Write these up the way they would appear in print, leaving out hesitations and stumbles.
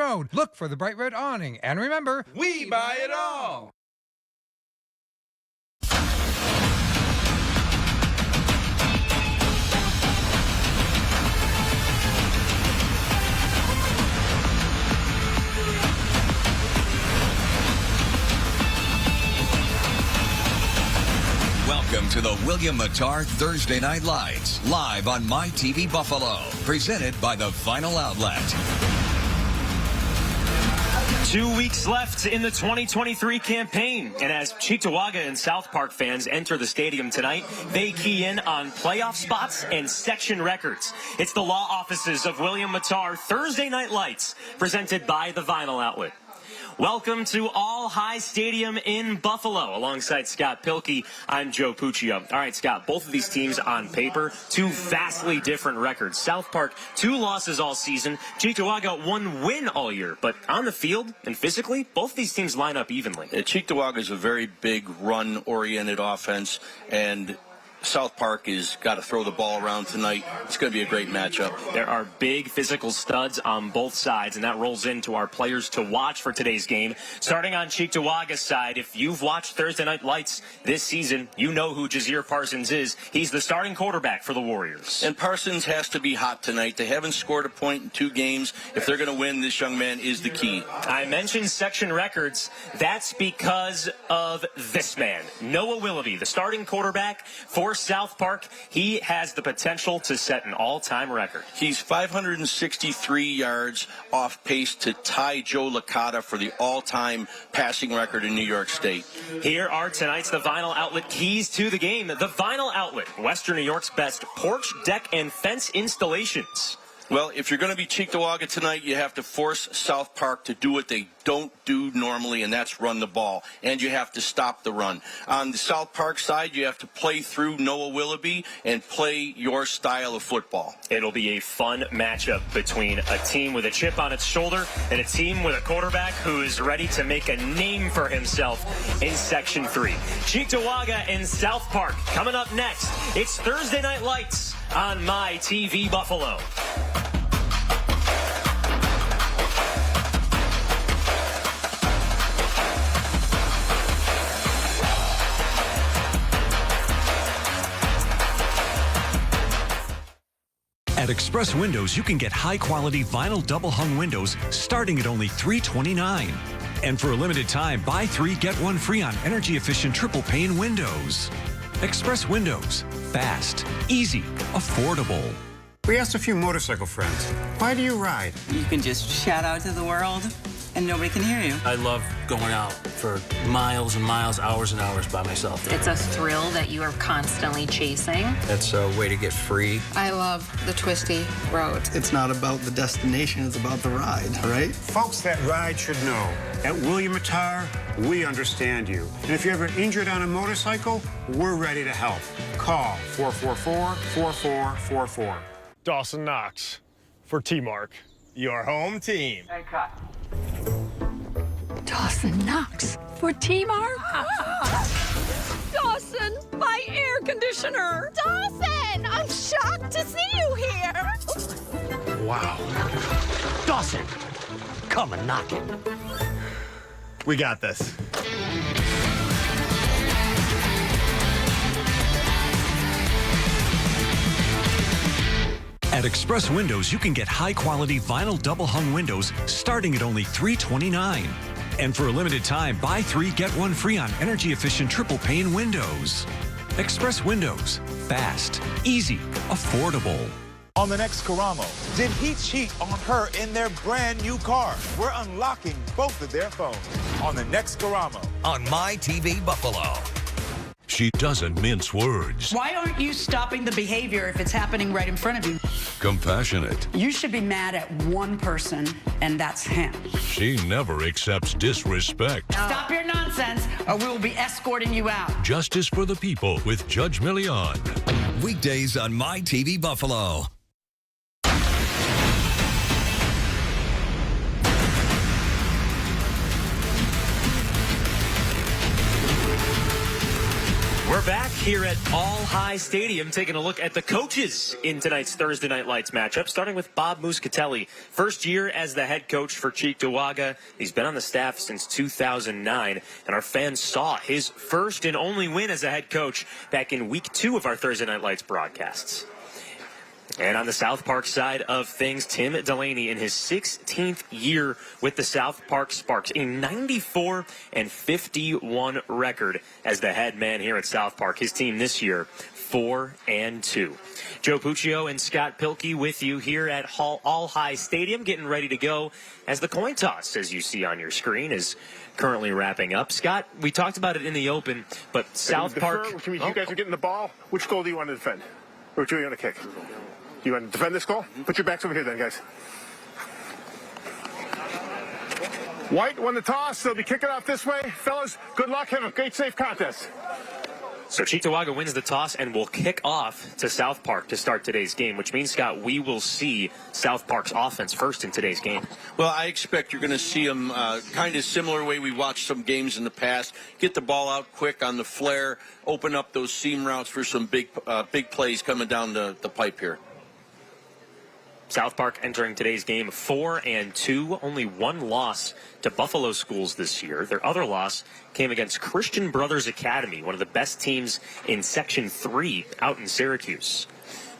road. Look for the bright red awning. And remember, we buy it all. Welcome to the William Mattar Thursday Night Lights, live on My TV Buffalo, presented by the Final Outlet. 2 weeks left in the 2023 campaign, and as Cheektowaga and South Park fans enter the stadium tonight, they key in on playoff spots and section records. It's the law offices of William Mattar Thursday Night Lights, presented by the Vinyl Outlet. Welcome to All High Stadium in Buffalo. Alongside Scott Pilkey, I'm Joe Puccio. All right, Scott, both of these teams on paper, two vastly different records. South Park, 2 losses all season. Cheektowaga, 1 win all year. But on the field and physically, both these teams line up evenly. Cheektowaga is a very big run-oriented offense, and South Park has got to throw the ball around tonight. It's going to be a great matchup. There are big physical studs on both sides, and that rolls into our players to watch for today's game. Starting on Cheektowaga's side, if you've watched Thursday Night Lights this season, you know who Jazeer Parsons is. He's the starting quarterback for the Warriors. And Parsons has to be hot tonight. They haven't scored a point in 2 games. If they're going to win, this young man is the key. I mentioned section records. That's because of this man, Noah Willoughby, the starting quarterback for South Park. He has the potential to set an all-time record. He's 563 yards off pace to tie Joe Licata for the all-time passing record in New York State. Here are tonight's The Vinyl Outlet keys to the game. The Vinyl Outlet, Western New York's best porch, deck, and fence installations. Well, if you're going to be Cheektowaga tonight, you have to force South Park to do what they don't do normally, and that's run the ball. And you have to stop the run. On the South Park side, you have to play through Noah Willoughby and play your style of football. It'll be a fun matchup between a team with a chip on its shoulder and a team with a quarterback who is ready to make a name for himself in Section 3. Cheektowaga and South Park coming up next. It's Thursday Night Lights on My TV Buffalo. At Express Windows, you can get high-quality vinyl double-hung windows starting at only $329. And for a limited time, buy 3, get 1 free on energy-efficient triple-pane windows. Express Windows. Fast, easy, affordable. We asked a few motorcycle friends, why do you ride? You can just shout out to the world, and nobody can hear you. I love going out for miles and miles, hours and hours by myself. It's a thrill that you are constantly chasing. It's a way to get free. I love the twisty road. It's not about the destination, it's about the ride, right? Folks that ride should know. At William Mattar, we understand you. And if you're ever injured on a motorcycle, we're ready to help. Call 444-4444. Dawson Knox for T-Mark, your home team. And cut. Dawson Knox for T-Mark? Dawson, my air conditioner. Dawson, I'm shocked to see you here. Wow. Dawson, come and knock it. We got this. At Express Windows, you can get high-quality vinyl double-hung windows starting at only $329. And for a limited time, buy 3, get 1 free on energy-efficient triple-pane windows. Express Windows. Fast, easy, affordable. On the next Karamo, did he cheat on her in their brand new car? We're unlocking both of their phones on the next Karamo. On My TV Buffalo. She doesn't mince words. Why aren't you stopping the behavior if it's happening right in front of you? Compassionate. You should be mad at one person, and that's him. She never accepts disrespect. Stop your nonsense, or we will be escorting you out. Justice for the People with Judge Millian. Weekdays on My TV Buffalo. We're back here at All High Stadium, taking a look at the coaches in tonight's Thursday Night Lights matchup, starting with Bob Muscatelli. First year as the head coach for Cheektowaga. He's been on the staff since 2009, and our fans saw his first and only win as a head coach back in week 2 of our Thursday Night Lights broadcasts. And on the South Park side of things, Tim Delaney in his 16th year with the South Park Sparks, a 94-51 record as the head man here at South Park. His team this year, 4-2. Joe Puccio and Scott Pilkey with you here at All High Stadium, getting ready to go as the coin toss, as you see on your screen, is currently wrapping up. Scott, we talked about it in the open, but South Park... You guys are getting the ball. Which goal do you want to defend? Or which are you going to kick? Do you want to defend this goal? Put your backs over here then, guys. White won the toss. They'll be kicking off this way. Fellas, good luck. Have a great, safe contest. So Cheektowaga wins the toss and will kick off to South Park to start today's game, which means, Scott, we will see South Park's offense first in today's game. Well, I expect you're going to see them kind of similar way we watched some games in the past. Get the ball out quick on the flare, open up those seam routes for some big plays coming down the pipe here. South Park entering today's game 4-2, only one loss to Buffalo Schools this year. Their other loss came against Christian Brothers Academy, one of the best teams in Section 3 out in Syracuse.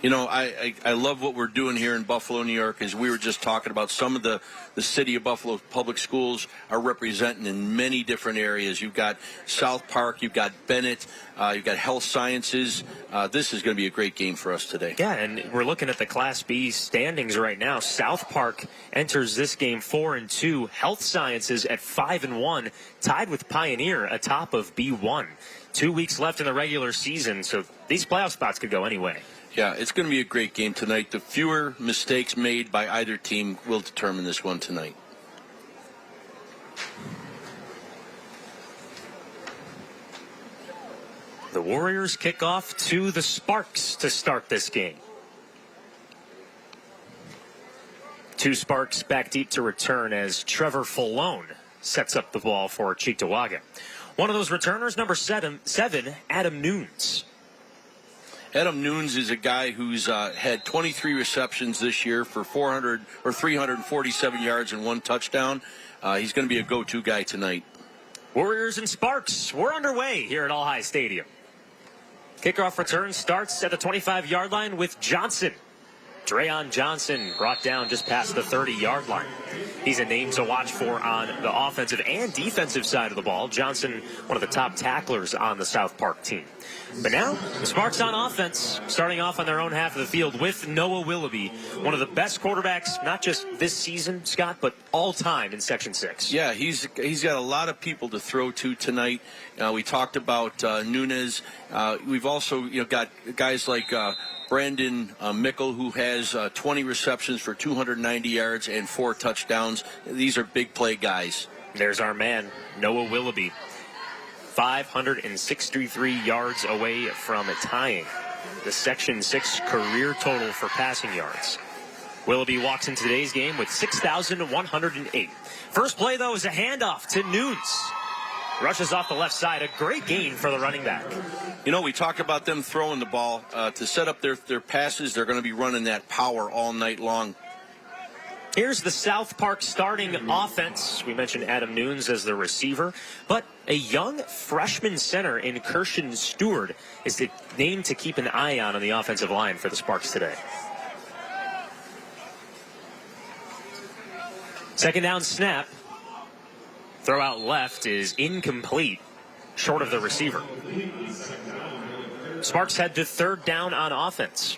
You know, I love what we're doing here in Buffalo, New York, as we were just talking about. Some of the city of Buffalo public schools are representing in many different areas. You've got South Park, you've got Bennett, you've got Health Sciences. This is going to be a great game for us today. Yeah, and we're looking at the Class B standings right now. South Park enters this game 4-2. Health Sciences at 5-1, tied with Pioneer atop of B1. 2 weeks left in the regular season, so these playoff spots could go anyway. Yeah, it's going to be a great game tonight. The fewer mistakes made by either team will determine this one tonight. The Warriors kick off to the Sparks to start this game. 2 Sparks back deep to return as Trevor Falone sets up the ball for Cheektowaga. One of those returners, number 7, Adam Nunes. Adam Nunes is a guy who's had 23 receptions this year for 347 yards and 1 touchdown. He's going to be a go-to guy tonight. Warriors and Sparks, we're underway here at All High Stadium. Kickoff return starts at the 25-yard line with Johnson. Dreon Johnson brought down just past the 30-yard line. He's a name to watch for on the offensive and defensive side of the ball. Johnson, one of the top tacklers on the South Park team. But now, the Sparks on offense, starting off on their own half of the field with Noah Willoughby, one of the best quarterbacks, not just this season, Scott, but all time in Section 6. Yeah, he's got a lot of people to throw to tonight. We talked about Nunes. We've also got guys like Brandon Mickle, who has 20 receptions for 290 yards and 4 touchdowns. These are big play guys. There's our man, Noah Willoughby. 563 yards away from tying the Section 6 career total for passing yards. Willoughby walks into today's game with 6,108. First play, though, is a handoff to Nunes. Rushes off the left side. A great gain for the running back. You know, we talk about them throwing the ball. To set up their passes, they're going to be running that power all night long. Here's the South Park starting offense. We mentioned Adam Nunes as the receiver, but a young freshman center in Kirshen Stewart is the name to keep an eye on the offensive line for the Sparks today. Second down snap. Throw out left is incomplete, short of the receiver. Sparks head to third down on offense.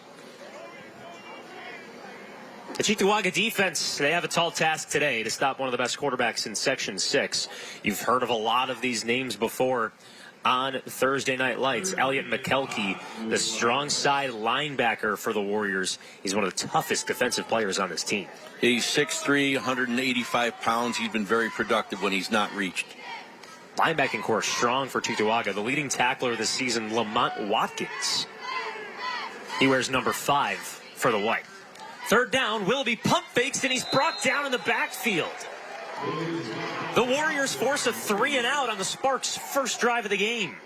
The Cheektowaga defense, they have a tall task today to stop one of the best quarterbacks in Section 6. You've heard of a lot of these names before on Thursday Night Lights. Elliot McKelkey, the strong side linebacker for the Warriors. He's one of the toughest defensive players on this team. He's 6'3", 185 pounds. He's been very productive when he's not reached. Linebacking core strong for Cheektowaga. The leading tackler this season, Lamont Watkins. He wears number 5 for the White. Third down, Willoughby pump fakes, and he's brought down in the backfield. The Warriors force a 3-and-out on the Sparks' first drive of the game.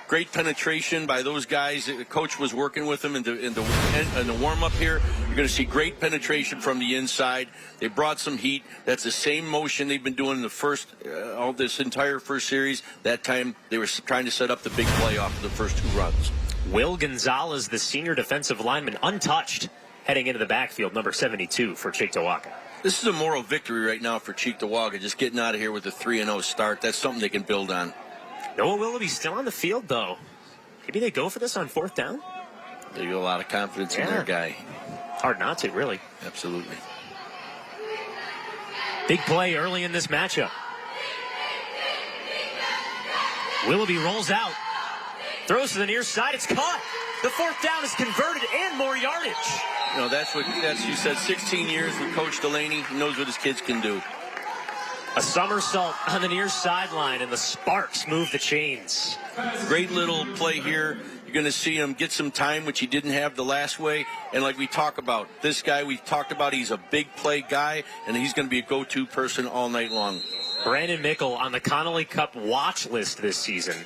Great penetration by those guys. The coach was working with them in the warm-up here. You're going to see great penetration from the inside. They brought some heat. That's the same motion they've been doing in the first, all this entire first series. That time they were trying to set up the big play off of the first 2 runs. Will Gonzalez, the senior defensive lineman, untouched, heading into the backfield, number 72 for Cheektowaga. This is a moral victory right now for Cheektowaga, just getting out of here with a 3-0 start. That's something they can build on. Noah Willoughby still on the field, though. Maybe they go for this on 4th down? They got a lot of confidence in their guy. Hard not to, really. Absolutely. Big play early in this matchup. Willoughby rolls out. Throws to the near side. It's caught. The 4th down is converted and more yardage. You know, that's you said, 16 years with Coach Delaney. He knows what his kids can do. A somersault on the near sideline, and the Sparks move the chains. Great little play here. You're going to see him get some time, which he didn't have the last way. And like we talk about, this guy we talked about, he's a big play guy, and he's going to be a go-to person all night long. Brandon Mickle on the Connolly Cup watch list this season.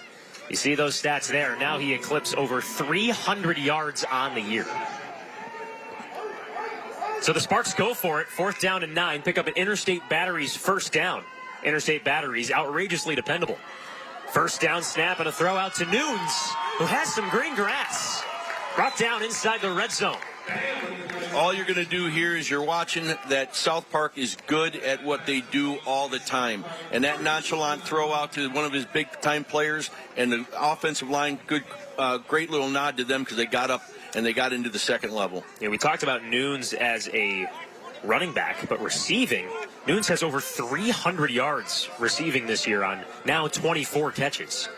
You see those stats there. Now he eclipsed over 300 yards on the year. So the Sparks go for it. 4th down and 9. Pick up an Interstate Batteries 1st down. Interstate Batteries, outrageously dependable. 1st down snap and a throw out to Nunes, who has some green grass. Brought down inside the red zone. All you're going to do here is you're watching that South Park is good at what they do all the time. And that nonchalant throw out to one of his big-time players, and the offensive line, great little nod to them because they got up and they got into the 2nd level. Yeah, we talked about Nunes as a running back, but receiving, Nunes has over 300 yards receiving this year on now 24 catches.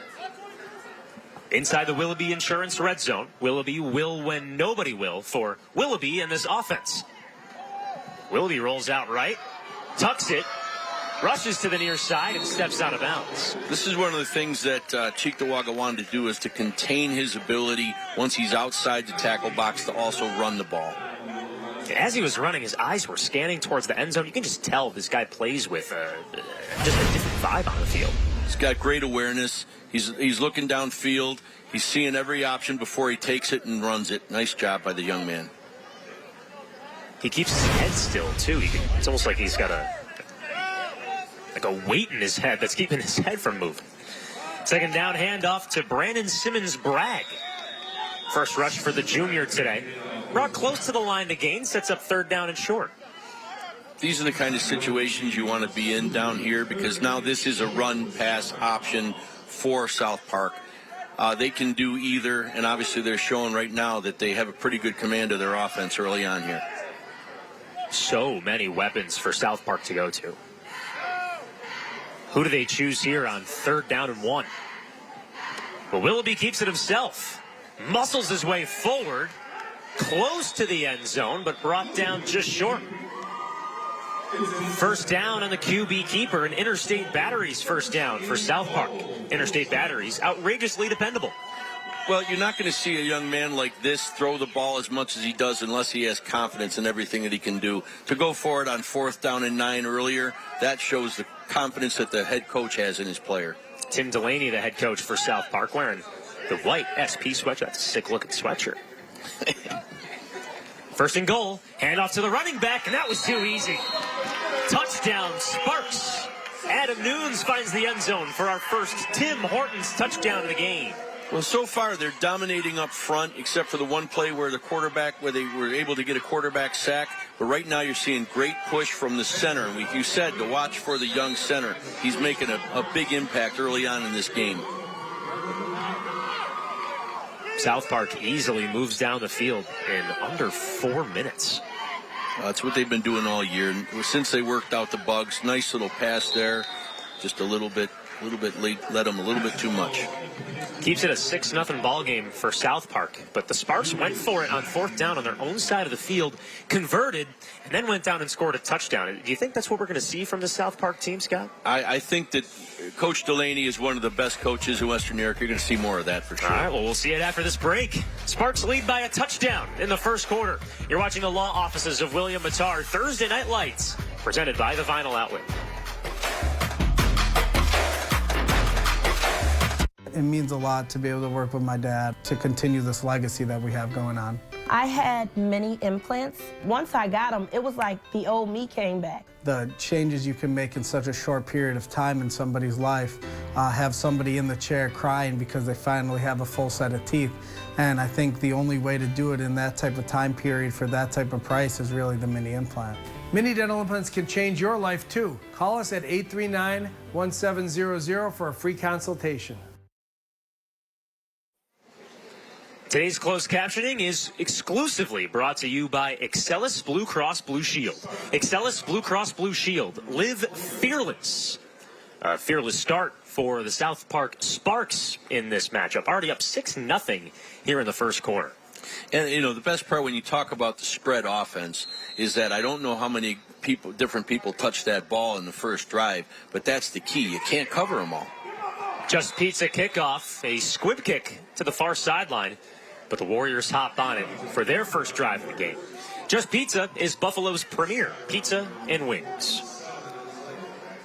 Inside the Willoughby Insurance red zone, Willoughby will when nobody will for Willoughby in this offense. Willoughby rolls out right, tucks it, rushes to the near side, and steps out of bounds. This is one of the things that Cheektowaga wanted to do, is to contain his ability once he's outside the tackle box to also run the ball. As he was running, his eyes were scanning towards the end zone. You can just tell this guy plays with just a different vibe on the field. He's got great awareness. He's looking downfield. He's seeing every option before he takes it and runs it. Nice job by the young man. He keeps his head still, too. It's almost like he's got a weight in his head that's keeping his head from moving. 2nd down handoff to Brandon Simmons-Bragg. First rush for the junior today. Brought close to the line to gain. Sets up 3rd down and short. These are the kind of situations you want to be in down here, because now this is a run-pass option for South Park. They can do either, and obviously they're showing right now that they have a pretty good command of their offense early on here. So many weapons for South Park to go to. Who do they choose here on 3rd down and 1? Well, Willoughby keeps it himself. Muscles his way forward, close to the end zone, but brought down just short. 1st down on the QB keeper, and Interstate Batteries 1st down for South Park. Interstate Batteries, outrageously dependable. Well, you're not going to see a young man like this throw the ball as much as he does unless he has confidence in everything that he can do. To go for it on 4th down and 9 earlier, that shows the confidence that the head coach has in his player. Tim Delaney, the head coach for South Park, wearing the white SP sweatshirt. That's a sick-looking sweatshirt. 1st and goal, handoff to the running back, and that was too easy. Touchdown, Sparks. Adam Nunes finds the end zone for our first Tim Hortons touchdown of the game. Well, so far they're dominating up front, except for the one play where they were able to get a quarterback sack. But right now you're seeing great push from the center. And you said to watch for the young center. He's making a big impact early on in this game. South Park easily moves down the field in under 4 minutes. That's what they've been doing all year. Since they worked out the bugs, nice little pass there. Just a little bit late, led them a little bit too much. Keeps it a 6-0 ball game for South Park, but the Sparks went for it on 4th down on their own side of the field, converted, and then went down and scored a touchdown. Do you think that's what we're going to see from the South Park team, Scott? I think that Coach Delaney is one of the best coaches in Western New York. You're going to see more of that for sure. All right, well, we'll see it after this break. Sparks lead by a touchdown in the 1st quarter. You're watching the law offices of William Mattar Thursday Night Lights, presented by the Vinyl Outlet. It means a lot to be able to work with my dad to continue this legacy that we have going on. I had many implants. Once I got them, it was like the old me came back. The changes you can make in such a short period of time in somebody's life, have somebody in the chair crying because they finally have a full set of teeth. And I think the only way to do it in that type of time period for that type of price is really the mini implant. Mini dental implants can change your life too. Call us at 839-1700 for a free consultation. Today's closed captioning is exclusively brought to you by Excelis Blue Cross Blue Shield. Excelis Blue Cross Blue Shield. Live fearless. A fearless start for the South Park Sparks in this matchup. Already up 6-0 here in the first quarter. And, you know, the best part when you talk about the spread offense is that I don't know how many different people touched that ball in the first drive, but that's the key. You can't cover them all. Just Pizza kickoff, a squib kick to the far sideline, but the Warriors hopped on it for their first drive of the game. Just Pizza is Buffalo's premier pizza and wings.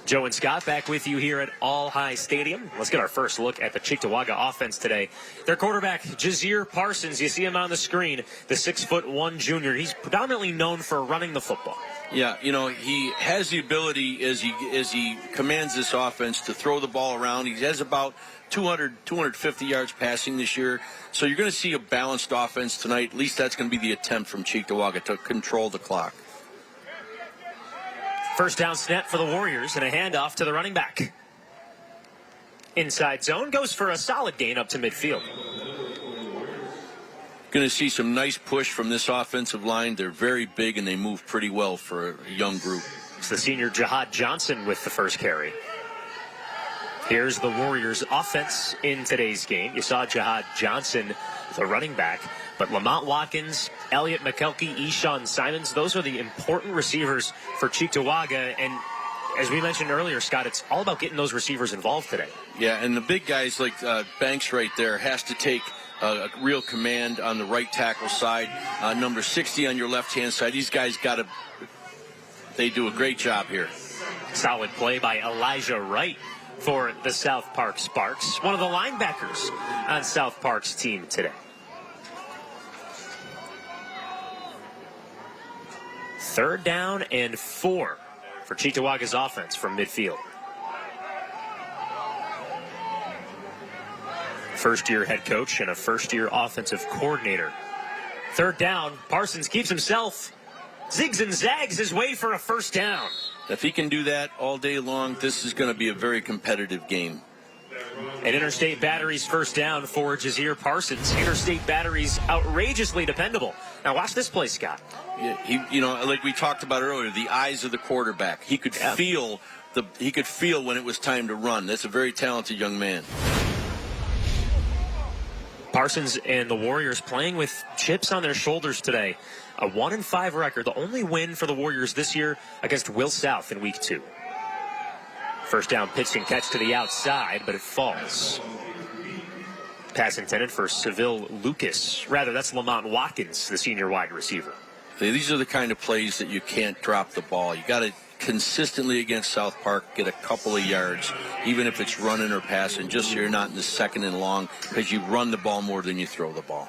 Joe and Scott back with you here at All High Stadium. Let's get our first look at the Cheektowaga offense today. Their quarterback, Jazeer Parsons, you see him on the screen, the 6'1" junior. He's predominantly known for running the football. Yeah, you know, he has the ability as he commands this offense to throw the ball around. He has about 250 yards passing this year. So you're going to see a balanced offense tonight. At least that's going to be the attempt from Cheektowaga to control the clock. First down snap for the Warriors and a handoff to the running back. Inside zone, goes for a solid gain up to midfield. Going to see some nice push from this offensive line. They're very big and they move pretty well for a young group. It's the senior Jihad Johnson with the first carry. Here's the Warriors offense in today's game. You saw Jihad Johnson, the running back, but Lamont Watkins, Elliott McKelkey, Eshawn Simons, those are the important receivers for Cheektowaga. And as we mentioned earlier, Scott, it's all about getting those receivers involved today. Yeah, and the big guys like Banks right there has to take a real command on the right tackle side. Number 60 on your left-hand side. These guys they do a great job here. Solid play by Elijah Wright for the South Park Sparks, one of the linebackers on South Park's team today. Third down and 4 for Cheektowaga's offense from midfield. First-year head coach and a first-year offensive coordinator. Third down, Parsons keeps himself, zigs and zags his way for a first down. If he can do that all day long, this is going to be a very competitive game. And Interstate Battery's first down for Jazeer Parsons. Interstate Battery's outrageously dependable. Now watch this play, Scott. Yeah, you know, like we talked about earlier, the eyes of the quarterback. He could feel when it was time to run. That's a very talented young man. Parsons and the Warriors playing with chips on their shoulders today. A 1-5 record, the only win for the Warriors this year against Will South in week 2. First down pitch and catch to the outside, but it falls. Pass intended for Seville Lucas. Rather, that's Lamont Watkins, the senior wide receiver. These are the kind of plays that you can't drop the ball. You got to consistently against South Park get a couple of yards, even if it's running or passing, just so you're not in the second and long, because you run the ball more than you throw the ball.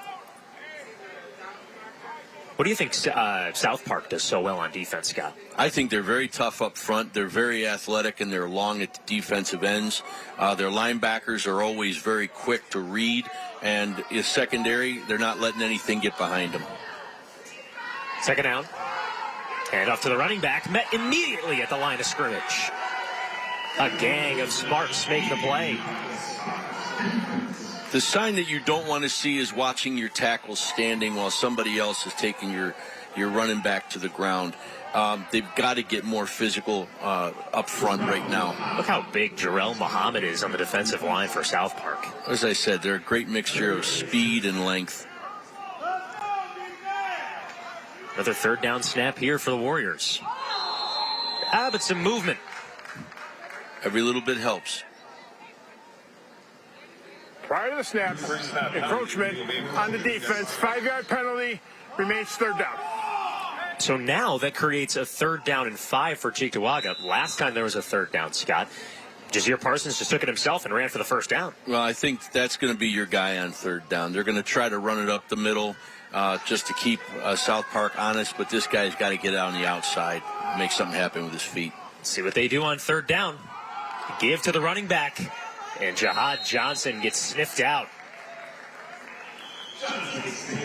What do you think South Park does so well on defense, Scott? I think they're very tough up front. They're very athletic, and they're long at the defensive ends. Their linebackers are always very quick to read, and is secondary, they're not letting anything get behind them. Second down. Hand off to the running back. Met immediately at the line of scrimmage. A gang of Sparks make the play. The sign that you don't want to see is watching your tackles standing while somebody else is taking your running back to the ground. They've got to get more physical up front right now. Look how big Jarrell Muhammad is on the defensive line for South Park. As I said, they're a great mixture of speed and length. Another third down snap here for the Warriors. But some movement. Every little bit helps. Prior to the snap, encroachment on the defense, 5-yard penalty, remains third down. So now that creates a 3rd down and 5 for Cheektowaga. Last time there was a 3rd down, Scott, Jazir Parsons just took it himself and ran for the first down. Well, I think that's going to be your guy on third down. They're going to try to run it up the middle just to keep South Park honest, but this guy's got to get out on the outside, make something happen with his feet. See what they do on third down. Give to the running back, and Jihad Johnson gets sniffed out.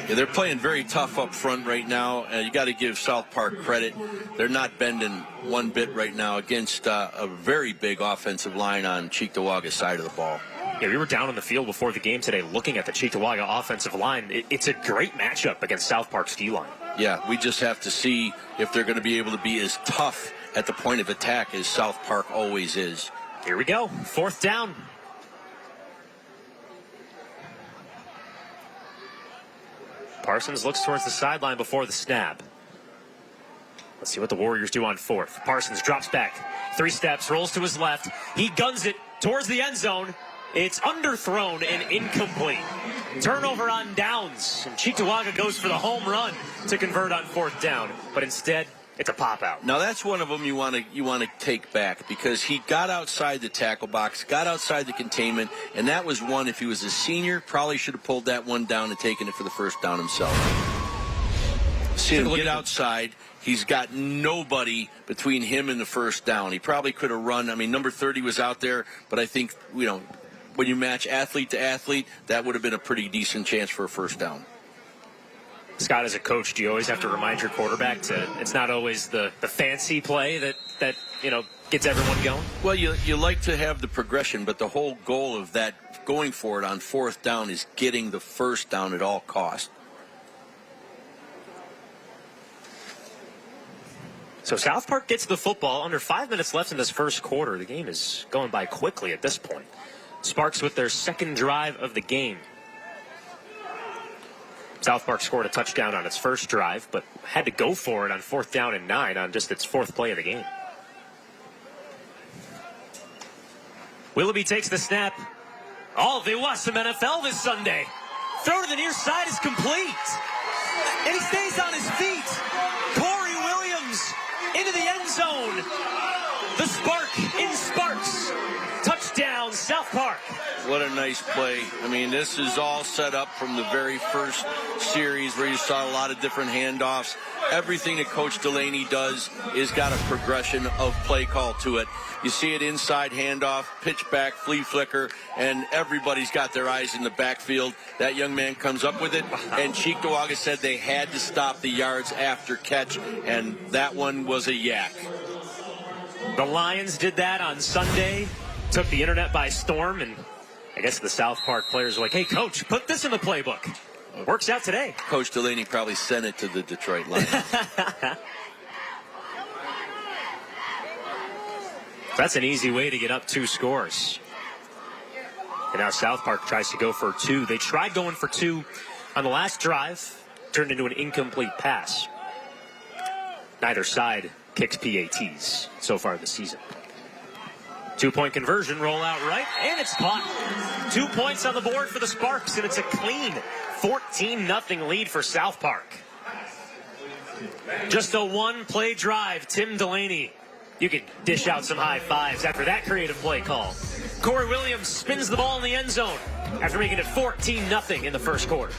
Yeah, they're playing very tough up front right now. You got to give South Park credit. They're not bending one bit right now against a very big offensive line on Cheektowaga's side of the ball. Yeah, we were down on the field before the game today looking at the Cheektowaga offensive line. It's a great matchup against South Park's D-line. Yeah, we just have to see if they're going to be able to be as tough at the point of attack as South Park always is. Here we go. Fourth down. Parsons looks towards the sideline before the snap. Let's see what the Warriors do on fourth. Parsons drops back. 3 steps, rolls to his left. He guns it towards the end zone. It's underthrown and incomplete. Turnover on downs. And Cheektowaga goes for the home run to convert on fourth down. But instead, it's a pop out. Now that's one of them you want to take back, because he got outside the tackle box, got outside the containment, and that was one, if he was a senior, probably should have pulled that one down and taken it for the first down himself. See him get outside. He's got nobody between him and the first down. He probably could have run. I mean, number 30 was out there, but I think, when you match athlete to athlete, that would have been a pretty decent chance for a first down. Scott, as a coach, do you always have to remind your quarterback it's not always the fancy play that gets everyone going? Well, you like to have the progression, but the whole goal of that going for it on fourth down is getting the first down at all costs. So South Park gets the football. Under 5 minutes left in this first quarter. The game is going by quickly at this point. Sparks with their second drive of the game. South Park scored a touchdown on its first drive, but had to go for it on 4th down and 9 on just its 4th play of the game. Willoughby takes the snap. Oh, they watch some NFL this Sunday. Throw to the near side is complete. And he stays on his feet. Corey Williams into the end zone. The spark in Sparks. Touchdown, South Park. What a nice play. I mean, this is all set up from the very first series where you saw a lot of different handoffs. Everything that Coach Delaney does is got a progression of play call to it. You see it inside handoff, pitch back, flea flicker, and everybody's got their eyes in the backfield. That young man comes up with it, and Cheektowaga said they had to stop the yards after catch, and that one was a yak. The Lions did that on Sunday, took the internet by storm, and I guess the South Park players were like, hey, Coach, put this in the playbook. Works out today. Coach Delaney probably sent it to the Detroit Lions. That's an easy way to get up 2 scores. And now South Park tries to go for 2. They tried going for 2 on the last drive, turned into an incomplete pass. Neither side kicks PATs so far this season. 2-point conversion, roll out right, and it's caught. 2 points on the board for the Sparks, and it's a clean 14-0 lead for South Park. Just a 1-play drive. Tim Delaney, you could dish out some high fives after that creative play call. Corey Williams spins the ball in the end zone after making it 14-0 in the first quarter.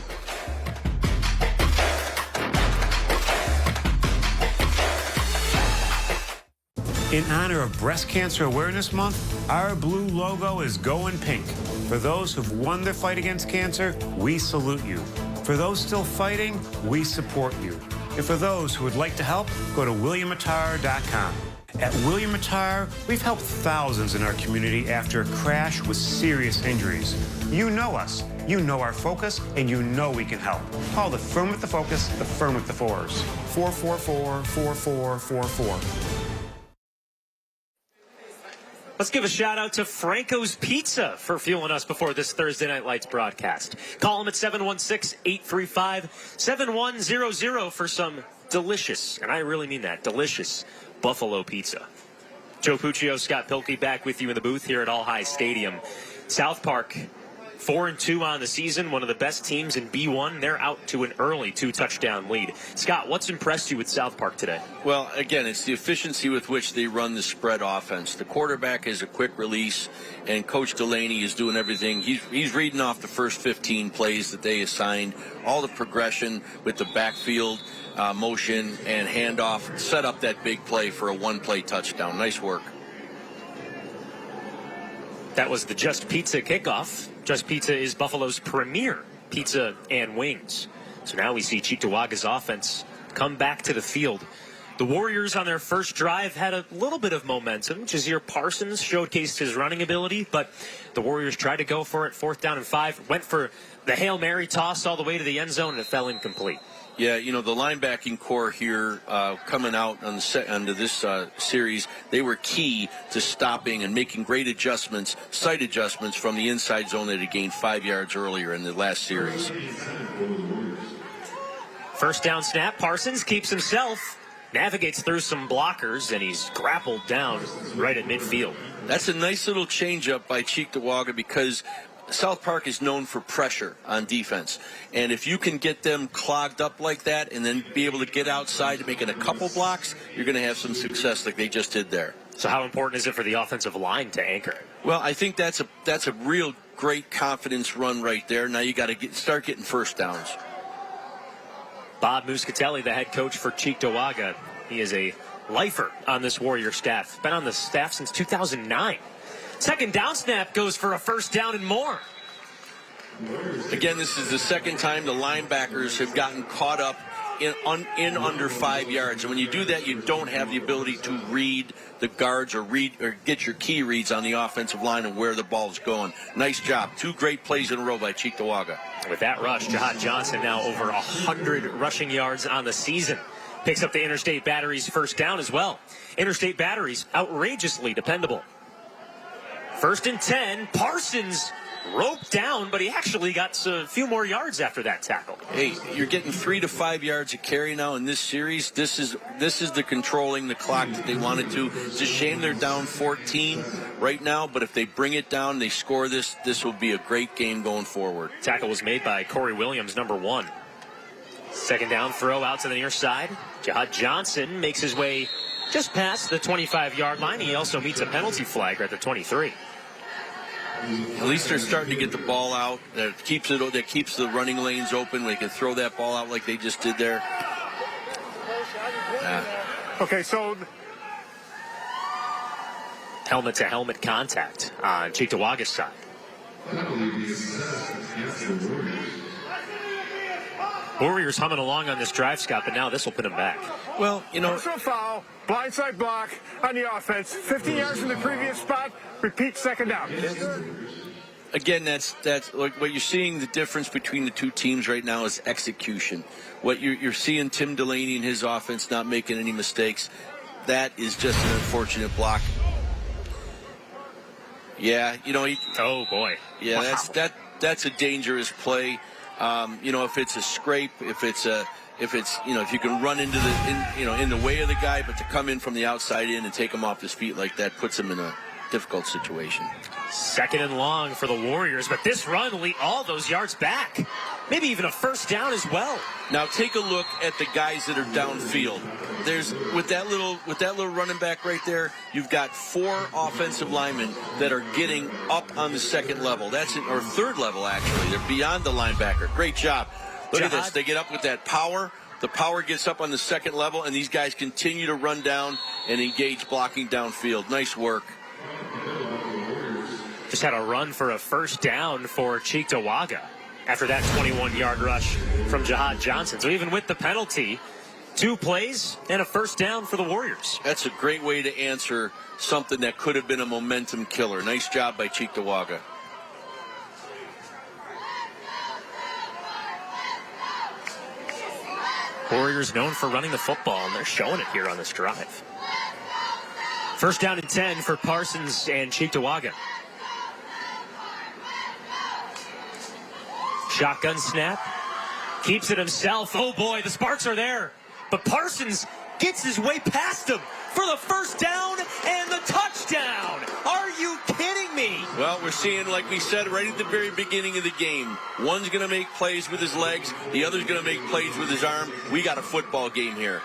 In honor of Breast Cancer Awareness Month, our blue logo is going pink. For those who've won their fight against cancer, we salute you. For those still fighting, we support you. And for those who would like to help, go to WilliamMattar.com. At William Mattar, we've helped thousands in our community after a crash with serious injuries. You know us, you know our focus, and you know we can help. Call the firm with the focus, the firm with the fours. 444-4444. Let's give a shout out to Franco's Pizza for fueling us before this Thursday Night Lights broadcast. Call them at 716-835-7100 for some delicious, and I really mean that, delicious buffalo pizza. Joe Puccio, Scott Pilkey back with you in the booth here at All High Stadium. South Park 4-2 on the season, one of the best teams in B1. They're out to an early 2-touchdown lead. Scott, what's impressed you with South Park today? Well, again, it's the efficiency with which they run the spread offense. The quarterback is a quick release, and Coach Delaney is doing everything. He's reading off the first 15 plays that they assigned, all the progression with the backfield motion and handoff, set up that big play for a one-play touchdown. Nice work. That was the Just Pizza kickoff. Just Pizza is Buffalo's premier pizza and wings. So now we see Cheektowaga's offense come back to the field. The Warriors on their first drive had a little bit of momentum. Jazeer Parsons showcased his running ability, but the Warriors tried to go for it, 4th down and 5. Went for the Hail Mary toss all the way to the end zone, and it fell incomplete. Yeah, you know, the linebacking core here coming out on the this series, they were key to stopping and making great adjustments, sight adjustments from the inside zone that had gained 5 yards earlier in the last series. First down snap, Parsons keeps himself, navigates through some blockers, and he's grappled down right at midfield. That's a nice little changeup by Cheektowaga because South Park is known for pressure on defense. And if you can get them clogged up like that and then be able to get outside to make it a couple blocks, you're going to have some success like they just did there. So how important is it for the offensive line to anchor? Well, I think that's a real great confidence run right there. Now you got to start getting first downs. Bob Muscatelli, the head coach for Cheektowaga. He is a lifer on this Warrior staff. Been on the staff since 2009. Second down snap goes for a first down and more. Again, this is the second time the linebackers have gotten caught up in under 5 yards. And when you do that, you don't have the ability to read the guards or get your key reads on the offensive line and where the ball is going. Nice job. 2 great plays in a row by Cheektowaga. With that rush, Jihad Johnson now over 100 rushing yards on the season. Picks up the Interstate Batteries first down as well. Interstate Batteries, outrageously dependable. 1st and 10, Parsons roped down, but he actually got a few more yards after that tackle. Hey, you're getting 3 to 5 yards a carry now in this series. This is the controlling the clock that they wanted to. It's a shame they're down 14 right now, but if they bring it down, they score this will be a great game going forward. Tackle was made by Corey Williams, number 1. Second down throw out to the near side. Jihad Johnson makes his way just past the 25-yard line. He also meets a penalty flag at the 23. At least they're starting to get the ball out. That keeps the running lanes open. They can throw that ball out like they just did there. Okay, so helmet-to-helmet contact on Cheektowaga's side. Warriors humming along on this drive, Scott, but now this will put them back. Well, you know, personal foul, blindside block on the offense, 50 yards from the previous spot, repeat second down. Again, that's like what you're seeing. The difference between the two teams right now is execution. What you're seeing Tim Delaney and his offense not making any mistakes. That is just an unfortunate block. Yeah, you know. Oh boy. Yeah, wow. that's a dangerous play. You know, if it's a scrape, if you can run into in the way of the guy, but to come in from the outside in and take him off his feet like that puts him in a difficult situation. 2nd and long for the Warriors, but this run will eat all those yards back. Maybe even a first down as well. Now take a look at the guys that are downfield. There's with that little running back right there, you've got 4 offensive linemen that are getting up on the 2nd level. Or 3rd level actually. They're beyond the linebacker. Great job. Look at this. They get up with that power. The power gets up on the 2nd level, and these guys continue to run down and engage blocking downfield. Nice work. Just had a run for a first down for Cheektowaga after that 21-yard rush from Jihad Johnson. So even with the penalty, 2 plays and a first down for the Warriors. That's a great way to answer something that could have been a momentum killer. Nice job by Cheektowaga. Warriors known for running the football, and they're showing it here on this drive. First down and 10 for Parsons and Cheektowaga. Shotgun snap. Keeps it himself. Oh boy, the sparks are there. But Parsons gets his way past him for the first down and the touchdown. Are you kidding me? Well, we're we're seeing, like we said right at the very beginning of the game, one's going to make plays with his legs, the other's going to make plays with his arm. We got a football game here.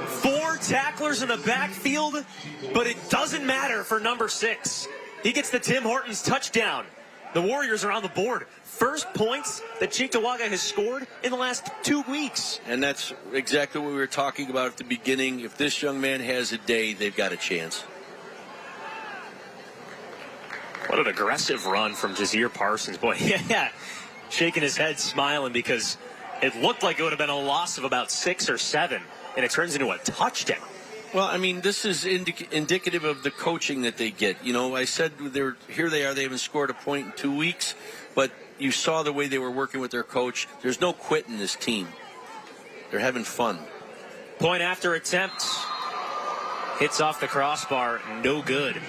4 tacklers in the backfield, but it doesn't matter for number 6. He gets the Tim Hortons touchdown. The Warriors are on the board. First points that Cheektowaga has scored in the last 2 weeks. And that's exactly what we were talking about at the beginning. If this young man has a day, they've got a chance. What an aggressive run from Jazeer Parsons. Boy, yeah, shaking his head, smiling, because it looked like it would have been a loss of about 6 or 7, and it turns into a touchdown. Well, I mean, this is indicative of the coaching that they get. You know, I said here they are. They haven't scored a point in 2 weeks, but you saw the way they were working with their coach. There's no quit in this team. They're having fun. Point after attempt. Hits off the crossbar. No good.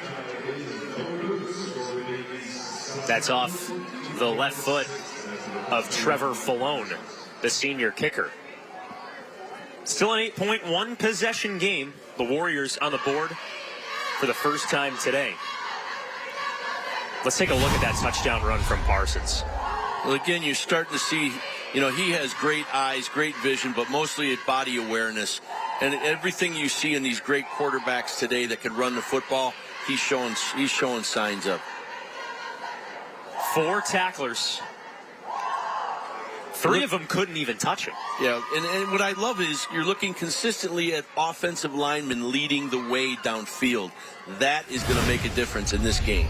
That's off the left foot of Trevor Falone, the senior kicker. Still an 8.1 possession game. The Warriors on the board for the first time today. Let's take a look at that touchdown run from Parsons. Well, again, you're starting to see, you know, he has great eyes, great vision, but mostly at body awareness. And everything you see in these great quarterbacks today that can run the football, he's showing signs of. 4 tacklers. 3 of them couldn't even touch him. Yeah, and what I love is you're looking consistently at offensive linemen leading the way downfield. That is going to make a difference in this game.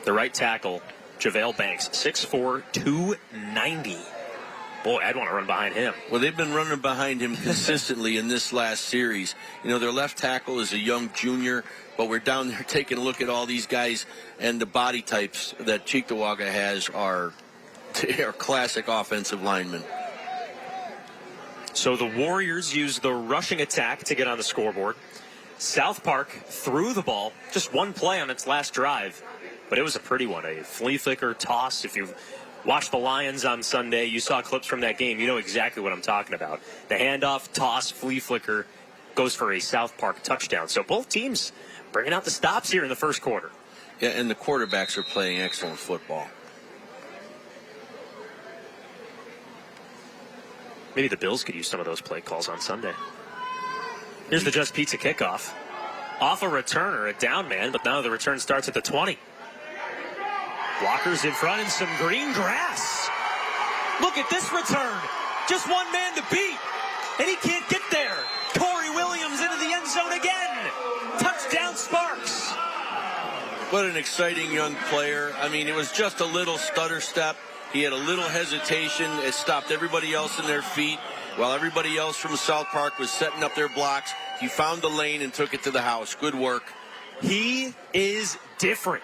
The right tackle, JaVale Banks, 6'4", 290. Boy, I'd want to run behind him. Well, they've been running behind him consistently in this last series. You know, their left tackle is a young junior, but we're down there taking a look at all these guys, and the body types that Cheektowaga has are classic offensive linemen. So the Warriors use the rushing attack to get on the scoreboard. South Park threw the ball, just one play on its last drive, but it was a pretty one, a flea flicker toss. If you've watched the Lions on Sunday, you saw clips from that game, you know exactly what I'm talking about. The handoff, toss, flea flicker goes for a South Park touchdown. So both teams bringing out the stops here in the first quarter. Yeah, and the quarterbacks are playing excellent football. Maybe the Bills could use some of those play calls on Sunday. Here's the Just Pizza kickoff. Off a returner, a down man, but now the return starts at the 20. Blockers in front and some green grass. Look at this return. Just one man to beat, and he can't get there. Corey Williams into the end zone again. Touchdown Sparks. What an exciting young player. I mean, it was just a little stutter step. He had a little hesitation. It stopped everybody else in their feet. While everybody else from South Park was setting up their blocks, he found the lane and took it to the house. Good work. He is different.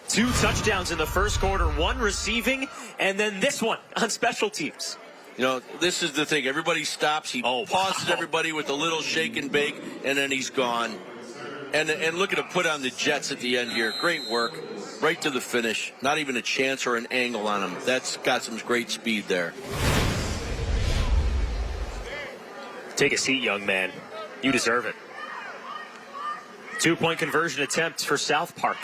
2 touchdowns in the first quarter, 1 receiving, and then this one on special teams. You know, this is the thing. Everybody stops. He pauses everybody with a little shake and bake, and then he's gone. And look at him put on the Jets at the end here. Great work. Right to the finish. Not even a chance or an angle on him. That's got some great speed there. Take a seat, young man. You deserve it. 2-point conversion attempt for South Park.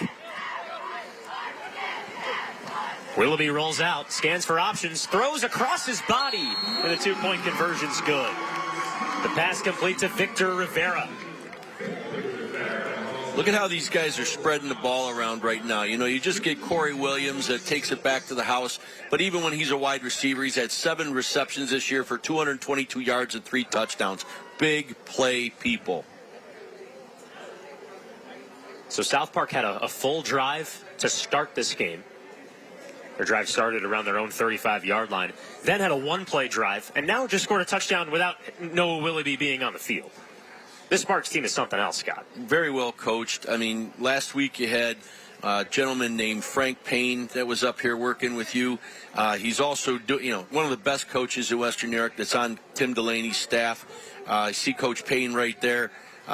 Willoughby rolls out, scans for options, throws across his body, and the 2-point conversion's good. The pass complete to Victor Rivera. Look at how these guys are spreading the ball around right now. You know, you just get Corey Williams that takes it back to the house. But even when he's a wide receiver, he's had 7 receptions this year for 222 yards and 3 touchdowns. Big play people. So South Park had a full drive to start this game. Their drive started around their own 35-yard line. Then had a 1-play drive, and now just scored a touchdown without Noah Willoughby being on the field. This Sparks team is something else, Scott. Very well coached. I mean, last week you had a gentleman named Frank Payne that was up here working with you. He's also, one of the best coaches in Western New York that's on Tim Delaney's staff. I see Coach Payne right there.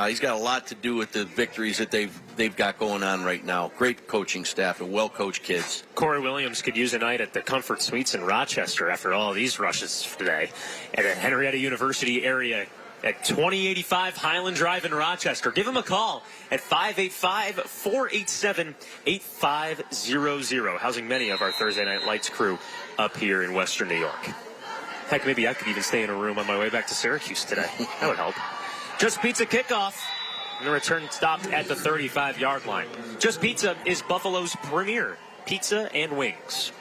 He's got a lot to do with the victories that they've got going on right now. Great coaching staff and well-coached kids. Corey Williams could use a night at the Comfort Suites in Rochester after all these rushes today. And a Henrietta University area at 2085 Highland Drive in Rochester. Give them a call at 585-487-8500. Housing many of our Thursday Night Lights crew up here in Western New York. Heck, maybe I could even stay in a room on my way back to Syracuse today. That would help. Just Pizza kickoff. And the return stopped at the 35-yard line. Just Pizza is Buffalo's premier pizza and wings.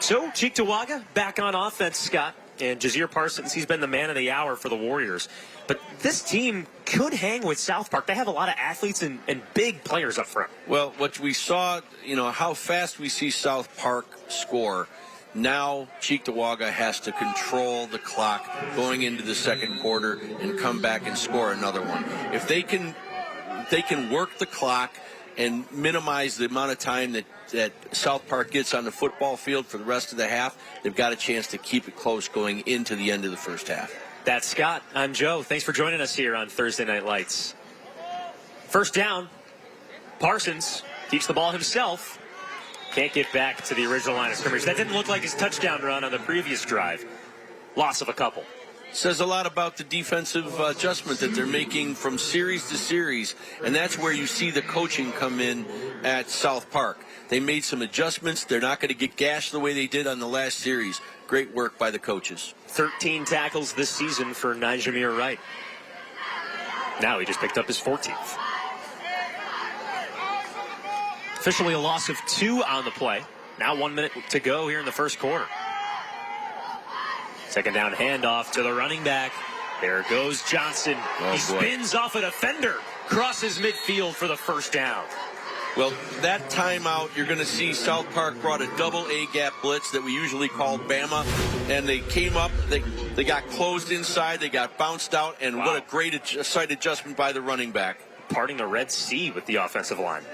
So, Cheektowaga back on offense, Scott. And Jazeer Parsons, he's been the man of the hour for the Warriors. But this team could hang with South Park. They have a lot of athletes and big players up front. Well, what we saw, how fast we see South Park score. Now Cheektowaga has to control the clock going into the second quarter and come back and score another one. If they can work the clock and minimize the amount of time that South Park gets on the football field for the rest of the half, they've got a chance to keep it close going into the end of the first half. That's Scott. I'm Joe. Thanks for joining us here on Thursday Night Lights. First down, Parsons keeps the ball himself. Can't get back to the original line of scrimmage. That didn't look like his touchdown run on the previous drive. Loss of a couple. Says a lot about the defensive adjustment that they're making from series to series, and that's where you see the coaching come in at South Park. They made some adjustments. They're not going to get gashed the way they did on the last series. Great work by the coaches. 13 tackles this season for Najamir Wright. Now he just picked up his 14th. Officially a loss of 2 on the play. Now 1 minute to go here in the first quarter. Second down handoff to the running back. There goes Johnson. He spins off a defender. Crosses midfield for the first down. Well, that timeout, you're going to see South Park brought a double A-gap blitz that we usually call Bama. And they came up, they got closed inside, they got bounced out, and what a great sight adjustment by the running back. Parting the Red Sea with the offensive line.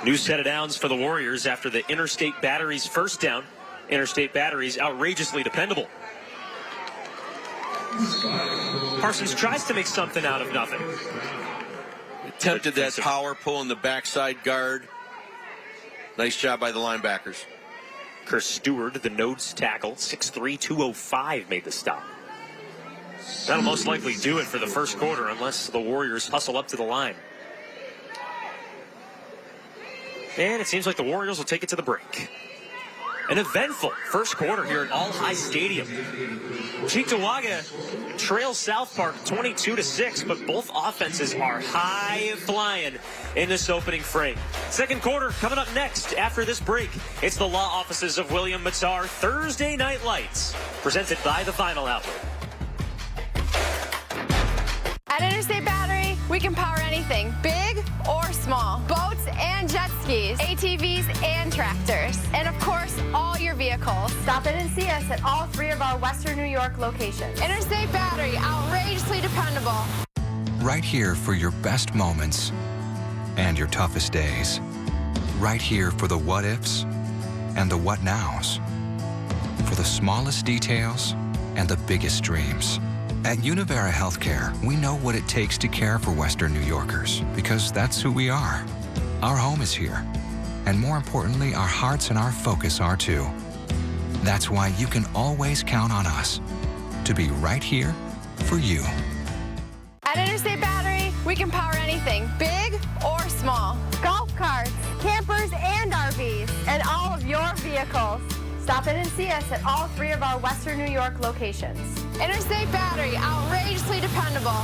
New set of downs for the Warriors after the Interstate Batteries first down. Interstate Batteries outrageously dependable. Parsons tries to make something out of nothing. Attempted that power pull in the backside guard. Nice job by the linebackers. Chris Stewart, the nose tackle, 6'3", 205, made the stop. That'll most likely do it for the first quarter unless the Warriors hustle up to the line. And it seems like the Warriors will take it to the break. An eventful first quarter here at All High Stadium. Cheektowaga trails South Park 22-6, but both offenses are high flying in this opening frame. Second quarter coming up next after this break. It's the law offices of William Matar Thursday Night Lights, presented by the Vinyl Outlet. At Interstate Battery, we can power anything, big or small. Boats and jet skis, ATVs and tractors. And of course, all your vehicles. Stop in and see us at all 3 of our Western New York locations. Interstate Battery, outrageously dependable. Right here for your best moments and your toughest days. Right here for the what ifs and the what nows. For the smallest details and the biggest dreams. At Univera Healthcare, we know what it takes to care for Western New Yorkers because that's who we are. Our home is here. And more importantly, our hearts and our focus are too. That's why you can always count on us to be right here for you. At Interstate Battery, we can power anything, big or small. Golf carts, campers and RVs, and all of your vehicles. Stop in and see us at all 3 of our Western New York locations. Interstate Battery, outrageously dependable.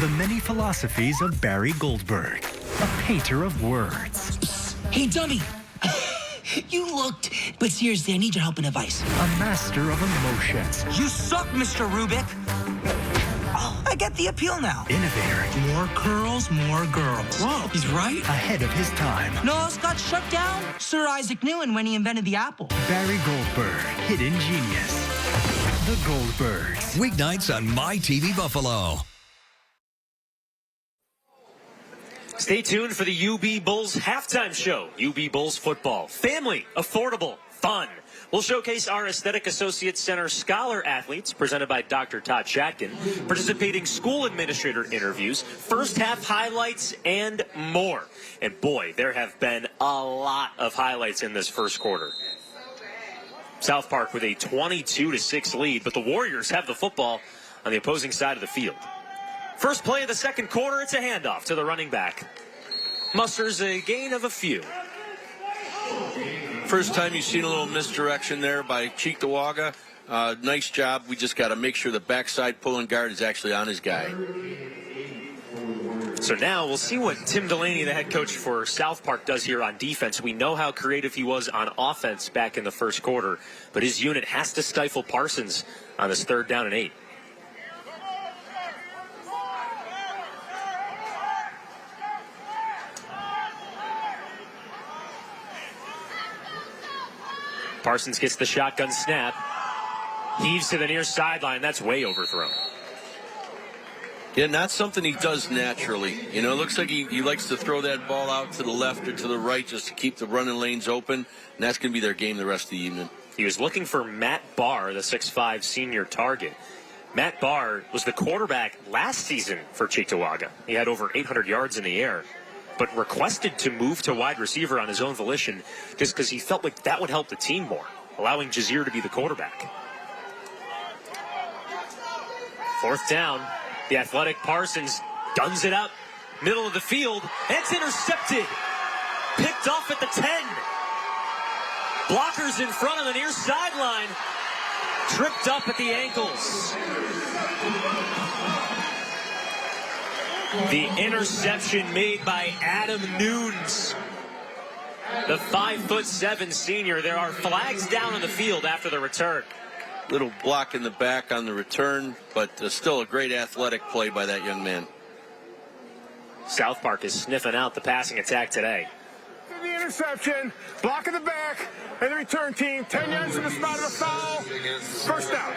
The many philosophies of Barry Goldberg, a painter of words. Hey, dummy. You looked, but seriously, I need your help and advice. A master of emotions. You suck, Mr. Rubik. Oh, I get the appeal now. Innovator. More curls, more girls. Whoa, he's right. Ahead of his time. No, got shut down. Sir Isaac Newton when he invented the apple. Barry Goldberg, hidden genius. The Goldbergs. Weeknights on My TV Buffalo. Stay tuned for the UB Bulls halftime show. UB Bulls football. Family, affordable, fun. We'll showcase our Aesthetic Associates Center Scholar athletes, presented by Dr. Todd Shatkin, participating school administrator interviews, first half highlights, and more. And boy, there have been a lot of highlights in this first quarter. South Park with a 22-6 lead, but the Warriors have the football on the opposing side of the field. First play of the second quarter, it's a handoff to the running back. Musters a gain of a few. First time you've seen a little misdirection there by Cheektowaga. Nice job. We just got to make sure the backside pulling guard is actually on his guy. So now we'll see what Tim Delaney, the head coach for South Park, does here on defense. We know how creative he was on offense back in the first quarter, but his unit has to stifle Parsons on this 3rd down and 8. Parsons gets the shotgun snap. Heaves to the near sideline. That's way overthrown. Yeah, not something he does naturally. You know, it looks like he likes to throw that ball out to the left or to the right just to keep the running lanes open, and that's going to be their game the rest of the evening. He was looking for Matt Barr, the 6'5 senior target. Matt Barr was the quarterback last season for Cheektowaga. He had over 800 yards in the air, but requested to move to wide receiver on his own volition just because he felt like that would help the team more, allowing Jazeer to be the quarterback. 4th down. The athletic Parsons guns it up, middle of the field, and it's intercepted. Picked off at the 10. Blockers in front of the near sideline. Tripped up at the ankles. The interception made by Adam Nunes, the 5'7" senior. There are flags down on the field after the return. Little block in the back on the return, but still a great athletic play by that young man. South Park is sniffing out the passing attack today. The interception, block in the back, and the return team, 10 yards from the spot of the foul. First down.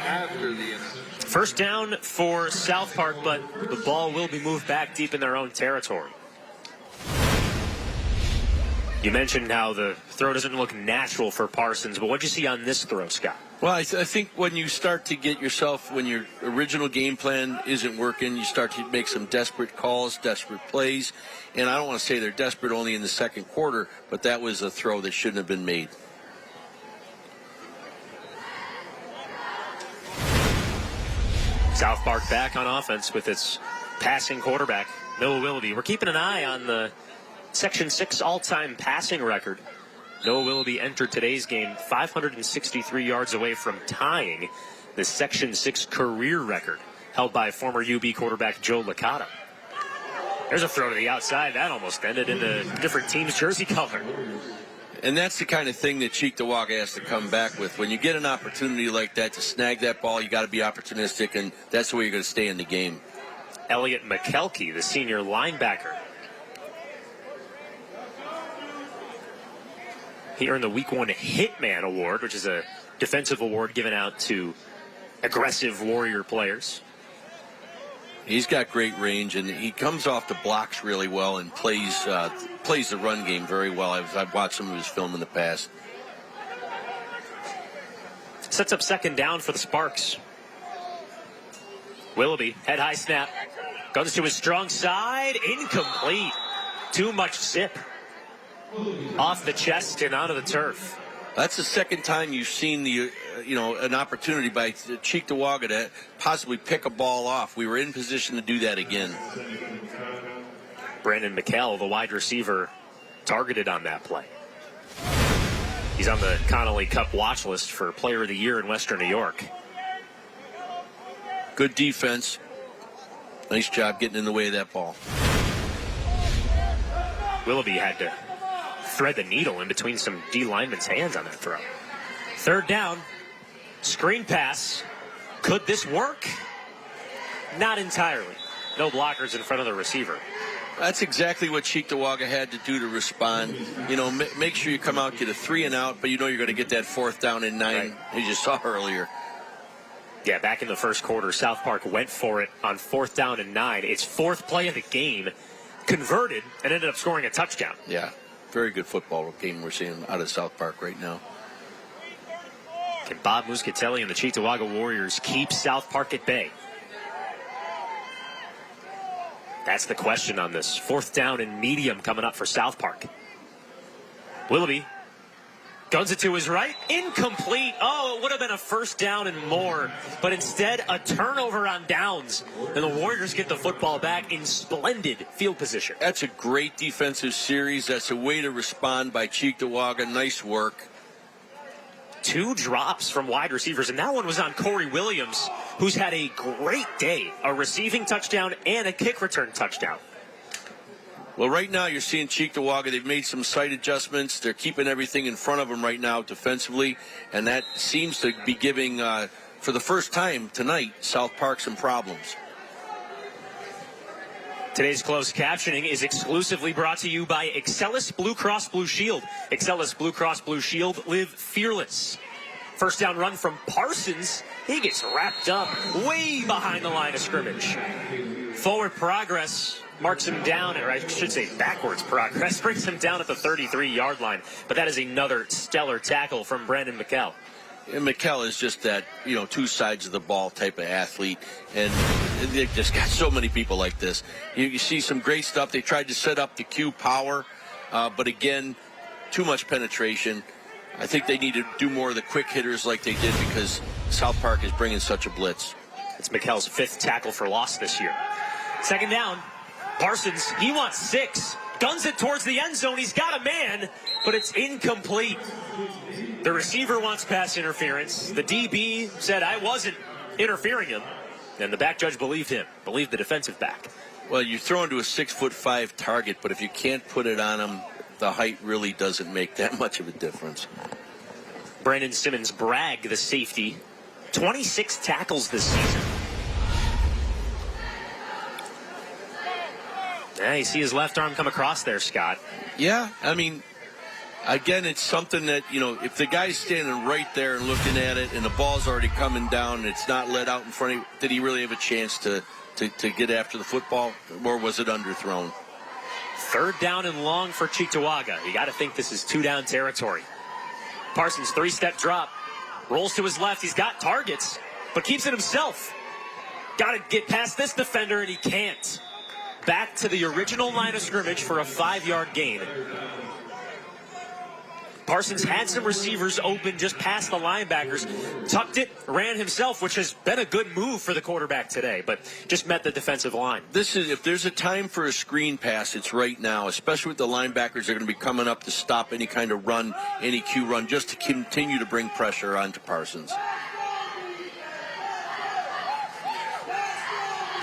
First down for South Park, but the ball will be moved back deep in their own territory. You mentioned how the throw doesn't look natural for Parsons, but what did you see on this throw, Scott? Well, I think when you start to get yourself, when your original game plan isn't working, you start to make some desperate calls, desperate plays. And I don't want to say they're desperate only in the second quarter, but that was a throw that shouldn't have been made. South Park back on offense with its passing quarterback, Noah Willoughby. We're keeping an eye on the Section 6 all-time passing record. Noah Willoughby entered today's game 563 yards away from tying the Section 6 career record held by former UB quarterback Joe Licata. There's a throw to the outside. That almost ended in a different team's jersey color. And that's the kind of thing that Cheektowaga has to come back with. When you get an opportunity like that to snag that ball, you got to be opportunistic, and that's the way you're going to stay in the game. Elliot McKelkey, the senior linebacker. He earned the Week 1 Hitman Award, which is a defensive award given out to aggressive Warrior players. He's got great range, and he comes off the blocks really well and plays the run game very well. I've watched some of his film in the past. Sets up second down for the Sparks. Willoughby, head high snap. Goes to his strong side. Incomplete. Too much zip. Off the chest and onto the turf. That's the second time you've seen an opportunity by Cheektowaga to possibly pick a ball off. We were in position to do that again. Brandon McKell, the wide receiver, targeted on that play. He's on the Connolly Cup watch list for Player of the Year in Western New York. Good defense. Nice job getting in the way of that ball. Willoughby had to thread the needle in between some D linemen's hands on that throw. Third down, screen pass. Could this work? Not entirely. No blockers in front of the receiver. That's exactly what Cheektowaga had to do to respond. You know, make sure you come out, get a 3 and out, but you know you're going to get that 4th down and 9, right, as you saw earlier. Yeah, back in the first quarter, South Park went for it on 4th down and 9. Its 4th play of the game, converted, and ended up scoring a touchdown. Yeah, very good football game we're seeing out of South Park right now. Can Bob Muscatelli and the Cheektowaga Warriors keep South Park at bay? That's the question on this 4th down and medium coming up for South Park. Willoughby guns it to his right. Incomplete. Oh, it would have been a 1st down and more. But instead, a turnover on downs. And the Warriors get the football back in splendid field position. That's a great defensive series. That's a way to respond by Cheektowaga. Nice work. 2 drops from wide receivers, and that one was on Corey Williams, who's had a great day. A receiving touchdown and a kick return touchdown. Well, right now you're seeing Cheektowaga. They've made some site adjustments. They're keeping everything in front of them right now defensively, and that seems to be giving, for the first time tonight, South Park some problems. Today's closed captioning is exclusively brought to you by Excelis Blue Cross Blue Shield. Excelis Blue Cross Blue Shield, live fearless. 1st down run from Parsons. He gets wrapped up way behind the line of scrimmage. Forward progress marks him down, or I should say backwards progress, brings him down at the 33-yard line. But that is another stellar tackle from Brandon McKell. And McKell is just that, 2 sides of the ball type of athlete. And they've just got so many people like this. You see some great stuff. They tried to set up the Q power, but again, too much penetration. I think they need to do more of the quick hitters like they did because South Park is bringing such a blitz. It's McKell's 5th tackle for loss this year. 2nd down. Parsons, he wants 6. Guns it towards the end zone. He's got a man, but it's incomplete. The receiver wants pass interference. The DB said, I wasn't interfering him. And the back judge believed him, believed the defensive back. Well, you're throwing to a 6'5" target, but if you can't put it on him, the height really doesn't make that much of a difference. Brandon Simmons Bragg, the safety, 26 tackles this season. Yeah, you see his left arm come across there, Scott. Yeah, I mean, again, it's something that, if the guy's standing right there and looking at it and the ball's already coming down and it's not let out in front of him, did he really have a chance to get after the football, or was it underthrown? 3rd down and long for Cheektowaga. You got to think this is 2-down territory. Parsons 3-step drop, rolls to his left. He's got targets, but keeps it himself. Got to get past this defender, and he can't. Back to the original line of scrimmage for a 5-yard gain. Parsons had some receivers open just past the linebackers, tucked it, ran himself, which has been a good move for the quarterback today, but just met the defensive line. If there's a time for a screen pass, it's right now, especially with the linebackers. They're going to be coming up to stop any kind of run, any Q run, just to continue to bring pressure onto Parsons.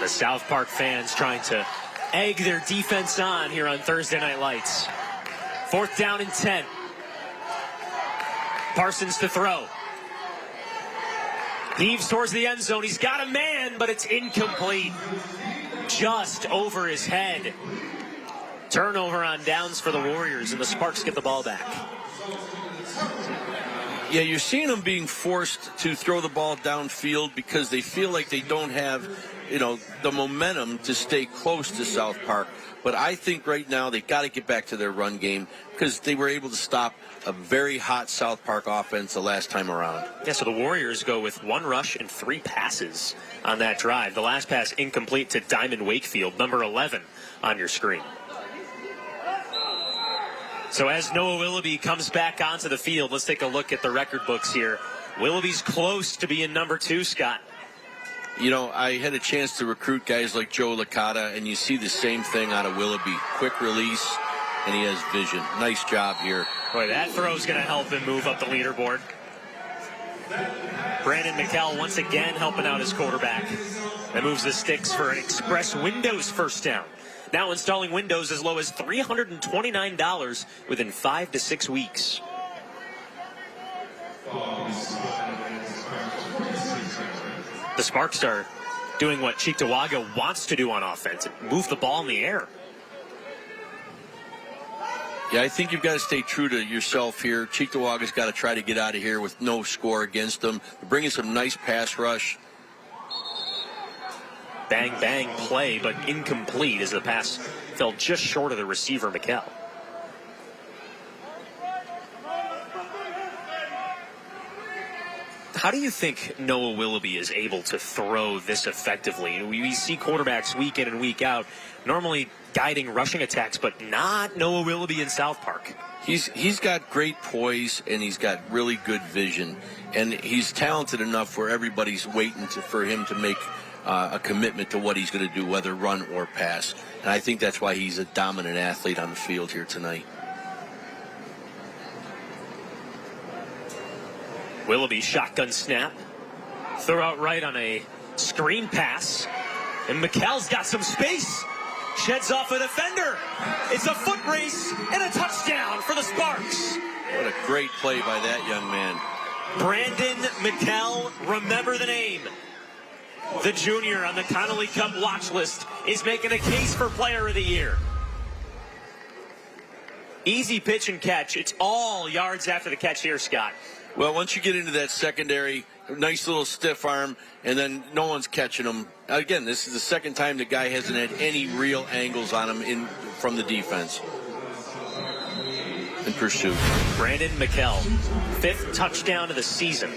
The South Park fans trying to egg their defense on here on Thursday Night Lights. 4th down and 10. Parsons to throw. Heaves towards the end zone. He's got a man, but it's incomplete. Just over his head. Turnover on downs for the Warriors, and the Sparks get the ball back. Yeah, you're seeing them being forced to throw the ball downfield because they feel like they don't have, the momentum to stay close to South Park. But I think right now they got to get back to their run game because they were able to stop a very hot South Park offense the last time around. Yeah, so the Warriors go with 1 rush and 3 passes on that drive. The last pass incomplete to Diamond Wakefield, number 11 on your screen. So as Noah Willoughby comes back onto the field, let's take a look at the record books here. Willoughby's close to being number 2, Scott. I had a chance to recruit guys like Joe Licata, and you see the same thing out of Willoughby. Quick release, and he has vision. Nice job here. Boy, that throw's going to help him move up the leaderboard. Brandon McKell once again helping out his quarterback. That moves the sticks for an Express Windows 1st down. Now installing Windows as low as $329 within 5 to 6 weeks. The Sparks are doing what Cheektowaga wants to do on offense, move the ball in the air. Yeah, I think you've got to stay true to yourself here. Cheektowaga's got to try to get out of here with no score against them. They're bringing some nice pass rush. Bang, bang play, but incomplete as the pass fell just short of the receiver, McKell. How do you think Noah Willoughby is able to throw this effectively? We see quarterbacks week in and week out normally guiding rushing attacks, but not Noah Willoughby in South Park. He's got great poise, and he's got really good vision, and he's talented enough where everybody's waiting for him to make a commitment to what he's going to do, whether run or pass. And I think that's why he's a dominant athlete on the field here tonight. Willoughby shotgun snap. Throw out right on a screen pass. And McKell's got some space. Sheds off a defender. It's a foot race and a touchdown for the Sparks. What a great play by that young man. Brandon McKell, remember the name. The junior on the Connolly Cup watch list is making a case for Player of the Year. Easy pitch and catch. It's all yards after the catch here, Scott. Well, once you get into that secondary, nice little stiff arm, and then no one's catching him. Again, this is the second time the guy hasn't had any real angles on him from the defense. In pursuit. Brandon McKell, 5th touchdown of the season.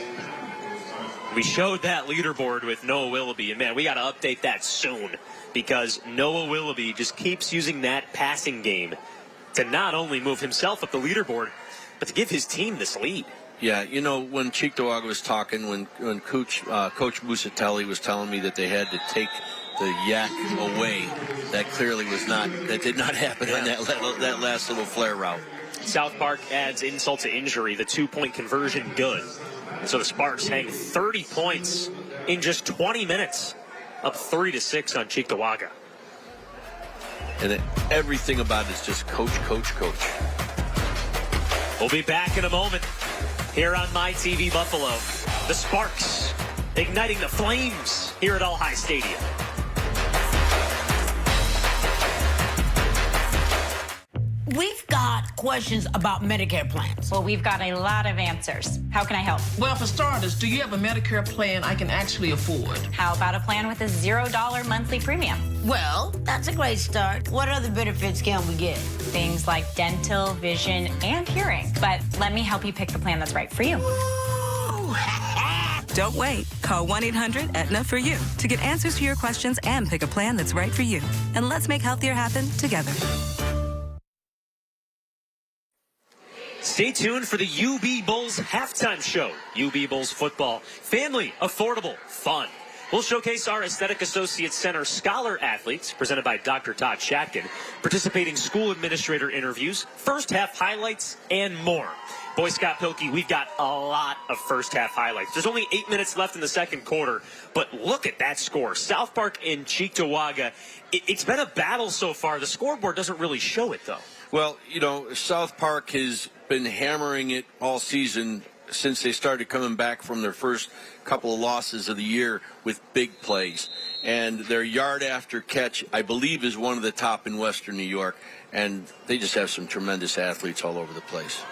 We showed that leaderboard with Noah Willoughby, and man, we got to update that soon because Noah Willoughby just keeps using that passing game to not only move himself up the leaderboard, but to give his team this lead. Yeah, you know, when Cheektowaga was talking, when Coach Musatelli was telling me that they had to take the yak away, that clearly was not, that did not happen on that last little flare route. South Park adds insult to injury, the 2-point conversion good. So the Sparks hang 30 points in just 20 minutes, up 3-6 on Cheektowaga. And everything about it is just coach. We'll be back in a moment here on My TV Buffalo. The Sparks igniting the flames here at All High Stadium. We've got questions about Medicare plans. Well, we've got a lot of answers. How can I help? Well, for starters, do you have a Medicare plan I can actually afford? How about a plan with a $0 monthly premium? Well, that's a great start. What other benefits can we get? Things like dental, vision, and hearing. But let me help you pick the plan that's right for you. Don't wait. Call 1-800-AETNA for you to get answers to your questions and pick a plan that's right for you. And let's make healthier happen together. Stay tuned for the UB Bulls halftime show. UB Bulls football, family, affordable, fun. We'll showcase our Aesthetic Associates Center Scholar athletes, presented by Dr. Todd Shatkin, participating school administrator interviews, first half highlights, and more. Boy, Scott Pilkey, we've got a lot of first half highlights. There's only 8 minutes left in the second quarter, but look at that score. South Park and Cheektowaga. It's been a battle so far. The scoreboard doesn't really show it, though. Well, you know, South Park has been hammering it all season since they started coming back from their first couple of losses of the year with big plays. And their yard after catch, I believe, is one of the top in Western New York. And they just have some tremendous athletes all over the place.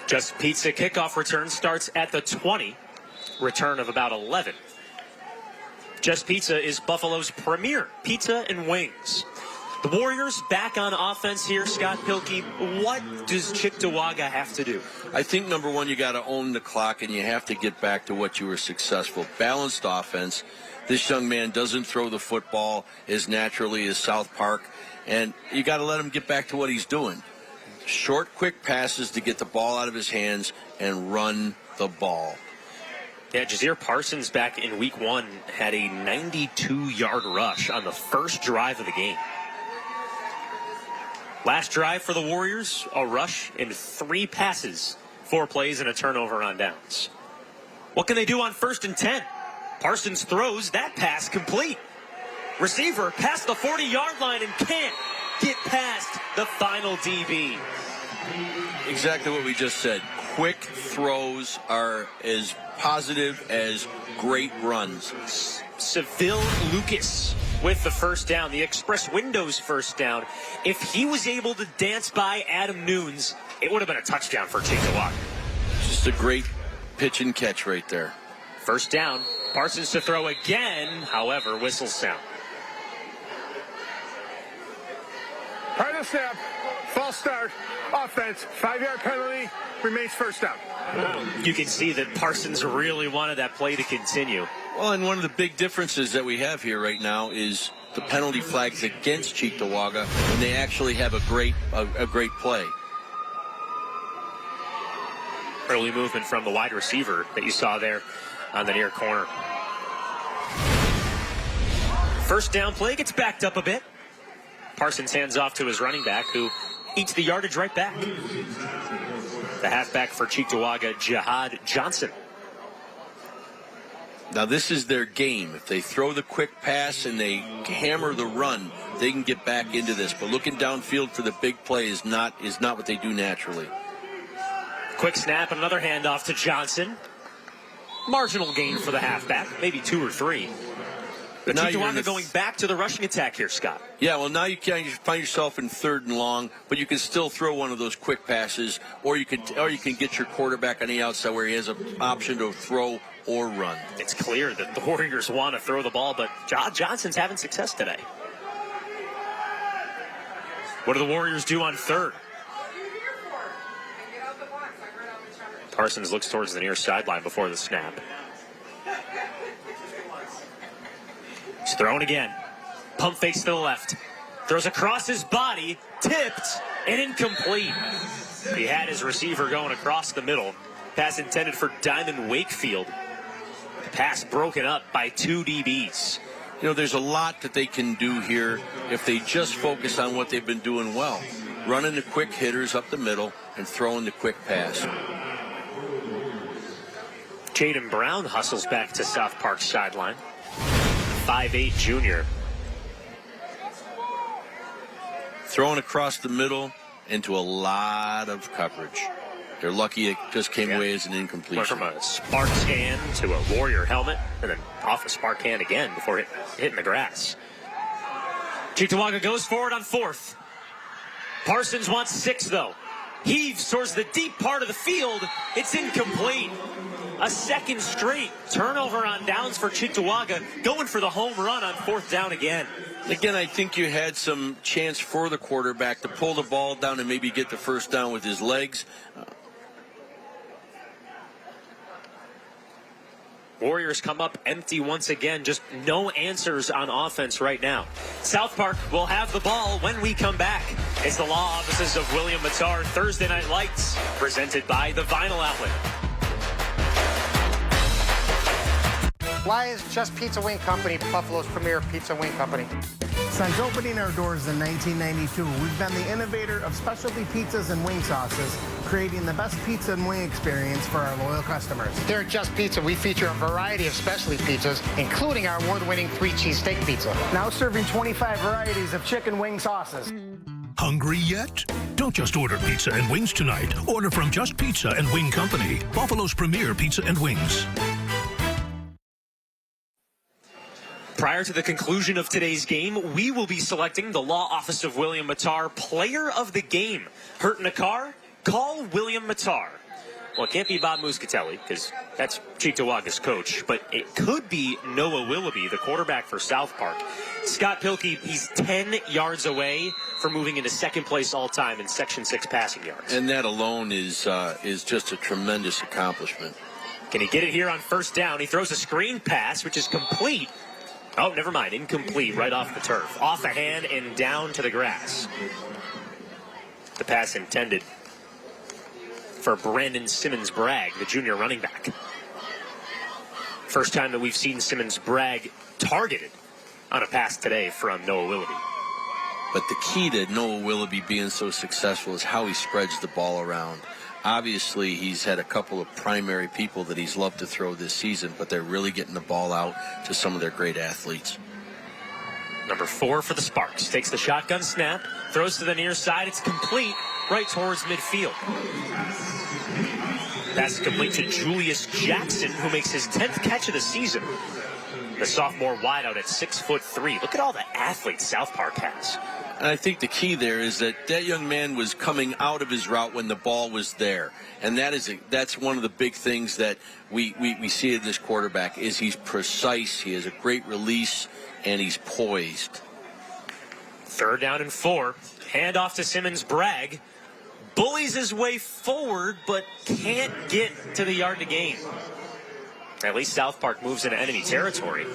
Just Pizza kickoff return starts at the 20. Return of about 11. Just Pizza is Buffalo's premier pizza and wings. The Warriors back on offense here, Scott Pilkey. What does Cheektowaga have to do? I think, number one, you got to own the clock, and you have to get back to what you were successful. Balanced offense. This young man doesn't throw the football as naturally as South Park, and you got to let him get back to what he's doing. Short, quick passes to get the ball out of his hands and run the ball. Yeah, Jazeer Parsons back in week 1 had a 92-yard rush on the first drive of the game. Last drive for the Warriors, a rush and 3 passes, 4 plays and a turnover on downs. What can they do on 1st and 10? Parsons throws that pass complete. Receiver past the 40-yard line and can't get past the final DB. Exactly what we just said. Quick throws are as positive as great runs. Seville Lucas with the first down, the Express Windows first down. If he was able to dance by Adam Nunes, it would have been a touchdown for Cheektowaga. Just a great pitch and catch right there. First down, Parsons to throw again, however, whistle sound. Right of snap, false start, offense, 5-yard penalty, remains first down. You can see that Parsons really wanted that play to continue. Well, and one of the big differences that we have here right now is the penalty flags against Cheektowaga when they actually have a great play. Early movement from the wide receiver that you saw there on the near corner. First down play gets backed up a bit. Parsons hands off to his running back, who eats the yardage right back. The halfback for Cheektowaga, Jihad Johnson. Now this is their game. If they throw the quick pass and they hammer the run, they can get back into this. But looking downfield for the big play is not what they do naturally. Quick snap and another handoff to Johnson. Marginal gain for the halfback, maybe 2 or 3. But Cheektowaga going back to the rushing attack here, Scott. Yeah, well, now you find yourself in 3rd and long, but you can still throw one of those quick passes, or you can get your quarterback on the outside where he has an option to throw or run. It's clear that the Warriors want to throw the ball, but Johnson's having success today. What do the Warriors do on 3rd? Parsons looks towards the near sideline before the snap. He's thrown again. Pump fakes to the left. Throws across his body. Tipped and incomplete. He had his receiver going across the middle. Pass intended for Diamond Wakefield. Pass broken up by 2 DBs. You know, there's a lot that they can do here if they just focus on what they've been doing well. Running the quick hitters up the middle and throwing the quick pass. Jaden Brown hustles back to South Park sideline. 5'8" junior. Throwing across the middle into a lot of coverage. They're lucky it just came away as an incompletion. Went from a Sparks hand to a Warrior helmet, and then off a Spark hand again before hitting the grass. Cheektowaga goes forward on 4th. Parsons wants 6, though. Heaves towards the deep part of the field. It's incomplete. A 2nd straight turnover on downs for Cheektowaga, going for the home run on 4th down again. Again, I think you had some chance for the quarterback to pull the ball down and maybe get the 1st down with his legs. Warriors come up empty once again. Just no answers on offense right now. South Park will have the ball when we come back. It's the law offices of William Mattar Thursday Night Lights, presented by the Vinyl Outlet. Why is Just Pizza Wing Company Buffalo's premier pizza wing company? Since opening our doors in 1992, we've been the innovator of specialty pizzas and wing sauces, creating the best pizza and wing experience for our loyal customers. Here at Just Pizza, we feature a variety of specialty pizzas, including our award-winning 3-cheese steak pizza. Now serving 25 varieties of chicken wing sauces. Hungry yet? Don't just order pizza and wings tonight. Order from Just Pizza and Wing Company, Buffalo's premier pizza and wings. Prior to the conclusion of today's game, we will be selecting the law office of William Mattar Player of the Game. Hurt in a car? Call William Mattar. Well, it can't be Bob Muscatelli, because that's Cheektowaga's coach, but it could be Noah Willoughby, the quarterback for South Park. Scott Pilkey, he's 10 yards away from moving into 2nd place all-time in Section 6 passing yards. And that alone is just a tremendous accomplishment. Can he get it here on 1st down? He throws a screen pass, which is complete. Oh, never mind. Incomplete right off the turf. Off a hand and down to the grass. The pass intended for Brandon Simmons-Bragg, the junior running back. First time that we've seen Simmons-Bragg targeted on a pass today from Noah Willoughby. But the key to Noah Willoughby being so successful is how he spreads the ball around. Obviously, he's had a couple of primary people that he's loved to throw this season, but they're really getting the ball out to some of their great athletes. Number 4 for the Sparks. Takes the shotgun snap, throws to the near side. It's complete right towards midfield. Pass is complete to Julius Jackson, who makes his 10th catch of the season. The sophomore wideout at 6'3". Look at all the athletes South Park has. And I think the key there is that that young man was coming out of his route when the ball was there. And that's one of the big things that we see in this quarterback is he's precise, he has a great release, and he's poised. 3rd down and 4. Hand off to Simmons-Bragg. bullies his way forward, but can't get to the yard to gain. At least South Park moves into enemy territory.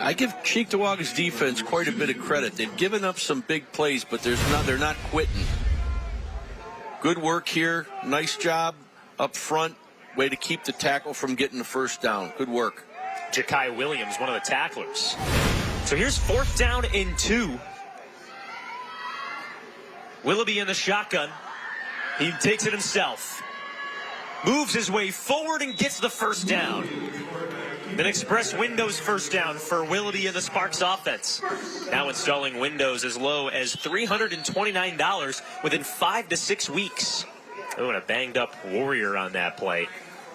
I give Cheektowaga's defense quite a bit of credit. They've given up some big plays, but they're not quitting. Good work here. Nice job up front. Way to keep the tackle from getting the first down. Good work. Ja'Kai Williams, one of the tacklers. So here's 4th down and 2. Willoughby in the shotgun. He takes it himself. Moves his way forward and gets the first down. An express Windows first down for Willoughby and the Sparks offense. Now installing Windows as low as $329 within 5 to 6 weeks. Oh, and a banged up Warrior on that play.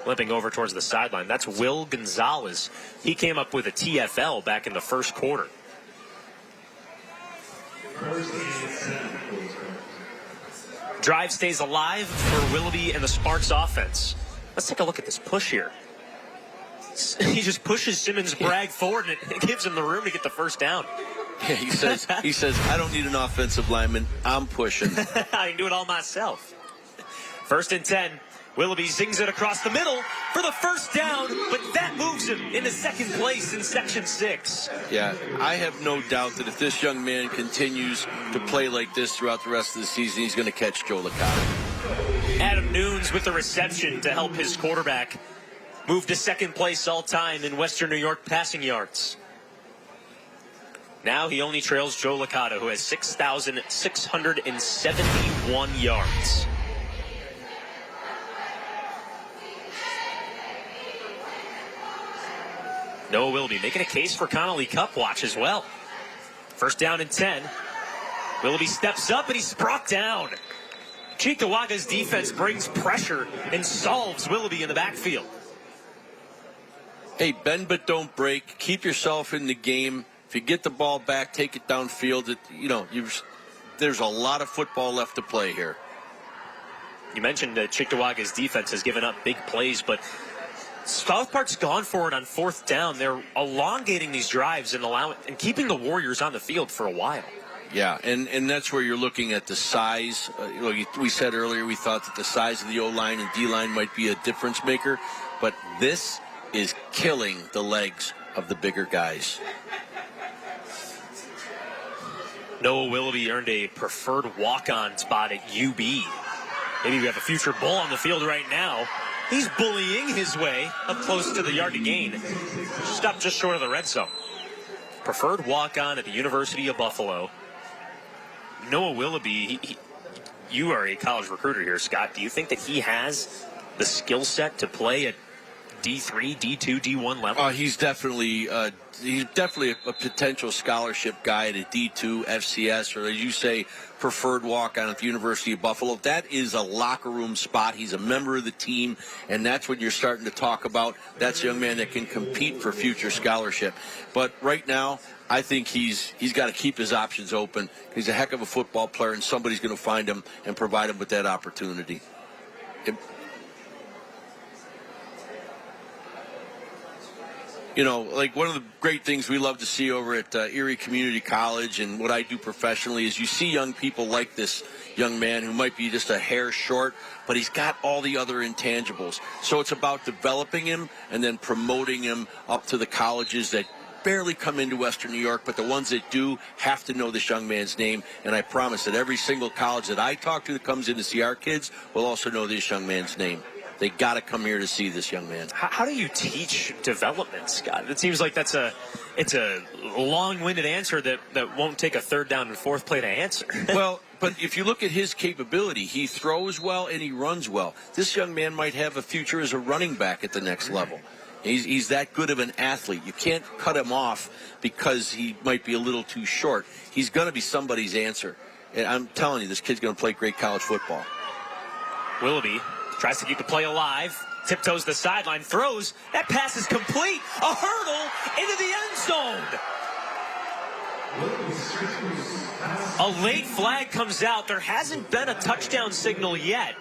Limping over towards the sideline. That's Will Gonzalez. He came up with a TFL back in the first quarter. Drive stays alive for Willoughby and the Sparks offense. Let's take a look at this push here. He just pushes Simmons Bragg forward, and it gives him the room to get the first down. Yeah, he says, I don't need an offensive lineman. I'm pushing. I can do it all myself. 1st and 10. Willoughby zings it across the middle for the first down, but that moves him into 2nd place in Section 6. Yeah, I have no doubt that if this young man continues to play like this throughout the rest of the season, he's going to catch Joe Licata. Adam Nunes with the reception to help his quarterback move to 2nd place all time in Western New York passing yards. Now he only trails Joe Licata, who has 6,671 yards. Noah Willoughby making a case for Connolly Cup watch as well. 1st down and 10. Willoughby steps up and he's brought down. Cheektowaga's defense brings pressure and solves Willoughby in the backfield. Hey, bend but don't break. Keep yourself in the game. If you get the ball back, take it downfield. There's a lot of football left to play here. You mentioned Cheektowaga's defense has given up big plays, but South Park's gone for it on 4th down. They're elongating these drives and keeping the Warriors on the field for a while. Yeah, and that's where you're looking at the size. We said earlier we thought that the size of the O-line and D-line might be a difference maker, but this is killing the legs of the bigger guys. Noah Willoughby earned a preferred walk-on spot at UB. Maybe we have a future bull on the field right now. He's bullying his way up close to the yard to gain. Stopped just short of the red zone. Preferred walk-on at the University of Buffalo. Noah Willoughby, you are a college recruiter here, Scott. Do you think that he has the skill set to play at D3, D2, D1 level? He's definitely a potential scholarship guy at a D2, FCS, or as you say, preferred walk-on at the University of Buffalo. That is a locker room spot. He's a member of the team, and that's what you're starting to talk about. That's a young man that can compete for future scholarship. But right now, I think he's got to keep his options open. He's a heck of a football player, and somebody's going to find him and provide him with that opportunity. Like one of the great things we love to see over at Erie Community College and what I do professionally is you see young people like this young man who might be just a hair short, but he's got all the other intangibles. So it's about developing him and then promoting him up to the colleges that barely come into Western New York, but the ones that do have to know this young man's name. And I promise that every single college that I talk to that comes in to see our kids will also know this young man's name. They got to come here to see this young man. How do you teach development, Scott? It seems like it's a long-winded answer that won't take a 3rd down and 4th play to answer. Well, but if you look at his capability, he throws well and he runs well. This young man might have a future as a running back at the next level. He's that good of an athlete. You can't cut him off because he might be a little too short. He's going to be somebody's answer. And I'm telling you, this kid's going to play great college football. Willoughby tries to keep the play alive, tiptoes the sideline, throws. That pass is complete. A hurdle into the end zone. A late flag comes out. There hasn't been a touchdown signal yet.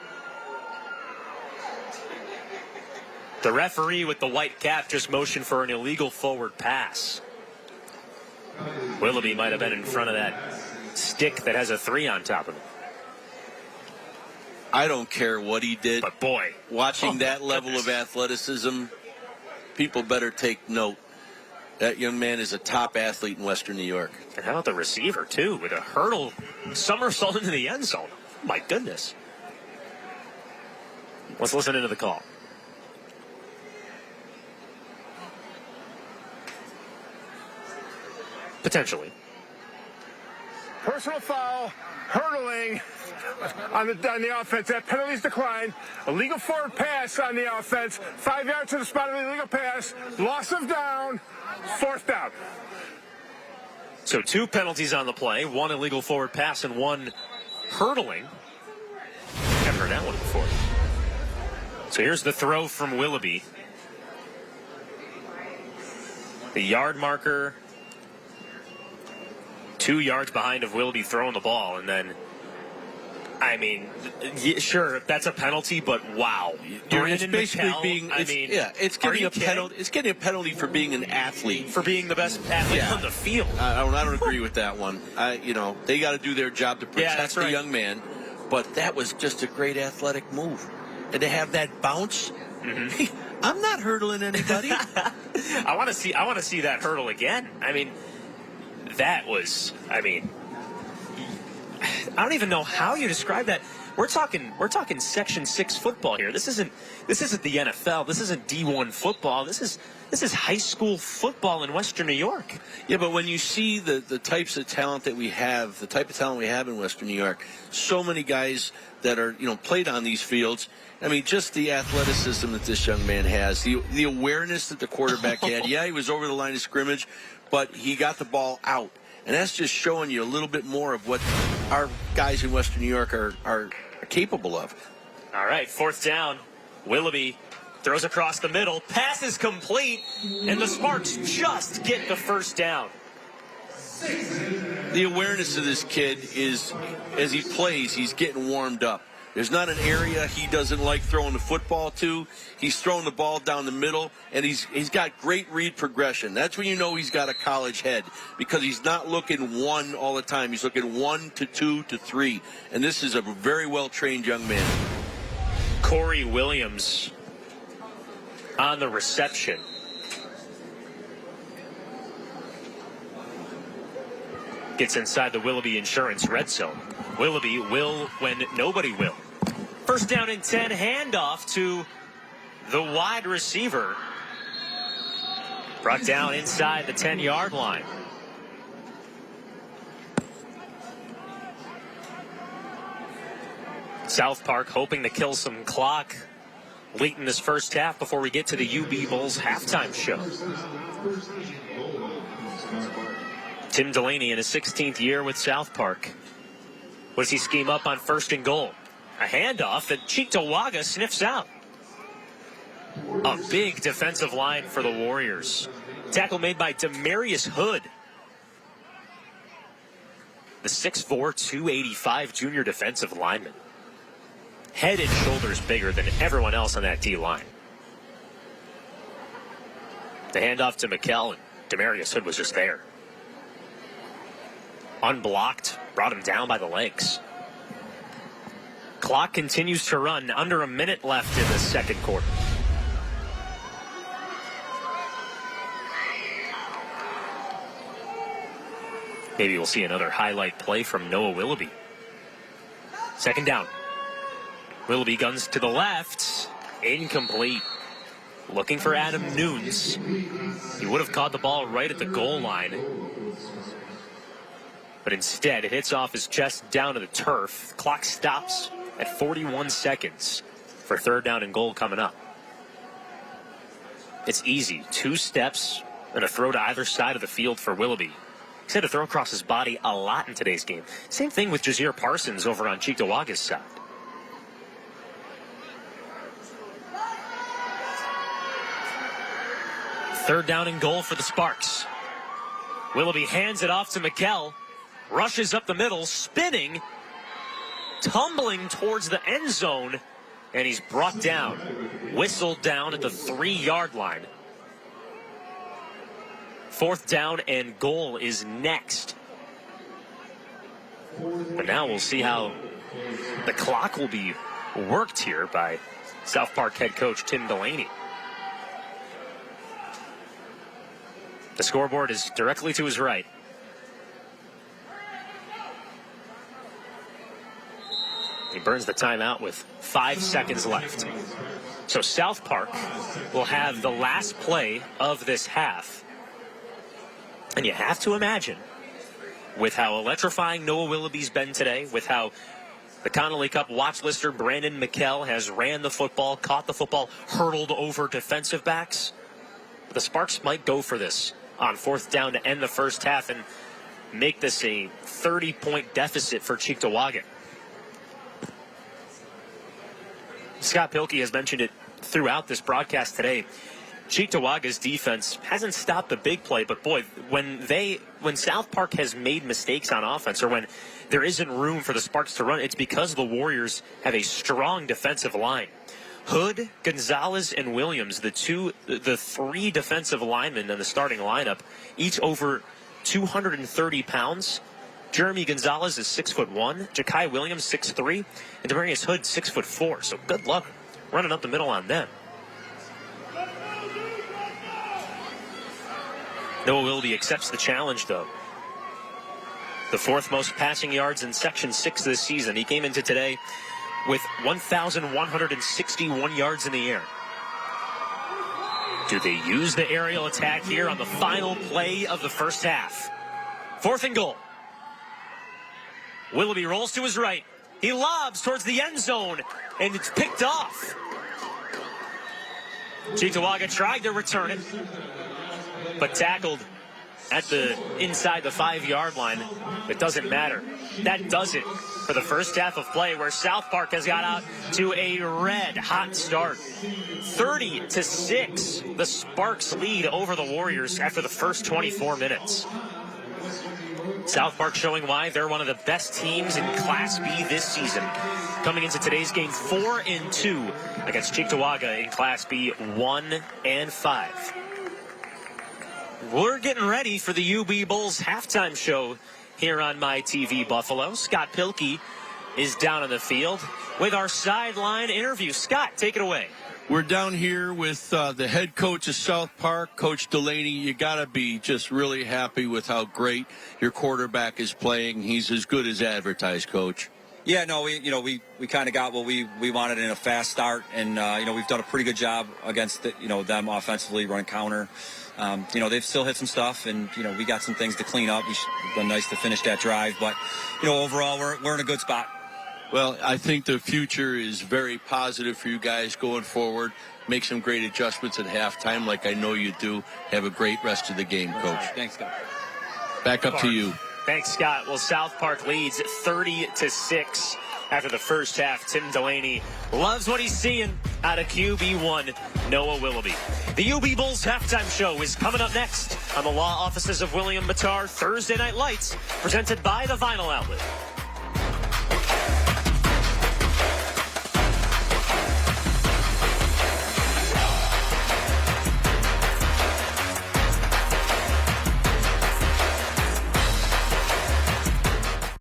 The referee with the white cap just motioned for an illegal forward pass. Willoughby might have been in front of that stick that has a 3 on top of it. I don't care what he did. But boy, watching that level of athleticism, people better take note. That young man is a top athlete in Western New York. And how about the receiver, too, with a hurdle somersault into the end zone? Oh, my goodness. Let's listen into the call. Potentially. Personal foul, hurdling on the offense. That penalty's declined. Illegal forward pass on the offense. 5 yards to the spot of the illegal pass. Loss of down. 4th down. So 2 penalties on the play. 1 illegal forward pass and 1 hurdling. Haven't heard that one before. So here's the throw from Willoughby. The yard marker 2 yards behind of Willoughby throwing the ball, and then, I mean, sure, that's a penalty, but wow. It's basically McCall, being, it's getting a penalty for being an athlete. For being the best athlete on the field. I don't agree with that one. They got to do their job to protect the young man, but that was just a great athletic move. And to have that bounce, I'm not hurdling anybody. I want to see that hurdle again. I mean, that was, I don't even know how you describe that. We're talking Section 6 football here. This isn't the NFL. This isn't D1 football. This is high school football in Western New York. Yeah, but when you see the types of talent that we have, the type of talent we have in Western New York, so many guys that are played on these fields. I mean, just the athleticism that this young man has, the awareness that the quarterback had. Yeah, he was over the line of scrimmage, but he got the ball out. And that's just showing you a little bit more of what our guys in Western New York are capable of. All right, 4th down. Willoughby throws across the middle. Pass is complete, and the Sparks just get the 1st down. The awareness of this kid is, as he plays, he's getting warmed up. There's not an area he doesn't like throwing the football to. He's throwing the ball down the middle, and he's got great read progression. That's when you know he's got a college head, because he's not looking 1 all the time. He's looking 1 to 2 to 3, and this is a very well-trained young man. Corey Williams on the reception. Gets inside the Willoughby Insurance red zone. Willoughby will when nobody will. 1st down and 10, handoff to the wide receiver. Brought down inside the 10-yard line. South Park hoping to kill some clock late in this first half before we get to the UB Bulls halftime show. Tim Delaney in his 16th year with South Park. What does he scheme up on 1st and goal? A handoff that Cheektowaga sniffs out. A big defensive line for the Warriors. Tackle made by Demarius Hood. The 6'4", 285 junior defensive lineman. Head and shoulders bigger than everyone else on that D-line. The handoff to McKell, and Demarius Hood was just there. Unblocked, brought him down by the legs. Clock continues to run. Under a minute left in the 2nd quarter. Maybe we'll see another highlight play from Noah Willoughby. 2nd down. Willoughby guns to the left. Incomplete. Looking for Adam Nunes. He would have caught the ball right at the goal line. But instead, it hits off his chest down to the turf. Clock stops at 41 seconds for 3rd down and goal coming up. It's easy. 2 steps and a throw to either side of the field for Willoughby. He's had to throw across his body a lot in today's game. Same thing with Jazeer Parsons over on Cheektowaga's side. Third down and goal for the Sparks. Willoughby hands it off to McKell. Rushes up the middle, spinning, tumbling towards the end zone, and he's brought down, whistled down at the 3-yard line. 4th down and goal is next. But now we'll see how the clock will be worked here by South Park head coach Tim Delaney. The scoreboard is directly to his right. He burns the timeout with 5 seconds left. So South Park will have the last play of this half. And you have to imagine, with how electrifying Noah Willoughby's been today, with how the Connolly Cup watch lister Brandon McKell has ran the football, caught the football, hurdled over defensive backs, the Sparks might go for this on 4th down to end the first half and make this a 30-point deficit for Cheektowaga. Scott Pilkey has mentioned it throughout this broadcast today. Cheektowaga's defense hasn't stopped the big play, but boy, when South Park has made mistakes on offense, or when there isn't room for the Sparks to run, it's because the Warriors have a strong defensive line. Hood, Gonzalez, and Williams, the 3 defensive linemen in the starting lineup, each over 230 pounds. Jeremy Gonzalez is 6'1", Ja'Kai Williams 6'3", and Demarius Hood 6'4". So good luck running up the middle on them. Noah Willoughby accepts the challenge, though. The 4th most passing yards in Section 6 this season. He came into today with 1,161 yards in the air. Do they use the aerial attack here on the final play of the first half? 4th and goal. Willoughby rolls to his right. He lobs towards the end zone, and it's picked off. Cheektowaga tried to return it, but tackled at the inside the 5-yard line. It doesn't matter. That does it for the first half of play, where South Park has got out to a red-hot start. 30-6, the Sparks lead over the Warriors after the first 24 minutes. South Park showing why they're one of the best teams in Class B this season. Coming into today's game 4-2 against Cheektowaga in Class B 1-5. We're getting ready for the UB Bulls halftime show here on My TV Buffalo. Scott Pilkey is down on the field with our sideline interview. Scott, take it away. We're down here with the head coach of South Park, Coach Delaney. You got to be just really happy with how great your quarterback is playing. He's as good as advertised, Coach. Yeah, no, we kind of got what we wanted in a fast start, and we've done a pretty good job against them offensively, running counter. They've still hit some stuff, and we got some things to clean up. It's been nice to finish that drive, but overall we're in a good spot. Well, I think the future is very positive for you guys going forward. Make some great adjustments at halftime, like I know you do. Have a great rest of the game, Coach. Thanks, Scott. Back up to you. Thanks, Scott. Well, South Park leads 30-6 after the first half. Tim Delaney loves what he's seeing out of QB1, Noah Willoughby. The UB Bulls halftime show is coming up next on the law offices of William Mattar. Thursday Night Lights, presented by the Vinyl Outlet.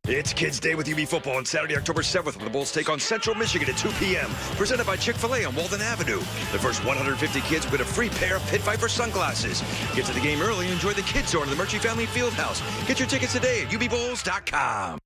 It's Kids Day with UB Football on Saturday, October 7th, when the Bulls take on Central Michigan at 2 p.m. Presented by Chick-fil-A on Walden Avenue. The first 150 kids will get a free pair of Pit Viper sunglasses. Get to the game early and enjoy the Kids Zone in the Murchie Family Fieldhouse. Get your tickets today at UBBulls.com.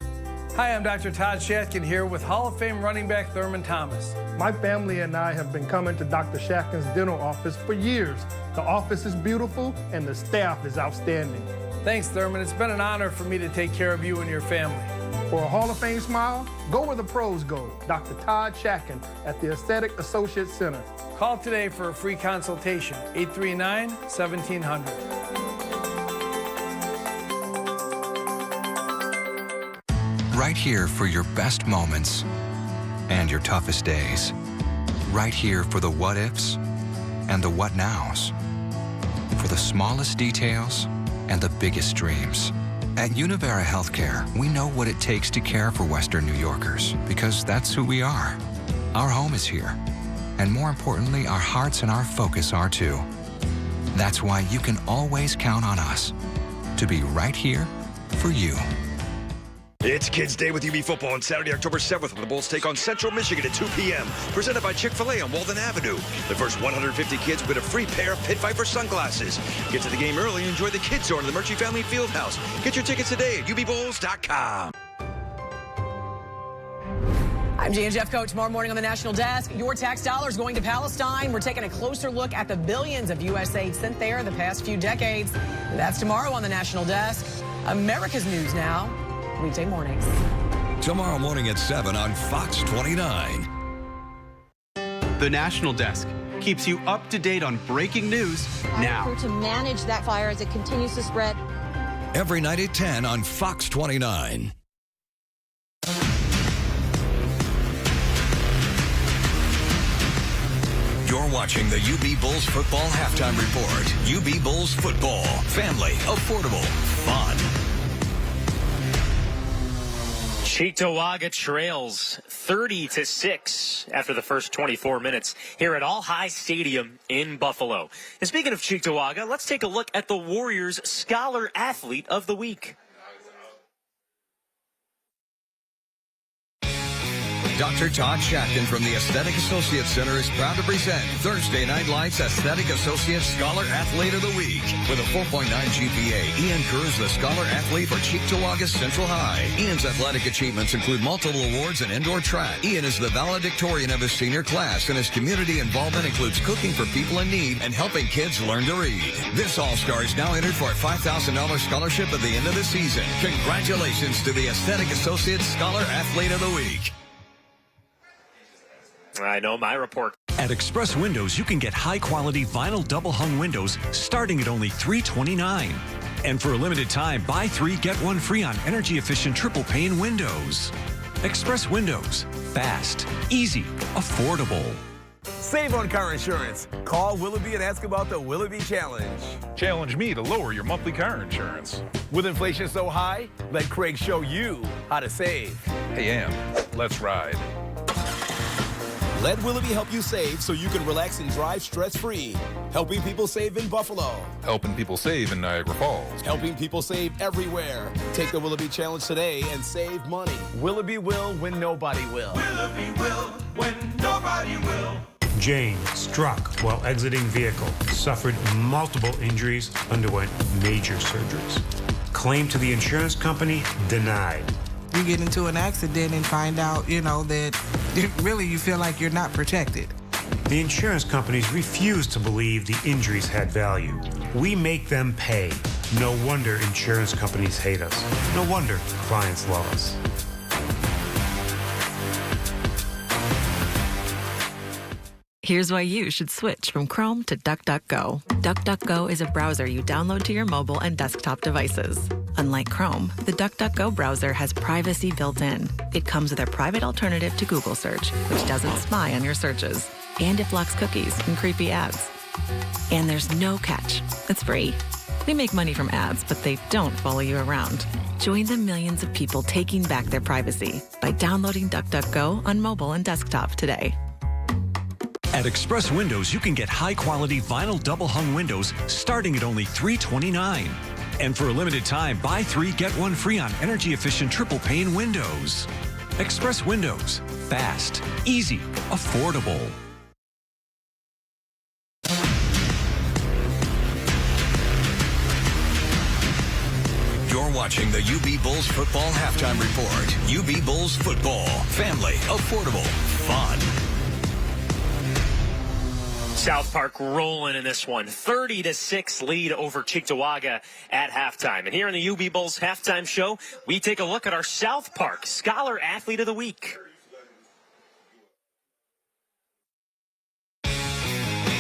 Hi, I'm Dr. Todd Shatkin here with Hall of Fame running back Thurman Thomas. My family and I have been coming to Dr. Shatkin's dental office for years. The office is beautiful and the staff is outstanding. Thanks, Thurman. It's been an honor for me to take care of you and your family. For a Hall of Fame smile, go where the pros go. Dr. Todd Shatkin at the Aesthetic Associates Center. Call today for a free consultation, 839-1700. Right here for your best moments and your toughest days. Right here for the what-ifs and the what-nows. For the smallest details and the biggest dreams. At Univera Healthcare, we know what it takes to care for Western New Yorkers because that's who we are. Our home is here. And more importantly, our hearts and our focus are too. That's why you can always count on us to be right here for you. It's Kids Day with UB football on Saturday, October 7th, when the Bulls take on Central Michigan at 2 p.m. Presented by Chick-fil-A on Walden Avenue. The first 150 kids win a free pair of Pit Viper sunglasses. Get to the game early and enjoy the Kids Zone in the Murchie Family Fieldhouse. Get your tickets today at ubbowls.com. I'm Jan Jeffcoat. Tomorrow morning on the National Desk, your tax dollars going to Palestine. We're taking a closer look at the billions of U.S. aid sent there the past few decades. That's tomorrow on the National Desk. America's News Now, weekday mornings. Tomorrow morning at 7 on Fox 29. The National Desk keeps you up to date on breaking news now. To manage that fire as it continues to spread. Every night at 10 on Fox 29. You're watching the UB Bulls Football Halftime Report. UB Bulls Football. Family. Affordable. Fun. Cheektowaga trails 30-6 after the first 24 minutes here at All High Stadium in Buffalo. And speaking of Cheektowaga, let's take a look at the Warriors Scholar Athlete of the Week. Dr. Todd Shackton from the Aesthetic Associates Center is proud to present Thursday Night Lights Aesthetic Associates Scholar Athlete of the Week. With a 4.9 GPA, Ian Kerr is the Scholar Athlete for Cheektowaga Central High. Ian's athletic achievements include multiple awards in indoor track. Ian is the valedictorian of his senior class, and his community involvement includes cooking for people in need and helping kids learn to read. This All-Star is now entered for a $5,000 scholarship at the end of the season. Congratulations to the Aesthetic Associates Scholar Athlete of the Week. I know my report. At Express Windows, you can get high-quality vinyl double-hung windows starting at only $329. And for a limited time, buy 3, get 1 free on energy-efficient triple-pane windows. Express Windows. Fast, easy, affordable. Save on car insurance. Call Willoughby and ask about the Willoughby Challenge. Challenge me to lower your monthly car insurance. With inflation so high, let Craig show you how to save. Hey, Am, let's ride. Let Willoughby help you save so you can relax and drive stress-free. Helping people save in Buffalo. Helping people save in Niagara Falls. Helping people save everywhere. Take the Willoughby Challenge today and save money. Willoughby will when nobody will. Willoughby will when nobody will. Jane, struck while exiting vehicle, suffered multiple injuries, underwent major surgeries. Claim to the insurance company denied. You get into an accident and find out, that really you feel like you're not protected. The insurance companies refuse to believe the injuries had value. We make them pay. No wonder insurance companies hate us. No wonder clients love us. Here's why you should switch from Chrome to DuckDuckGo. DuckDuckGo is a browser you download to your mobile and desktop devices. Unlike Chrome, the DuckDuckGo browser has privacy built in. It comes with a private alternative to Google search, which doesn't spy on your searches. And it blocks cookies and creepy ads. And there's no catch. It's free. We make money from ads, but they don't follow you around. Join the millions of people taking back their privacy by downloading DuckDuckGo on mobile and desktop today. At Express Windows, you can get high-quality vinyl double-hung windows starting at only $329. And for a limited time, buy 3, get 1 free on energy-efficient triple-pane windows. Express Windows. Fast, easy, affordable. You're watching the UB Bulls Football Halftime Report. UB Bulls Football. Family. Affordable. Fun. South Park rolling in this one. 30-6 lead over Cheektowaga at halftime. And here in the UB Bulls halftime show, we take a look at our South Park Scholar Athlete of the Week.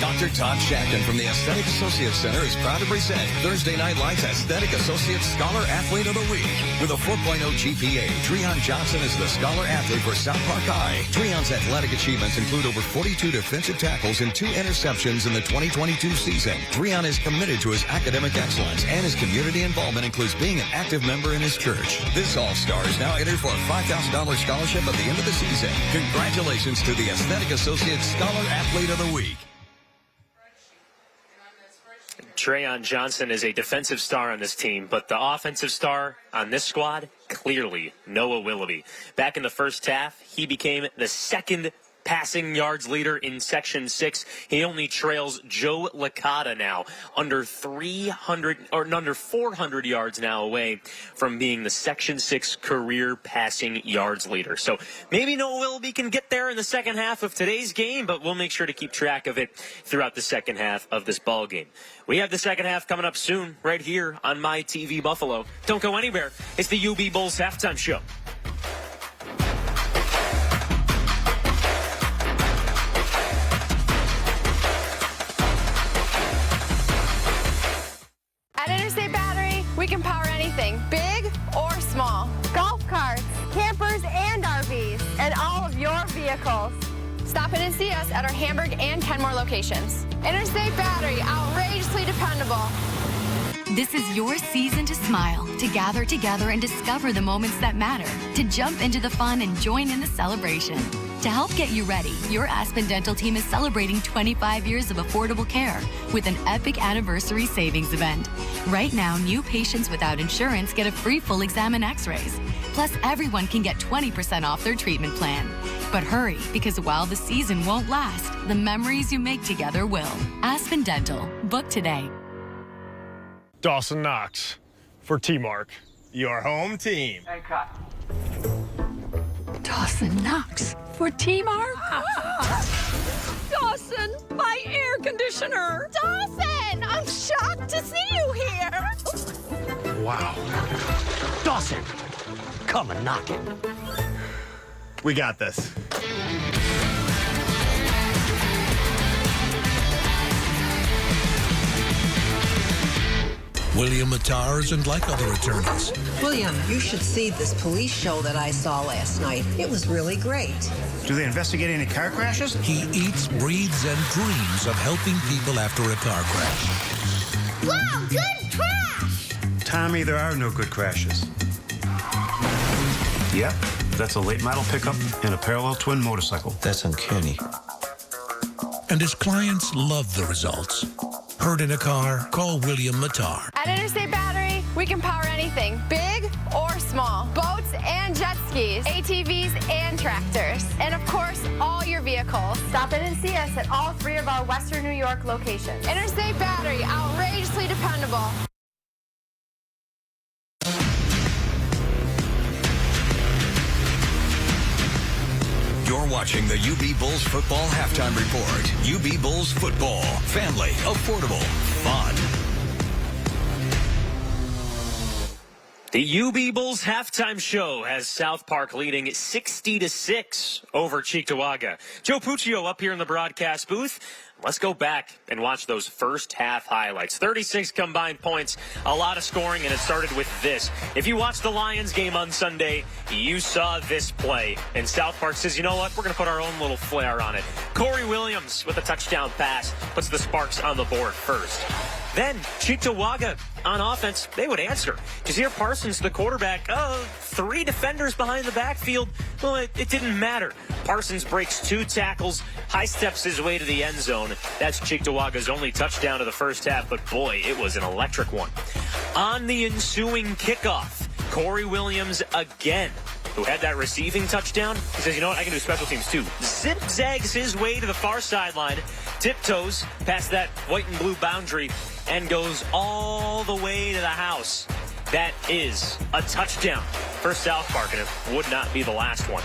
Dr. Todd Shackton from the Aesthetic Associates Center is proud to present Thursday Night Lights Aesthetic Associates Scholar Athlete of the Week. With a 4.0 GPA, Treon Johnson is the Scholar Athlete for South Park High. Treon's athletic achievements include over 42 defensive tackles and 2 interceptions in the 2022 season. Treon is committed to his academic excellence, and his community involvement includes being an active member in his church. This All-Star is now entered for a $5,000 scholarship at the end of the season. Congratulations to the Aesthetic Associates Scholar Athlete of the Week. Trayon Johnson is a defensive star on this team, but the offensive star on this squad, clearly Noah Willoughby. Back in the first half, he became the second passing yards leader in Section 6. He only trails Joe Licata now, under 400 yards now away from being the Section 6 career passing yards leader. So maybe Noah Willoughby can get there in the second half of today's game, but we'll make sure to keep track of it throughout the second half of this ball game. We have the second half coming up soon, right here on My TV Buffalo. Don't go anywhere. It's the UB Bulls halftime show. At Interstate Battery, we can power anything, big or small. Golf carts, campers, and RVs, and all of your vehicles. Stop in and see us at our Hamburg and Kenmore locations. Interstate Battery, outrageously dependable. This is your season to smile, to gather together and discover the moments that matter, to jump into the fun and join in the celebration. To help get you ready, your Aspen Dental team is celebrating 25 years of affordable care with an epic anniversary savings event. Right now, new patients without insurance get a free full exam and x-rays. Plus, everyone can get 20% off their treatment plan. But hurry, because while the season won't last, the memories you make together will. Aspen Dental. Book today. Dawson Knox for T-Mark, your home team. And cut. Dawson Knox for T-Mark. Dawson, my air conditioner. Dawson, I'm shocked to see you here. Wow. Dawson, come and knock it. We got this. William Matar isn't like other attorneys. William, you should see this police show that I saw last night. It was really great. Do they investigate any car crashes? He eats, breathes, and dreams of helping people after a car crash. Wow, good crash! Tommy, there are no good crashes. Yep, that's a late model pickup and a parallel twin motorcycle. That's uncanny. And his clients love the results. Hurt in a car? Call William Matar. At Interstate Battery, we can power anything, big or small. Boats and jet skis, ATVs and tractors. And of course, all your vehicles. Stop in and see us at all 3 of our Western New York locations. Interstate Battery, outrageously dependable. You're watching the UB Bulls Football Halftime Report. UB Bulls Football. Family. Affordable. Fun. The UB Bulls halftime show has South Park leading 60-6 over Cheektowaga. Joe Puccio up here in the broadcast booth. Let's go back and watch those first half highlights. 36 combined points, a lot of scoring, and it started with this. If you watched the Lions game on Sunday, you saw this play. And South Park says, you know what, we're going to put our own little flair on it. Corey Williams with a touchdown pass puts the Sparks on the board first. Then Cheektowaga on offense, they would answer. Jazeer Parsons, the quarterback, 3 defenders behind the backfield. Well, it didn't matter. Parsons breaks 2 tackles, high steps his way to the end zone. That's Cheektowaga's only touchdown of the first half, but boy, it was an electric one. On the ensuing kickoff, Corey Williams again, who had that receiving touchdown. He says, you know what, I can do special teams too. Zigzags his way to the far sideline, tiptoes past that white and blue boundary, and goes all the way to the house. That is a touchdown for South Park, and it would not be the last one.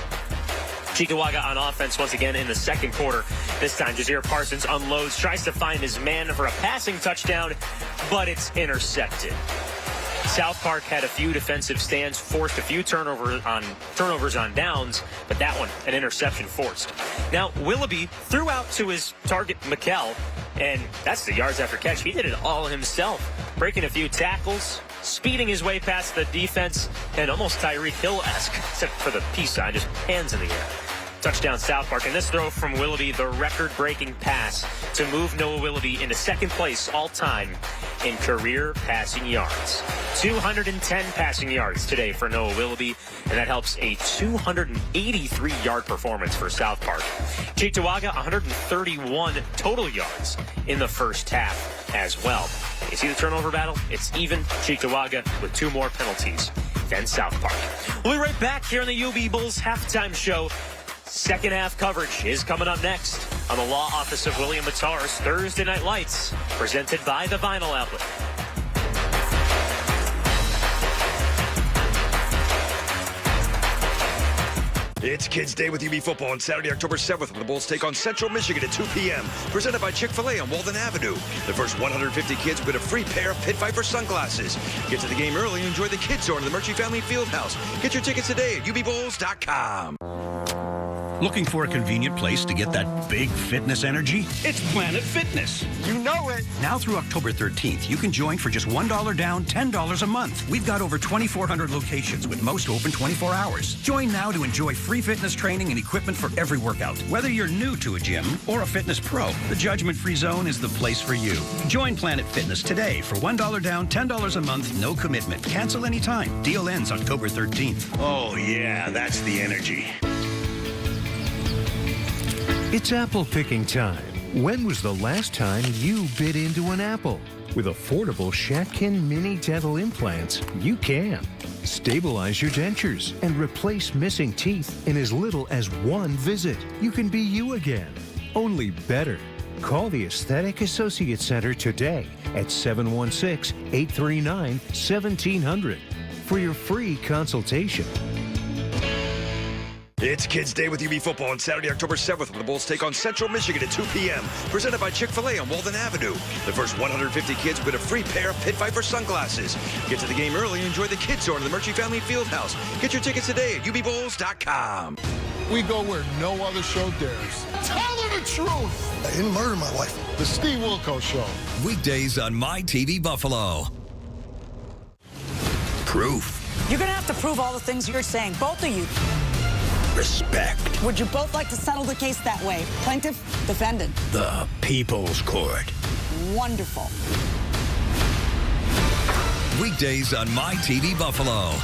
Cheektowaga on offense once again in the second quarter. This time, Jazeer Parsons unloads, tries to find his man for a passing touchdown, but it's intercepted. South Park had a few defensive stands, forced a few turnovers on downs, but that one, an interception forced. Now, Willoughby threw out to his target, Mikkel, and that's the yards after catch. He did it all himself, breaking a few tackles, speeding his way past the defense, and almost Tyreek Hill-esque, except for the peace sign, just hands in the air. Touchdown South Park, and this throw from Willoughby, the record-breaking pass to move Noah Willoughby into second place all-time in career passing yards. 210 passing yards today for Noah Willoughby, and that helps a 283-yard performance for South Park. Cheektowaga, 131 total yards in the first half. as well. You see the turnover battle? It's even. Cheektowaga with 2 more penalties than South Park. We'll be right back here on the UB Bulls halftime show. Second half coverage is coming up next on the law office of William Matar's Thursday Night Lights, presented by the Vinyl Outlet. It's Kids Day with UB Football on Saturday, October 7th, when the Bulls take on Central Michigan at 2 p.m. Presented by Chick-fil-A on Walden Avenue. The first 150 kids will get a free pair of Pit Viper sunglasses. Get to the game early and enjoy the Kids Zone in the Murchie Family Fieldhouse. Get your tickets today at ubbulls.com. Looking for a convenient place to get that big fitness energy? It's Planet Fitness. You know it. Now through October 13th, you can join for just $1 down, $10 a month. We've got over 2,400 locations with most open 24 hours. Join now to enjoy free fitness training and equipment for every workout. Whether you're new to a gym or a fitness pro, the Judgment-Free Zone is the place for you. Join Planet Fitness today for $1 down, $10 a month, no commitment. Cancel anytime. Deal ends October 13th. Oh yeah, that's the energy. It's apple picking time. When was the last time you bit into an apple? With affordable Shatkin Mini Dental Implants, you can. Stabilize your dentures and replace missing teeth in as little as 1 visit. You can be you again, only better. Call the Aesthetic Associate Center today at 716-839-1700 for your free consultation. It's Kids Day with UB Football on Saturday, October 7th, when the Bulls take on Central Michigan at 2 p.m. Presented by Chick-fil-A on Walden Avenue. The first 150 kids will get a free pair of Pit Viper sunglasses. Get to the game early and enjoy the Kids Zone in the Murchie Family Fieldhouse. Get your tickets today at ubbulls.com. We go where no other show dares. Tell her the truth. I didn't murder my wife. The Steve Wilkos Show. Weekdays on My TV Buffalo. Proof. You're going to have to prove all the things you're saying, both of you. Respect. Would you both like to settle the case that way? Plaintiff, defendant. The People's Court. Wonderful. Weekdays on My TV Buffalo.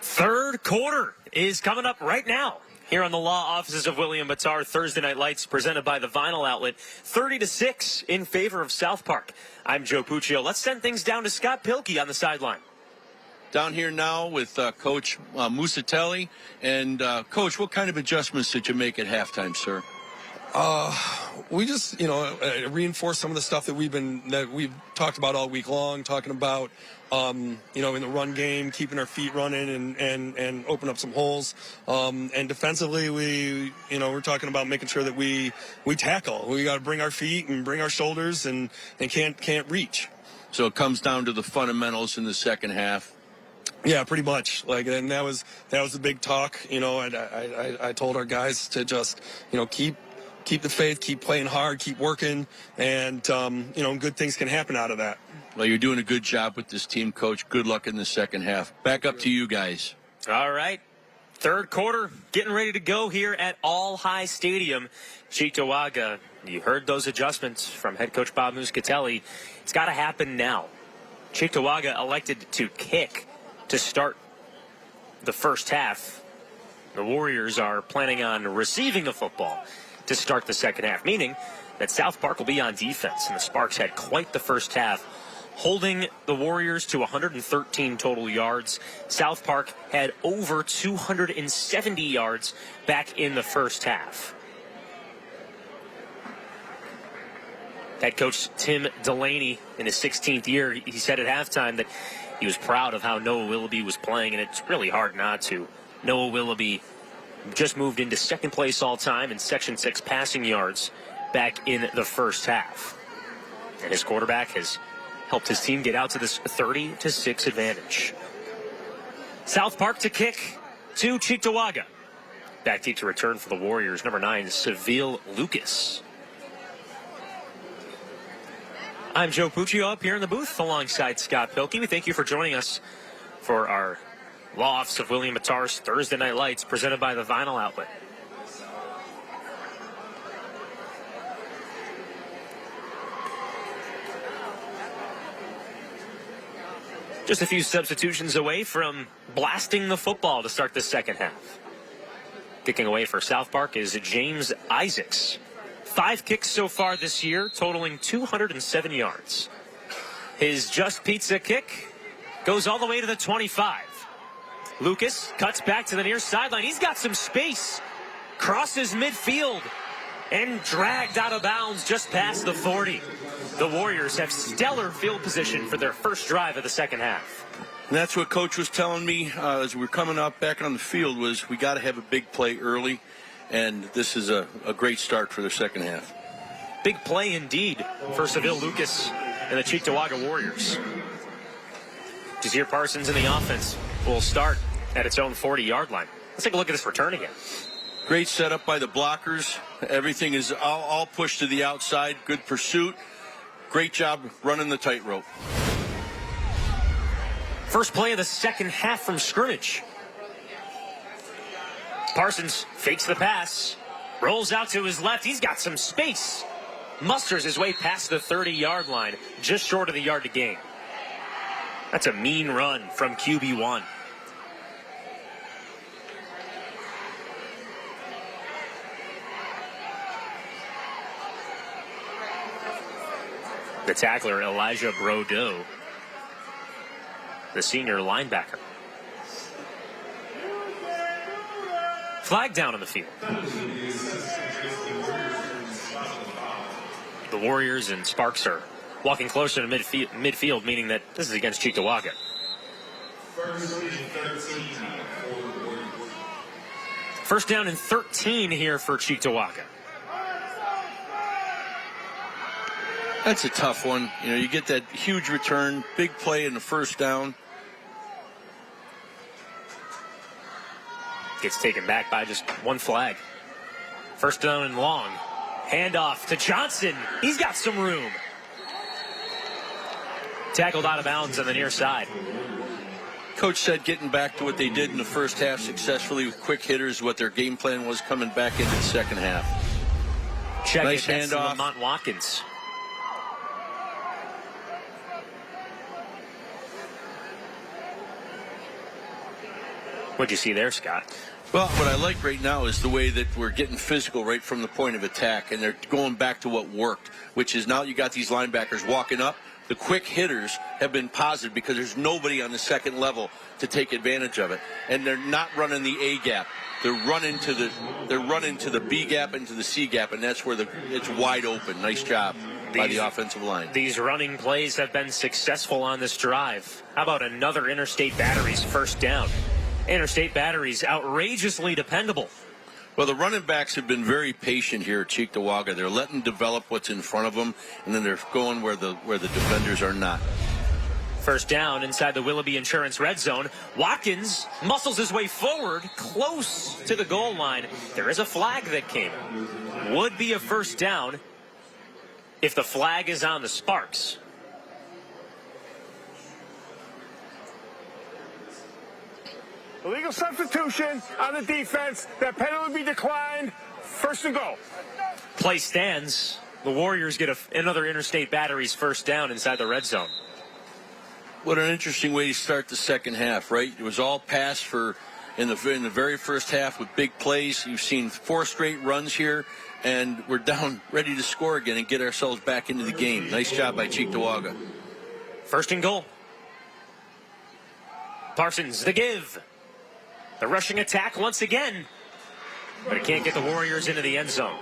Third quarter is coming up right now here on the law offices of William Matar. Thursday Night Lights presented by the Vinyl Outlet. 30-6 in favor of South Park. I'm Joe Puccio. Let's send things down to Scott Pilkey on the sideline. Down here now with Coach Musatelli. And, Coach, what kind of adjustments did you make at halftime, sir? We just, reinforce some of the stuff that we've talked about all week long, talking about, in the run game, keeping our feet running and open up some holes. And defensively, we're talking about making sure that we tackle. We got to bring our feet and bring our shoulders and can't reach. So it comes down to the fundamentals in the second half. Yeah, pretty much. And that was the big talk. I told our guys to just, keep the faith, keep playing hard, keep working, and, good things can happen out of that. Well, you're doing a good job with this team, Coach. Good luck in the second half. Back up to you guys. All right. Third quarter getting ready to go here at All High Stadium. Cheektowaga, you heard those adjustments from head coach Bob Muscatelli. It's got to happen now. Cheektowaga elected to kick to start the first half. The Warriors are planning on receiving the football to start the second half, meaning that South Park will be on defense, and the Sparks had quite the first half, holding the Warriors to 113 total yards. South Park had over 270 yards back in the first half. Head coach Tim Delaney, in his 16th year, he said at halftime that he was proud of how Noah Willoughby was playing, and it's really hard not to. Noah Willoughby just moved into second place all time in Section 6 passing yards back in the first half. And his quarterback has helped his team get out to this 30-6 advantage. South Park to kick to Cheektowaga. Back deep to return for the Warriors, number 9, Seville Lucas. I'm Joe Puccio up here in the booth alongside Scott Pilkey. We thank you for joining us for our Law Office of William Matar's Thursday Night Lights presented by the Vinyl Outlet. Just a few substitutions away from blasting the football to start the second half. Kicking away for South Park is James Isaacs. 5 kicks so far this year, totaling 207 yards. His just pizza kick goes all the way to the 25. Lucas cuts back to the near sideline. He's got some space. Crosses midfield and dragged out of bounds just past the 40. The Warriors have stellar field position for their first drive of the second half. And that's what Coach was telling me as we were coming up back on the field was we got to have a big play early, and this is a great start for their second half. Big play indeed for Seville Lucas and the Cheektowaga Warriors. Desir Parsons in the offense will start at its own 40-yard line. Let's take a look at this return again. Great setup by the blockers. Everything is all pushed to the outside. Good pursuit. Great job running the tightrope. First play of the second half from scrimmage. Parsons fakes the pass. Rolls out to his left. He's got some space. Musters his way past the 30-yard line, just short of the yard to gain. That's a mean run from QB1. The tackler, Elijah Brodeau, the senior linebacker. Flag down on the field. The Warriors and Sparks are walking closer to midfield, meaning that this is against Cheektowaga. First down and 13 here for Cheektowaga. That's a tough one. You know, you get that huge return, big play in the first down. Gets taken back by just one flag. First down and long. Handoff to Johnson. He's got some room. Tackled out of bounds on the near side. Coach said getting back to what they did in the first half successfully with quick hitters, what their game plan was coming back into the second half. Check nice it, handoff. Lamont Watkins. What'd you see there, Scott? Well, what I like right now is the way that we're getting physical right from the point of attack, and they're going back to what worked, which is now you got these linebackers walking up. The quick hitters have been positive because there's nobody on the second level to take advantage of it, and they're not running the A gap. They're running to the B gap and to the C gap, and that's where it's wide open. Nice job by the offensive line. These running plays have been successful on this drive. How about another Interstate Batteries first down? Interstate Batteries outrageously dependable. Well, the running backs have been very patient here at Cheektowaga. They're letting develop what's in front of them, and then they're going where the defenders are not. First down inside the Willoughby Insurance red zone. Watkins muscles his way forward, close to the goal line. There is a flag that came. Would be a first down if the flag is on the Sparks. Illegal substitution on the defense. That penalty will be declined. First and goal. Play stands. The Warriors get another Interstate Batteries first down inside the red zone. What an interesting way to start the second half, right? It was all pass in the very first half with big plays. You've seen 4 straight runs here, and we're down ready to score again and get ourselves back into the game. Nice job by Cheektowaga. First and goal. Parsons, the give. The rushing attack once again, but it can't get the Warriors into the end zone.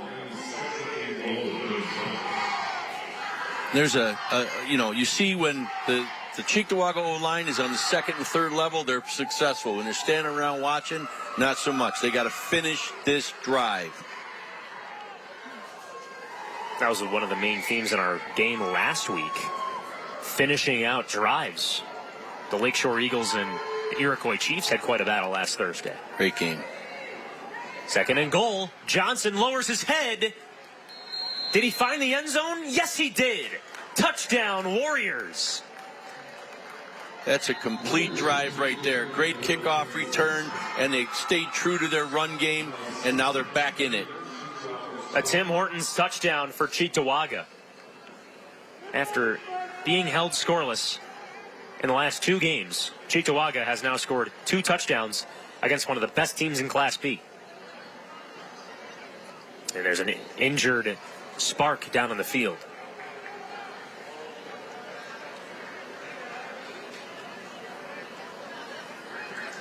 There's you see when the Cheektowaga O-line is on the second and third level, they're successful. When they're standing around watching, not so much. They got to finish this drive. That was one of the main themes in our game last week. Finishing out drives. The Lakeshore Eagles and the Iroquois Chiefs had quite a battle last Thursday. Great game. Second and goal. Johnson lowers his head. Did he find the end zone? Yes, he did. Touchdown, Warriors. That's a complete drive right there. Great kickoff return, and they stayed true to their run game, and now they're back in it. A Tim Hortons touchdown for Cheektowaga. After being held scoreless in the last 2 games, Cheektowaga has now scored 2 touchdowns against one of the best teams in Class B. And there's an injured Spark down on the field.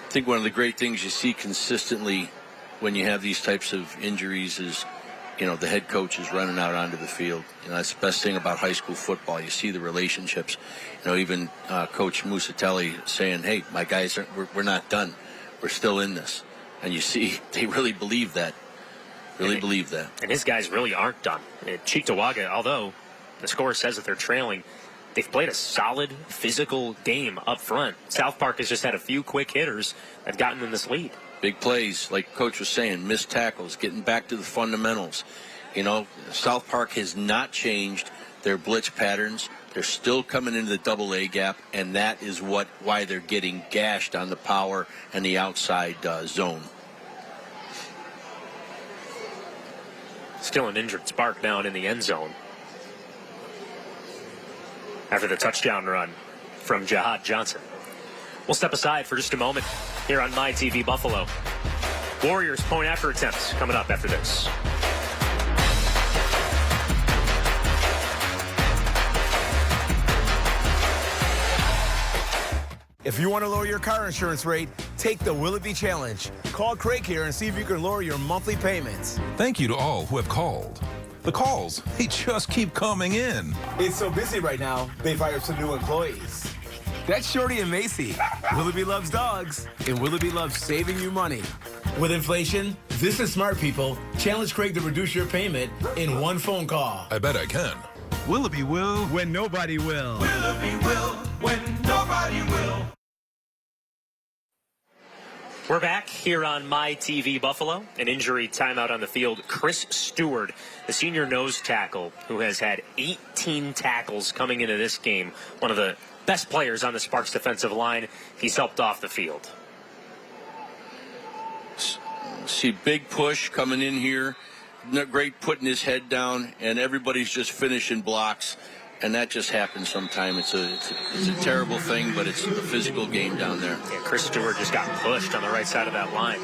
I think one of the great things you see consistently when you have these types of injuries is, the head coach is running out onto the field. That's the best thing about high school football. You see the relationships. Even Coach Musatelli saying, hey, my guys, we're not done. We're still in this. And you see, they really believe that. Believe that. And his guys really aren't done. Cheektowaga, although the score says that they're trailing, they've played a solid physical game up front. South Park has just had a few quick hitters that gotten them this lead. Big plays, like Coach was saying, missed tackles, getting back to the fundamentals. South Park has not changed their blitz patterns. They're still coming into the double-A gap, and that is why they're getting gashed on the power and the outside zone. Still an injured Spark down in the end zone after the touchdown run from Jihad Johnson. We'll step aside for just a moment here on My TV Buffalo. Warriors point after attempts coming up after this. If you want to lower your car insurance rate, take the Will It Be Challenge. Call Craig here and see if you can lower your monthly payments. Thank you to all who have called. The calls, they just keep coming in. It's so busy right now, they've hired some new employees. That's Shorty and Macy. Willoughby loves dogs, and Willoughby loves saving you money. With inflation, this is smart people. Challenge Craig to reduce your payment in one phone call. I bet I can. Willoughby will when nobody will. Willoughby will when nobody will. We're back here on My TV Buffalo. An injury timeout on the field. Chris Stewart, the senior nose tackle, who has had 18 tackles coming into this game. One of the best players on the Sparks defensive line. He's helped off the field. See, big push coming in here. Great putting his head down, and everybody's just finishing blocks. And that just happens sometimes. It's a terrible thing, but it's a physical game down there. Yeah, Chris Stewart just got pushed on the right side of that line.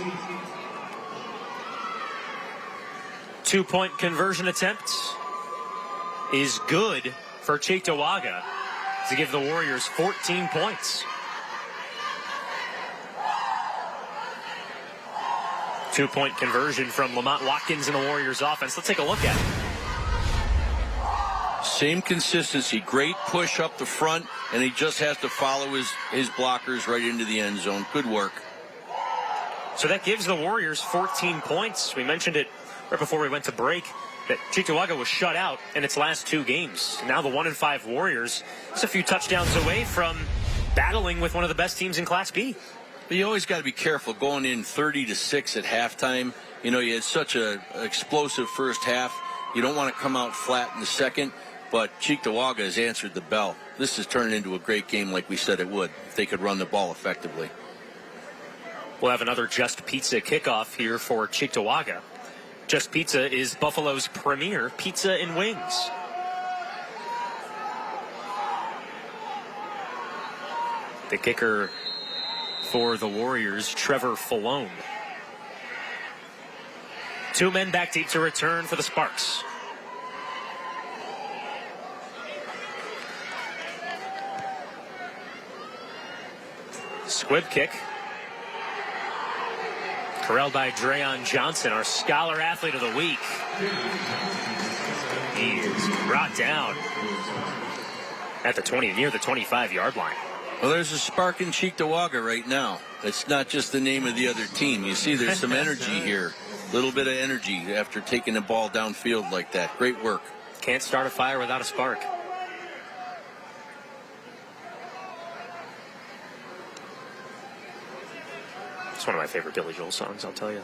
2-point conversion attempt is good for Cheektowaga to give the Warriors 14 points. 2-point conversion from Lamont Watkins in the Warriors offense. Let's take a look at it. Same consistency, great push up the front, and he just has to follow his blockers right into the end zone. Good work. So that gives the Warriors 14 points. We mentioned it right before we went to break that Cheektowaga was shut out in its last 2 games. Now the 1-5 Warriors is a few touchdowns away from battling with one of the best teams in Class B. But you always got to be careful going in 30-6 at halftime. You had such an explosive first half. You don't want to come out flat in the second. But Cheektowaga has answered the bell. This is turning into a great game like we said it would if they could run the ball effectively. We'll have another Just Pizza kickoff here for Cheektowaga. Just Pizza is Buffalo's premier pizza and wings. The kicker for the Warriors, Trevor Falone. 2 men back deep to return for the Sparks. Squib kick. Corralled by Dreon Johnson, our Scholar Athlete of the Week. He is brought down at the near the 25-yard line. Well, there's a spark in Cheektowaga right now. It's not just the name of the other team. You see there's some energy here. A little bit of energy after taking the ball downfield like that. Great work. Can't start a fire without a spark. It's one of my favorite Billy Joel songs, I'll tell you.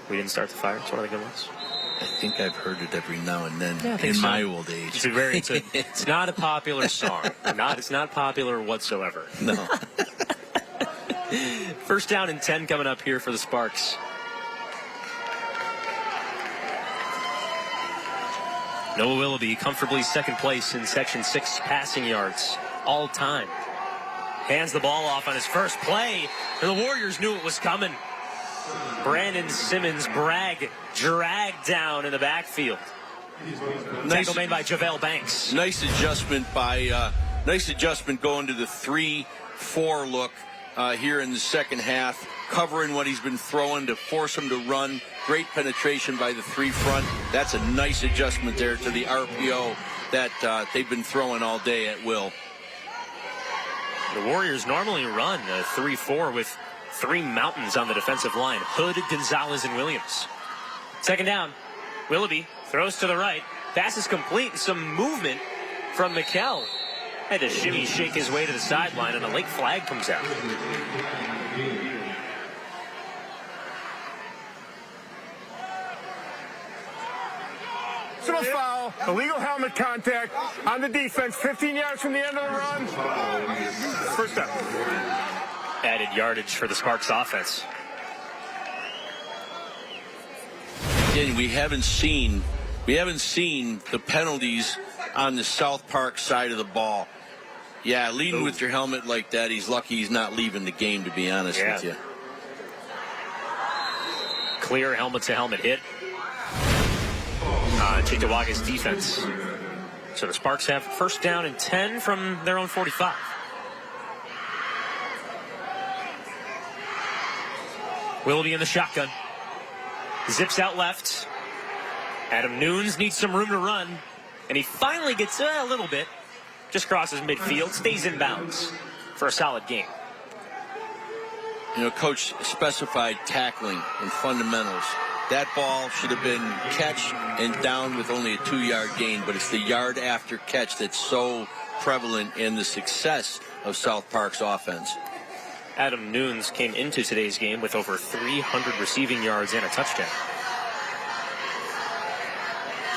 We Didn't Start the Fire. It's one of the good ones. I think I've heard it every now and then my old age. It's not a popular song. It's not popular whatsoever. No. First down and 10 coming up here for the Sparks. Noah Willoughby comfortably second place in Section 6 passing yards all time. Hands the ball off on his first play, and the Warriors knew it was coming. Brandon Simmons dragged down in the backfield. Tackle made by JaVale Banks. Nice adjustment going to the 3-4 look here in the second half, covering what he's been throwing to force him to run. Great penetration by the 3 front. That's a nice adjustment there to the RPO that they've been throwing all day at will. The Warriors normally run a 3-4 with 3 mountains on the defensive line: Hood, Gonzalez, and Williams. Second down. Willoughby throws to the right. Pass is complete. Some movement from Mikell. Had to shimmy shake his way to the sideline, and a late flag comes out. Personal foul, illegal helmet contact on the defense, 15 yards from the end of the run. First down. Added yardage for the Sparks offense. Again, we haven't seen the penalties on the South Park side of the ball. Yeah, leading with your helmet like that, he's lucky he's not leaving the game, to be honest with you. Clear helmet-to-helmet hit on Cheektowaga's defense. So the Sparks have first down and 10 from their own 45. Willoughby in the shotgun. Zips out left. Adam Nunes needs some room to run, and he finally gets a little bit. Just crosses midfield, stays in bounds for a solid game. You know, Coach specified tackling and fundamentals. That ball should have been catch and down with only a 2-yard gain, but it's the yard after catch that's so prevalent in the success of South Park's offense. Adam Nunes came into today's game with over 300 receiving yards and a touchdown.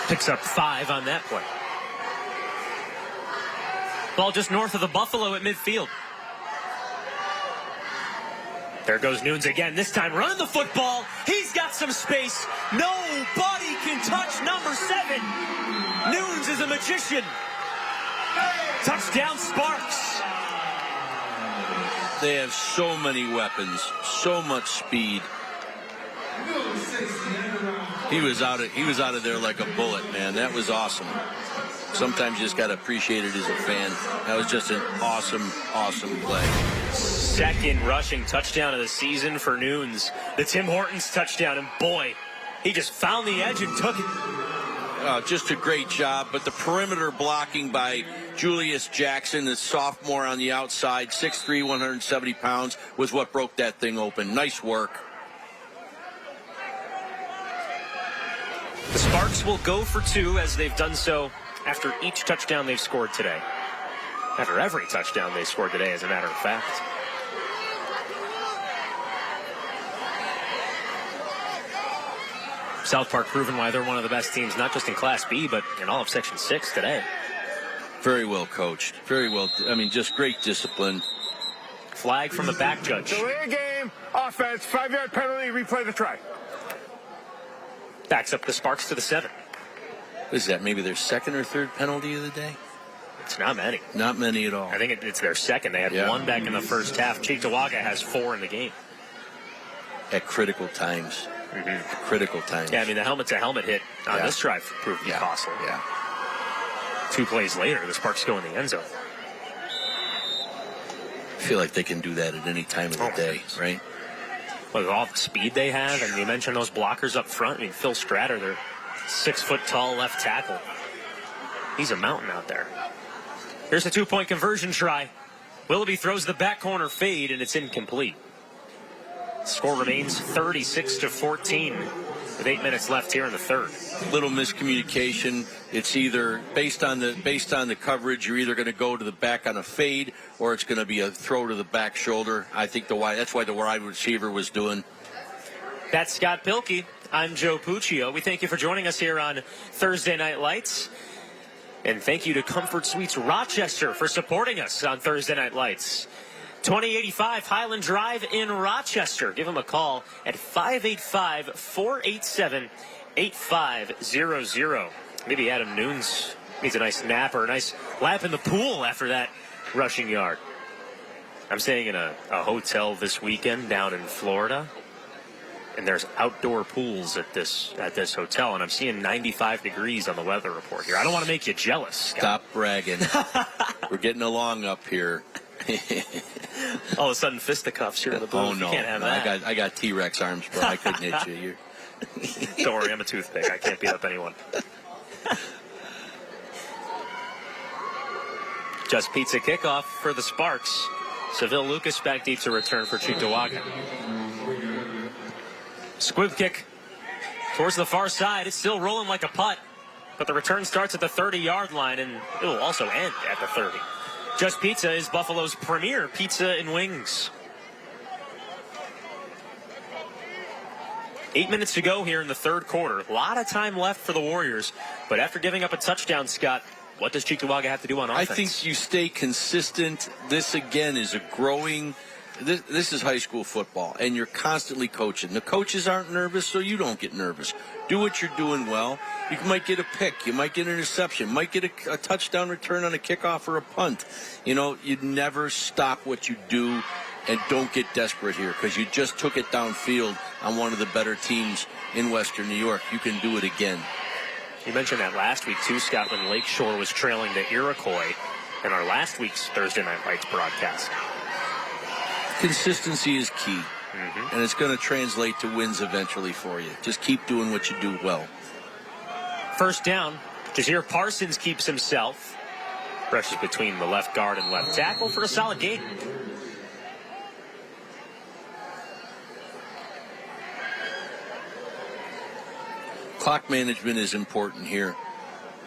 Picks up 5 on that play. Ball just north of the Buffalo at midfield. There goes Nunes again, this time running the football. He's got some space. Nobody can touch number 7. Nunes is a magician. Touchdown Sparks. They have so many weapons, so much speed. He was out of there like a bullet, man. That was awesome. Sometimes you just got to appreciate it as a fan. That was just an awesome play. Second rushing touchdown of the season for Nunes. The Tim Hortons touchdown, and boy, he just found the edge and took it. Just a great job, but the perimeter blocking by Julius Jackson, the sophomore on the outside, 6'3", 170 pounds, was what broke that thing open. Nice work. The Sparks will go for 2, as they've done so after each touchdown they've scored today. After every touchdown they scored today, as a matter of fact. South Park proving why they're one of the best teams, not just in Class B, but in all of Section 6 today. Very well coached. Very well. I mean, just great discipline. Flag from the back judge. Delay a game, offense, 5-yard penalty, replay the try. Backs up the Sparks to the 7. What is that, maybe their second or third penalty of the day? It's not many. Not many at all. I think it's their second. They had 1 back in the first half. Cheektowaga has 4 in the game. At critical times. Critical times. Yeah, I mean, the helmet-to-helmet hit on this drive proved to be costly. Yeah. 2 plays later, the Sparks go in the end zone. I feel like they can do that at any time of the day, right? With all the speed they have, and you mentioned those blockers up front. I mean, Phil Stratter, their 6-foot-tall left tackle. He's a mountain out there. Here's a 2-point conversion try. Willoughby throws the back corner fade, and it's incomplete. Score remains 36-14 with 8 minutes left here in the third. Little miscommunication. It's either based on the coverage, you're either going to go to the back on a fade, or it's going to be a throw to the back shoulder. I think that's why the wide receiver was doing. That's Scott Pilkey. I'm Joe Puccio. We thank you for joining us here on Thursday Night Lights. And thank you to Comfort Suites Rochester for supporting us on Thursday Night Lights. 2085 Highland Drive in Rochester. Give them a call at 585-487-8500. Maybe Adam Nunes needs a nice nap or a nice lap in the pool after that rushing yard. I'm staying in a hotel this weekend down in Florida. and there's outdoor pools at this hotel, and I'm seeing 95 degrees on the weather report here. I don't want to make you jealous, Scott. Stop bragging. We're getting along up here. All of a sudden, fisticuffs here in the booth. Oh no, you can't have that. I got T-Rex arms, bro. I couldn't hit you. Don't worry, I'm a toothpick. I can't beat up anyone. Just Pizza kickoff for the Sparks. Seville Lucas back deep to return for Cheektowaga. Squib kick towards the far side. It's still rolling like a putt, but the return starts at the 30-yard line, and it will also end at the 30. Just Pizza is Buffalo's premier pizza and wings. 8 minutes to go here in the third quarter. A lot of time left for the Warriors, but after giving up a touchdown, Scott, what does Cheektowaga have to do on offense? I think you stay consistent. This, again, is a growing... This is high school football, and you're constantly coaching. The coaches aren't nervous, so you don't get nervous. Do what you're doing well. You might get a pick. You might get an interception. You might get a touchdown return on a kickoff or a punt. You know, you never stop what you do, and don't get desperate here, because you just took it downfield on one of the better teams in Western New York. You can do it again. You mentioned that last week, too, Scott, when Lakeshore was trailing to Iroquois in our last week's Thursday Night Lights broadcast. Consistency is key, and it's going to translate to wins eventually for you. Just keep doing what you do well. First down, Jazeer Parsons keeps himself. Rushes between the left guard and left tackle for a solid gain. Clock management is important here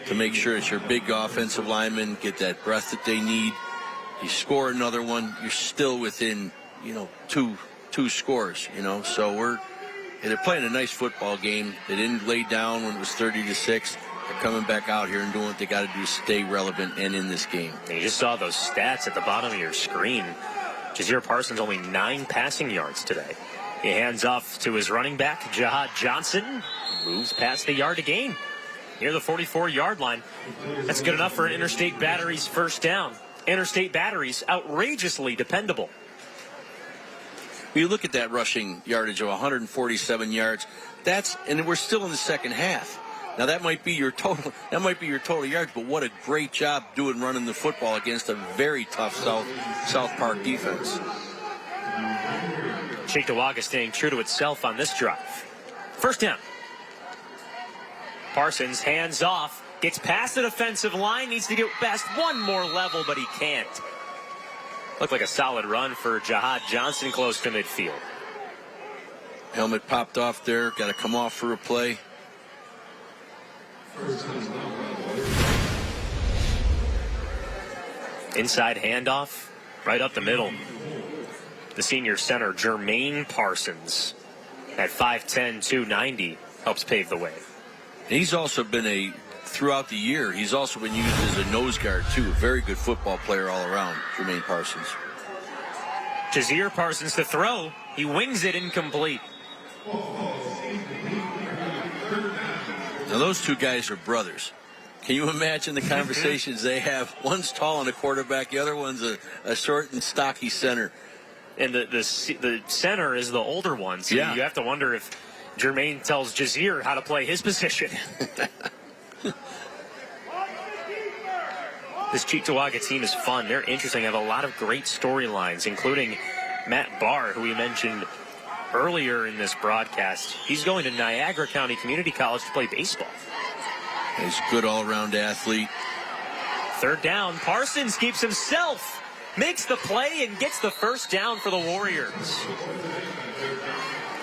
to make sure that your big offensive linemen get that breath that they need. You score another one, you're still within, two scores, So they're playing a nice football game. They didn't lay down when it was 30-6. They're coming back out here and doing what they got to do to stay relevant and in this game. And you just saw those stats at the bottom of your screen. Jazeer Parsons only 9 passing yards today. He hands off to his running back, Jihad Johnson. Moves past the yard to gain near the 44-yard line. That's good enough for an Interstate Batteries first down. Interstate Batteries, outrageously dependable. You look at that rushing yardage of 147 yards. And we're still in the second half. Now that might be your total. That might be your total yards. But what a great job running the football against a very tough South Park defense. Cheektowaga staying true to itself on this drive. First down. Parsons hands off, gets past the defensive line, needs to get past one more level, but he can't. Looked like a solid run for Jihad Johnson close to midfield. Helmet popped off there, got to come off for a play. Inside handoff, right up the middle. The senior center, Jermaine Parsons, at 5'10", 290, helps pave the way. He's also been throughout the year, he's also been used as a nose guard, too. A very good football player all around, Jermaine Parsons. Jazeer Parsons to throw. He wings it incomplete. Now, those two guys are brothers. Can you imagine the conversations they have? One's tall and a quarterback. The other one's a short and stocky center. And the center is the older one, so you have to wonder if Jermaine tells Jazeer how to play his position. This Cheektowaga team is fun. They're interesting. They have a lot of great storylines, including Matt Barr, who we mentioned earlier in this broadcast. He's going to Niagara County Community College to play baseball. He's a good all-around athlete. Third down. Parsons keeps himself, makes the play, and gets the first down for the Warriors.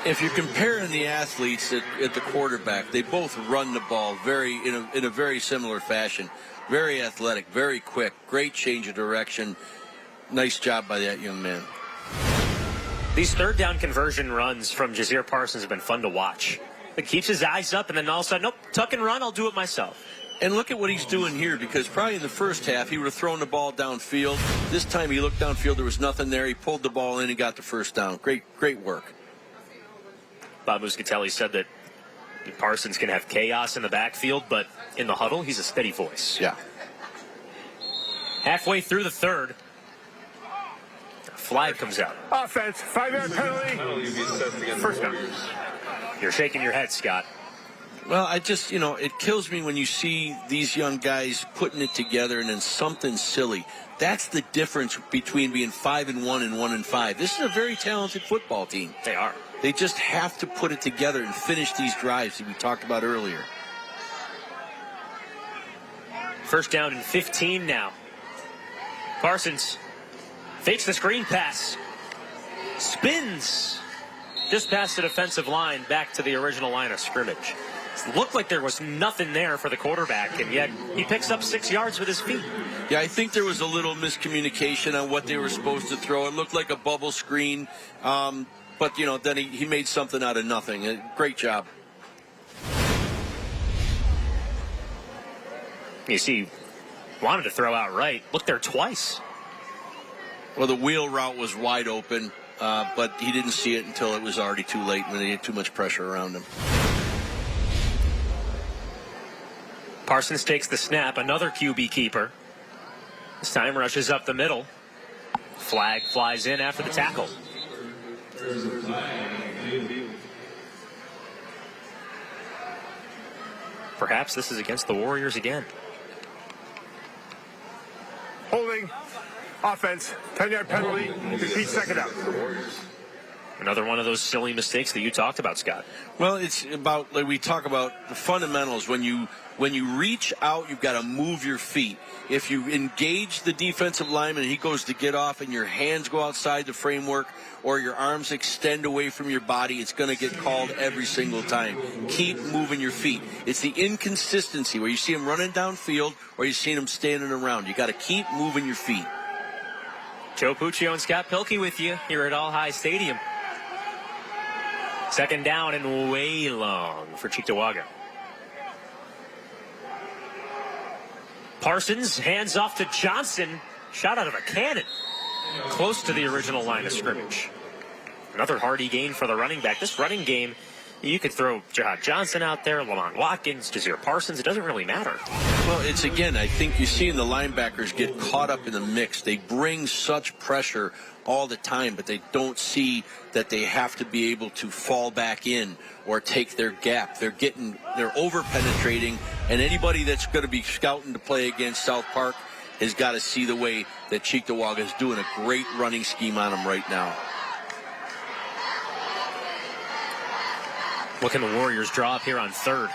If you're comparing the athletes at the quarterback, they both run the ball in a very similar fashion. Very athletic, very quick, great change of direction. Nice job by that young man. These third down conversion runs from Jazeer Parsons have been fun to watch. He keeps his eyes up, and then all of a sudden, nope, tuck and run, I'll do it myself. And look at what he's doing here, because probably in the first half, he would have thrown the ball downfield. This time he looked downfield, there was nothing there. He pulled the ball in and got the first down. Great work. Bob Muscatelli said that Parsons can have chaos in the backfield, but in the huddle, he's a steady voice. Yeah. Halfway through the third, flag comes out. Offense, 5-yard penalty. First down. You're shaking your head, Scott. Well, I just, it kills me when you see these young guys putting it together and then something silly. That's the difference between being 5-1 and 1-5. This is a very talented football team. They are. They just have to put it together and finish these drives that we talked about earlier. First down and 15 now. Parsons fakes the screen pass. Spins just past the defensive line back to the original line of scrimmage. It looked like there was nothing there for the quarterback, and yet he picks up 6 yards with his feet. Yeah, I think there was a little miscommunication on what they were supposed to throw. It looked like a bubble screen, but, then he made something out of nothing. Great job. You see, wanted to throw out right. Looked there twice. Well, the wheel route was wide open, but he didn't see it until it was already too late when he had too much pressure around him. Parsons takes the snap, another QB keeper. This time rushes up the middle. Flag flies in after the tackle. Perhaps this is against the Warriors again. Holding. Offense, 10-yard penalty. Repeat second out. Another one of those silly mistakes that you talked about, Scott. Well, it's about, like we talk about the fundamentals. When you reach out, you've got to move your feet. If you engage the defensive lineman and he goes to get off and your hands go outside the framework or your arms extend away from your body, it's going to get called every single time. Keep moving your feet. It's the inconsistency where you see him running downfield or you see him standing around. You got to keep moving your feet. Joe Puccio and Scott Pilkey with you here at All High Stadium. Second down and way long for Cheektowaga. Parsons hands off to Johnson. Shot out of a cannon. Close to the original line of scrimmage. Another hardy gain for the running back. This running game, you could throw Jahad Johnson out there, Lamont Watkins, Jazeer Parsons. It doesn't really matter. Well, it's again, I think you see the linebackers get caught up in the mix. They bring such pressure all the time, but they don't see that they have to be able to fall back in or take their gap. They're over penetrating, and anybody that's going to be scouting to play against South Park has got to see the way that Cheektowaga is doing a great running scheme on them right now. What can the Warriors draw up here on third?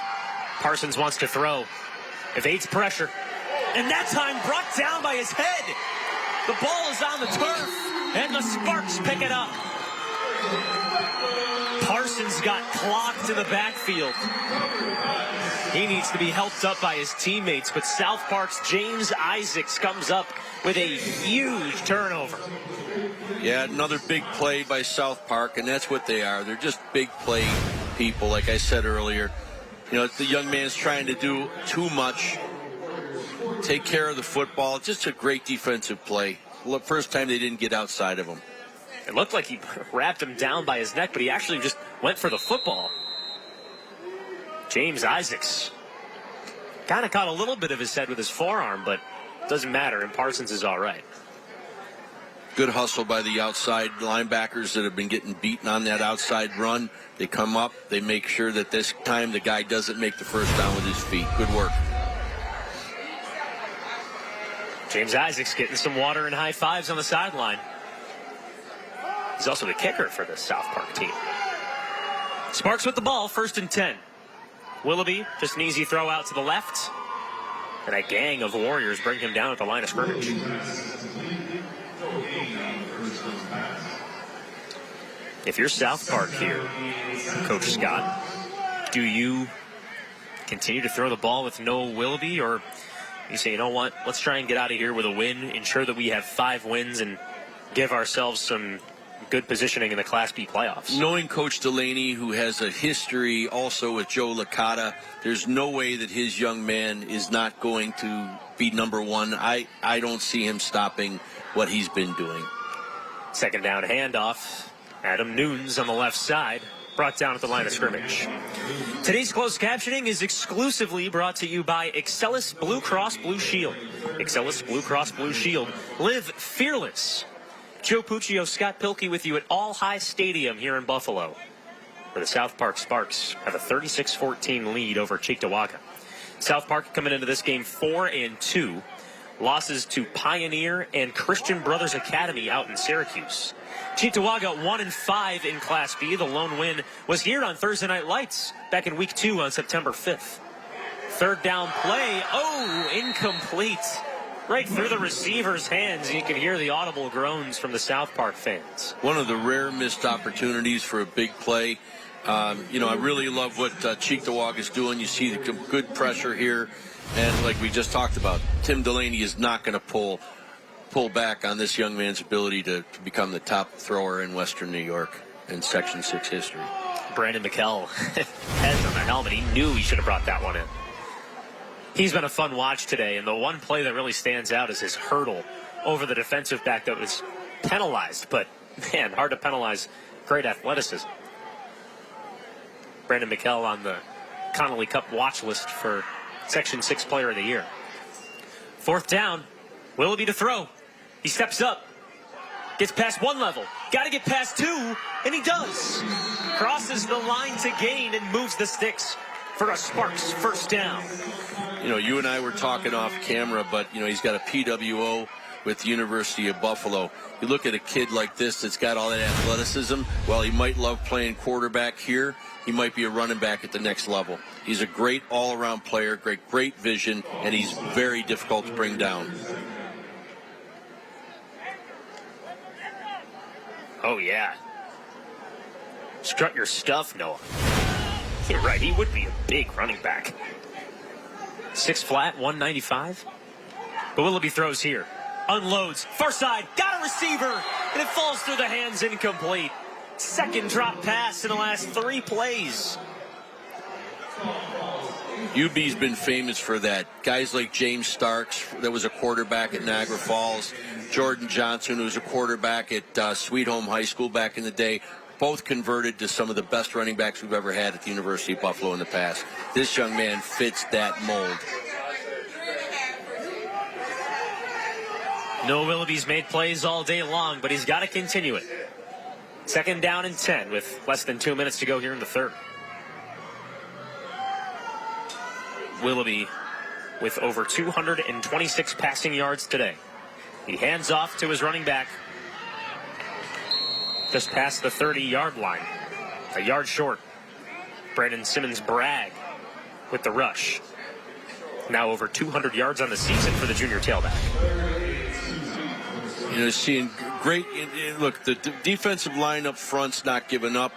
Parsons wants to throw. Evades pressure. And that time brought down by his head. The ball is on the turf. And the Sparks pick it up. Parsons got clocked in the backfield. He needs to be helped up by his teammates. But South Park's James Isaacs comes up with a huge turnover. Yeah, another big play by South Park, and that's what they are. They're just big play people, like I said earlier. The young man's trying to do too much. Take care of the football. Just a great defensive play. First time they didn't get outside of him. It looked like he wrapped him down by his neck, but he actually just went for the football. James Isaacs kind of caught a little bit of his head with his forearm, but it doesn't matter, and Parsons is all right. Good hustle by the outside linebackers that have been getting beaten on that outside run. They come up, they make sure that this time the guy doesn't make the first down with his feet. Good work. James Isaacs getting some water and high fives on the sideline. He's also the kicker for the South Park team. Sparks with the ball, 1st and 10. Willoughby, just an easy throw out to the left. And a gang of Warriors bring him down at the line of scrimmage. If you're South Park here, Coach Scott, do you continue to throw the ball with no Willoughby, or you say, you know what, let's try and get out of here with a win, ensure that we have 5 wins and give ourselves some good positioning in the Class B playoffs? Knowing Coach Delaney, who has a history also with Joe Licata, there's no way that his young man is not going to be number one. I don't see him stopping what he's been doing. Second down handoff. Adam Nunes on the left side, brought down at the line of scrimmage. Today's closed captioning is exclusively brought to you by Excelis Blue Cross Blue Shield. Excelis Blue Cross Blue Shield. Live fearless. Joe Puccio, Scott Pilkey with you at All High Stadium here in Buffalo, where the South Park Sparks have a 36-14 lead over Cheektowaga. South Park coming into this game 4-2. Losses to Pioneer and Christian Brothers Academy out in Syracuse. Cheektowaga 1-5 in Class B. The lone win was here on Thursday Night Lights back in Week 2 on September 5th. Third down play. Oh, incomplete. Right through the receiver's hands. You can hear the audible groans from the South Park fans. One of the rare missed opportunities for a big play. I really love what Cheektowaga is doing. You see the good pressure here. And like we just talked about, Tim Delaney is not going to pull back on this young man's ability to become the top thrower in Western New York in Section 6 history. Brandon McKell, heads on the helmet. He knew he should have brought that one in. He's been a fun watch today, and the one play that really stands out is his hurdle over the defensive back that was penalized. But, man, hard to penalize great athleticism. Brandon McKell on the Connolly Cup watch list for Section 6 Player of the Year. Fourth down. Willoughby to throw. He steps up. Gets past one level. Got to get past two, and he does. Crosses the line to gain and moves the sticks for a Sparks first down. You and I were talking off camera, but, he's got a PWO with the University of Buffalo. You look at a kid like this that's got all that athleticism. While he might love playing quarterback here, he might be a running back at the next level. He's a great all-around player, great vision, and he's very difficult to bring down. Oh, yeah. Strut your stuff, Noah. You're right, he would be a big running back. 6 flat, 195. But Willoughby throws here. Unloads. Far side. Got a receiver. And it falls through the hands, incomplete. Second drop pass in the last 3 plays. UB's been famous for that. Guys like James Starks, that was a quarterback at Niagara Falls. Jordan Johnson, who was a quarterback at Sweet Home High School back in the day. Both converted to some of the best running backs we've ever had at the University of Buffalo in the past. This young man fits that mold. Noah Willoughby's made plays all day long, but he's got to continue it. Second down and 10 with less than 2 minutes to go here in the third. Willoughby with over 226 passing yards today. He hands off to his running back just past the 30-yard line. A yard short. Brandon Simmons-Bragg with the rush. Now over 200 yards on the season for the junior tailback. Seeing great. Look, the defensive line up front's not giving up.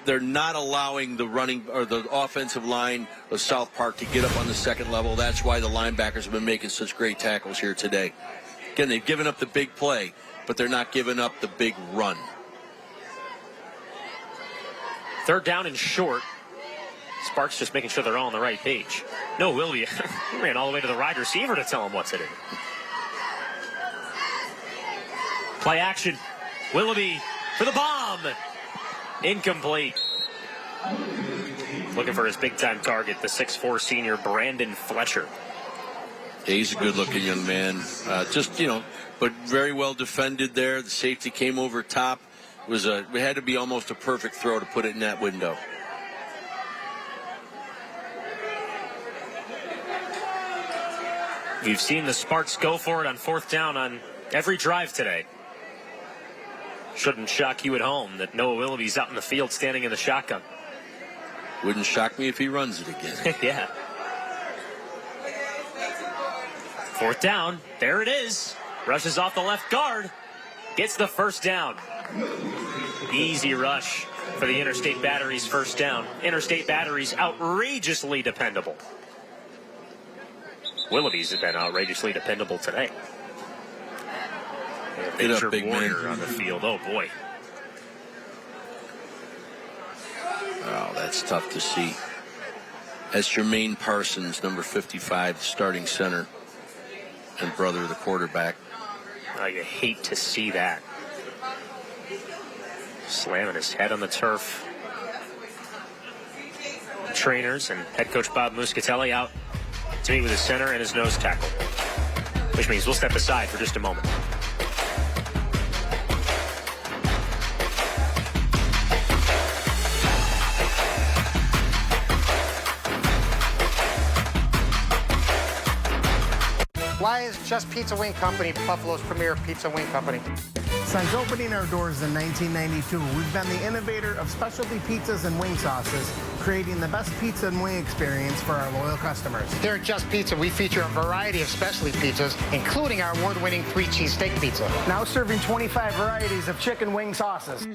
They're not allowing the running or the offensive line of South Park to get up on the second level. That's why the linebackers have been making such great tackles here today. Again, they've given up the big play, but they're not giving up the big run. Third down and short. Sparks just making sure they're all on the right page. No, Willoughby ran all the way to the wide receiver to tell him what to do. Play action. Willoughby for the bomb. Incomplete. Looking for his big-time target, the 6'4 senior Brandon Fletcher. Yeah, he's a good-looking young man. But very well defended there. The safety came over top. It had to be almost a perfect throw to put it in that window. We've seen the Sparks go for it on fourth down on every drive today. Shouldn't shock you at home that Noah Willoughby's out in the field standing in the shotgun. Wouldn't shock me if he runs it again. Yeah. Fourth down. There it is. Rushes off the left guard. Gets the first down. Easy rush for the Interstate Batteries first down. Interstate Batteries outrageously dependable. Willoughby's have been outrageously dependable today. Injured Warrior on the field. Oh, boy. Oh, that's tough to see. That's Jermaine Parsons, number 55, starting center, and brother of the quarterback. Oh, you hate to see that. Slamming his head on the turf. Trainers and head coach Bob Muscatelli out to meet with his center and his nose tackle, which means we'll step aside for just a moment. guys, Just Pizza Wing Company, Buffalo's premier pizza wing company. Since opening our doors in 1992, we've been the innovator of specialty pizzas and wing sauces, creating the best pizza and wing experience for our loyal customers. Here at Just Pizza, we feature a variety of specialty pizzas, including our award-winning 3-cheese steak pizza. Now serving 25 varieties of chicken wing sauces.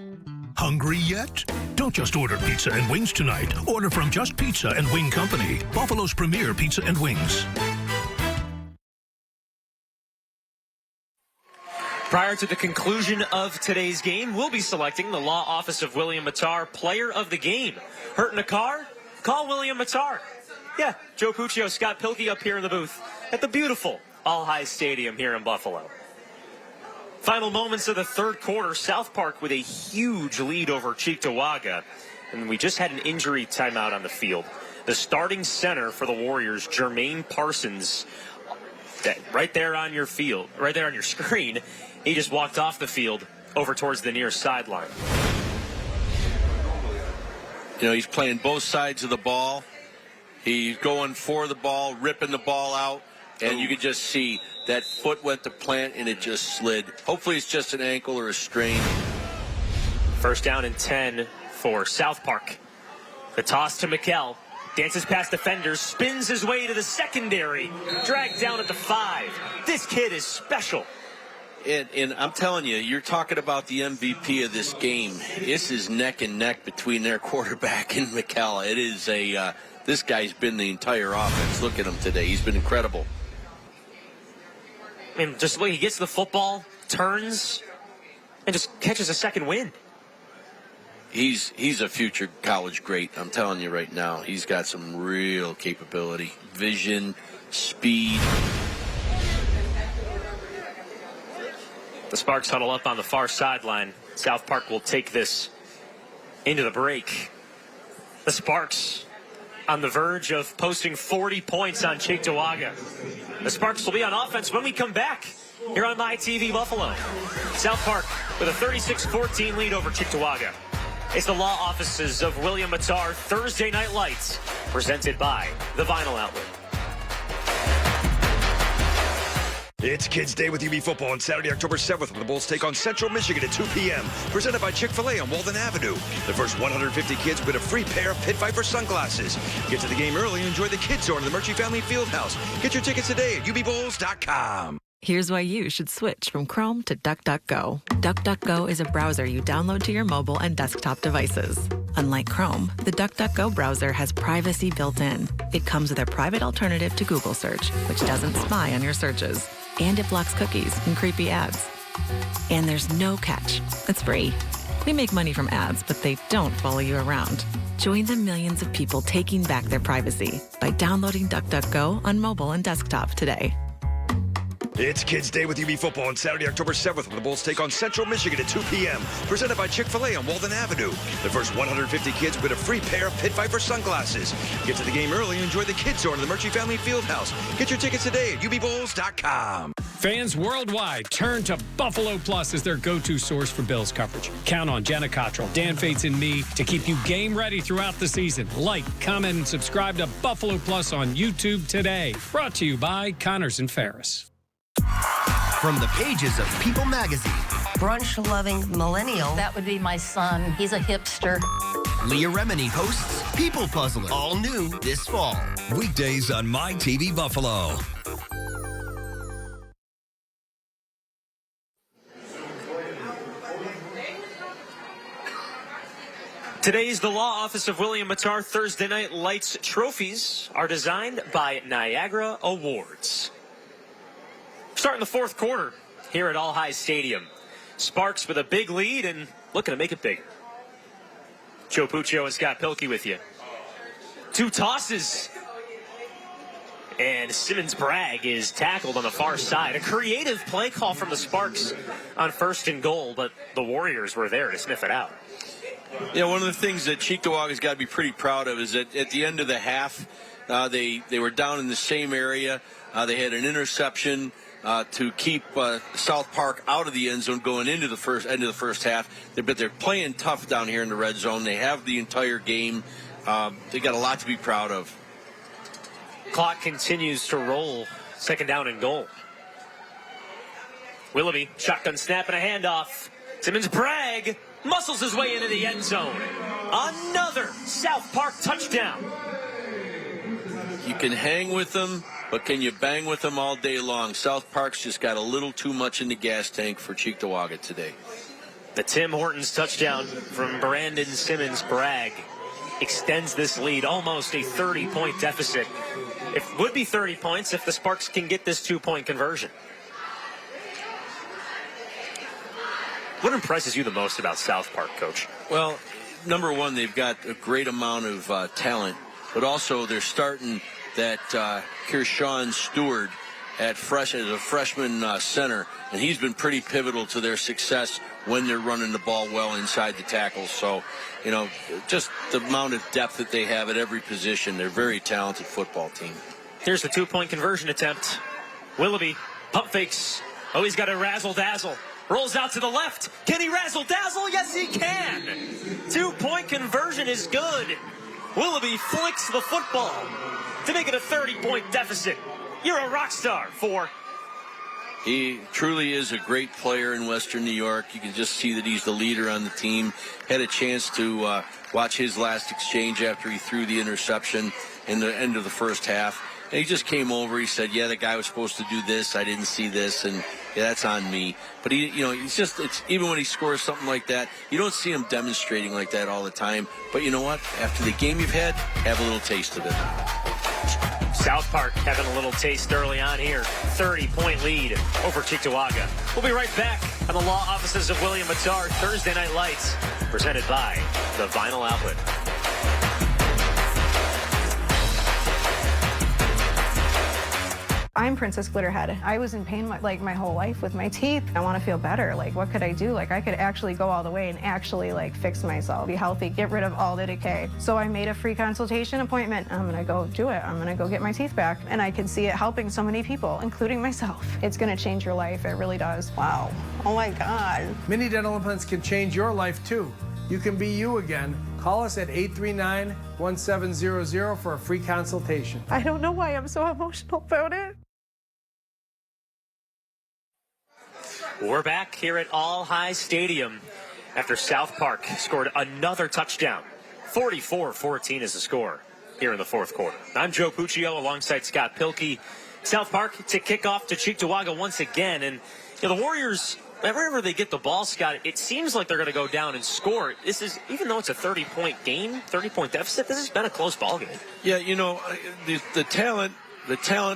Hungry yet? Don't just order pizza and wings tonight. Order from Just Pizza and Wing Company, Buffalo's premier pizza and wings. Prior to the conclusion of today's game, we'll be selecting the Law Office of William Mattar Player of the Game. Hurt in a car? Call William Mattar. Yeah, Joe Puccio, Scott Pilkey up here in the booth at the beautiful All-High Stadium here in Buffalo. Final moments of the third quarter, South Park with a huge lead over Cheektowaga. And we just had an injury timeout on the field. The starting center for the Warriors, Jermaine Parsons, right there on your field, right there on your screen, he just walked off the field over towards the near sideline. You know, he's playing both sides of the ball. He's going for the ball, ripping the ball out, and you can just see that foot went to plant and it just slid. Hopefully it's just an ankle or a strain. First down and 10 for South Park. The toss to Mikkel. Dances past defenders, spins his way to the secondary, dragged down at the 5. This kid is special. And I'm telling you, you're talking about the MVP of this game. This is neck and neck between their quarterback and Mikkel. It is this guy's been the entire offense. Look at him today. He's been incredible. I mean, just the way he gets the football, turns, and just catches a second wind. He's a future college great. I'm telling you right now. He's got some real capability, vision, speed. The Sparks huddle up on the far sideline. South Park will take this into the break. The Sparks on the verge of posting 40 points on Cheektowaga. The Sparks will be on offense when we come back here on My TV Buffalo. South Park with a 36-14 lead over Cheektowaga. It's the Law Offices of William Mattar Thursday Night Lights, presented by the Vinyl Outlet. It's Kids Day with UB Football on Saturday, October 7th, when the Bulls take on Central Michigan at 2 p.m. Presented by Chick-fil-A on Walden Avenue. The first 150 kids win a free pair of Pit Viper sunglasses. Get to the game early and enjoy the Kids Zone in the Murchie Family Fieldhouse. Get your tickets today at UBBulls.com. Here's why you should switch from Chrome to DuckDuckGo. DuckDuckGo is a browser you download to your mobile and desktop devices. Unlike Chrome, the DuckDuckGo browser has privacy built in. It comes with a private alternative to Google search, which doesn't spy on your searches. And it blocks cookies and creepy ads. And there's no catch. It's free. We make money from ads, but they don't follow you around. Join the millions of people taking back their privacy by downloading DuckDuckGo on mobile and desktop today. It's Kids Day with UB Football on Saturday, October 7th, when the Bulls take on Central Michigan at 2 p.m. Presented by Chick-fil-A on Walden Avenue. The first 150 kids win a free pair of Pit Viper sunglasses. Get to the game early and enjoy the Kids Zone in the Murchie Family Fieldhouse. Get your tickets today at UBBulls.com. Fans worldwide turn to Buffalo Plus as their go-to source for Bills coverage. Count on Jenna Cottrell, Dan Fates, and me to keep you game ready throughout the season. Like, comment, and subscribe to Buffalo Plus on YouTube today. Brought to you by Connors and Ferris. From the pages of People magazine. Brunch-loving millennial. That would be my son. He's a hipster. Leah Remini hosts People Puzzler. All new this fall. Weekdays on My TV Buffalo. Today's The Law Office of William Mattar Thursday Night Lights trophies are designed by Niagara Awards. Starting the fourth quarter here at All-High Stadium. Sparks with a big lead and looking to make it bigger. Joe Puccio and Scott Pilkey with you. Two tosses. And Simmons Bragg is tackled on the far side. A creative play call from the Sparks on 1st and goal, but the Warriors were there to sniff it out. Yeah, one of the things that Cheektowaga's got to be pretty proud of is that at the end of the half, they were down in the same area. They had an interception to keep South Park out of the end zone going into the end of the first half. But they're playing tough down here in the red zone. They have the entire game. They got a lot to be proud of. Clock continues to roll. 2nd down and goal. Willoughby, shotgun snap and a handoff. Simmons Bragg muscles his way into the end zone. Another South Park touchdown. You can hang with them, but can you bang with them all day long? South Park's just got a little too much in the gas tank for Cheektowaga today. The Tim Hortons touchdown from Brandon Simmons Bragg extends this lead, almost a 30-point deficit. It would be 30 points if the Sparks can get this 2-point conversion. What impresses you the most about South Park, Coach? Well, number one, they've got a great amount of talent, but also they're starting that Kershawn Stewart as a freshman center, and he's been pretty pivotal to their success when they're running the ball well inside the tackles. So, you know, just the amount of depth that they have at every position. They're a very talented football team. Here's the 2-point conversion attempt. Willoughby, pump fakes. Oh, he's got a razzle-dazzle. Rolls out to the left. Can he razzle-dazzle? Yes, he can. 2-point conversion is good. Willoughby flicks the football to make it a 30-point deficit. You're a rock star, 4. He truly is a great player in Western New York. You can just see that he's the leader on the team. Had a chance to watch his last exchange after he threw the interception in the end of the first half. And he just came over. He said, yeah, the guy was supposed to do this. I didn't see this. And yeah, that's on me. But he, you know, it's even when he scores something like that, you don't see him demonstrating like that all the time. But you know what? After the game you've had, have a little taste of it. South Park having a little taste early on here. 30-point lead over Cheektowaga. We'll be right back on the law offices of William Matar. Thursday Night Lights, presented by the Vinyl Outlet. I'm Princess Glitterhead. I was in pain my whole life with my teeth. I want to feel better. Like, what could I do? Like, I could actually go all the way and actually fix myself, be healthy, get rid of all the decay. So I made a free consultation appointment. I'm gonna go do it. I'm gonna go get my teeth back. And I can see it helping so many people, including myself. It's gonna change your life. It really does. Wow. Oh my God. Mini dental implants can change your life too. You can be you again. Call us at 839-1700 for a free consultation. I don't know why I'm so emotional about it. We're back here at All High Stadium after South Park scored another touchdown. 44-14 is the score here in the fourth quarter. I'm Joe Puccio alongside Scott Pilkey. South Park to kick off to Cheektowaga once again. And you know, the Warriors, wherever they get the ball, Scott, it seems like they're going to go down and score. This is, even though it's a 30-point game, 30-point deficit, this has been a close ball game. Yeah, you know, the talent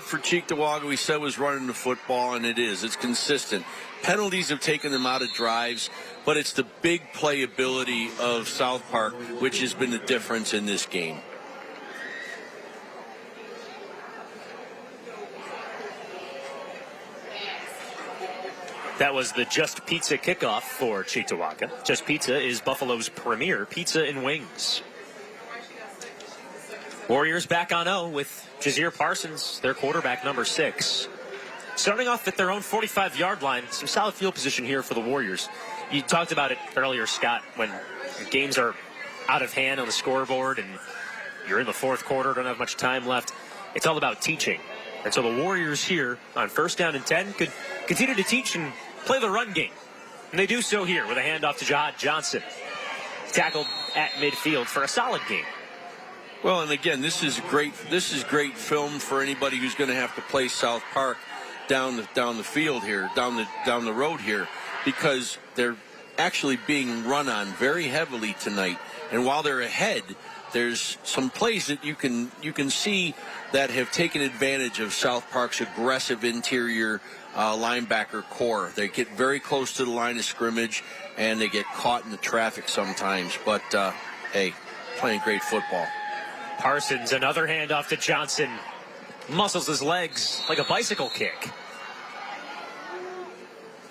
for Cheektowaga, we said, was running the football, and it is. It's consistent. Penalties have taken them out of drives, but it's the big playability of South Park which has been the difference in this game. That was the Just Pizza kickoff for Cheektowaga. Just Pizza is Buffalo's premier pizza and wings. Warriors back on 0 with Jazeer Parsons, their quarterback, number 6. Starting off at their own 45-yard line, some solid field position here for the Warriors. You talked about it earlier, Scott, when games are out of hand on the scoreboard and you're in the fourth quarter, don't have much time left. It's all about teaching. And so the Warriors here on 1st down and 10 could continue to teach and play the run game. And they do so here with a handoff to Jahad Johnson. Tackled at midfield for a solid game. Well, and again, this is great film for anybody who's going to have to play South Park down the field here, down the road here, because they're actually being run on very heavily tonight. And while they're ahead, there's some plays that you can see that have taken advantage of South Park's aggressive interior linebacker core. They get very close to the line of scrimmage, and they get caught in the traffic sometimes. But hey, playing great football. Parsons, another handoff to Johnson. Muscles his legs like a bicycle kick.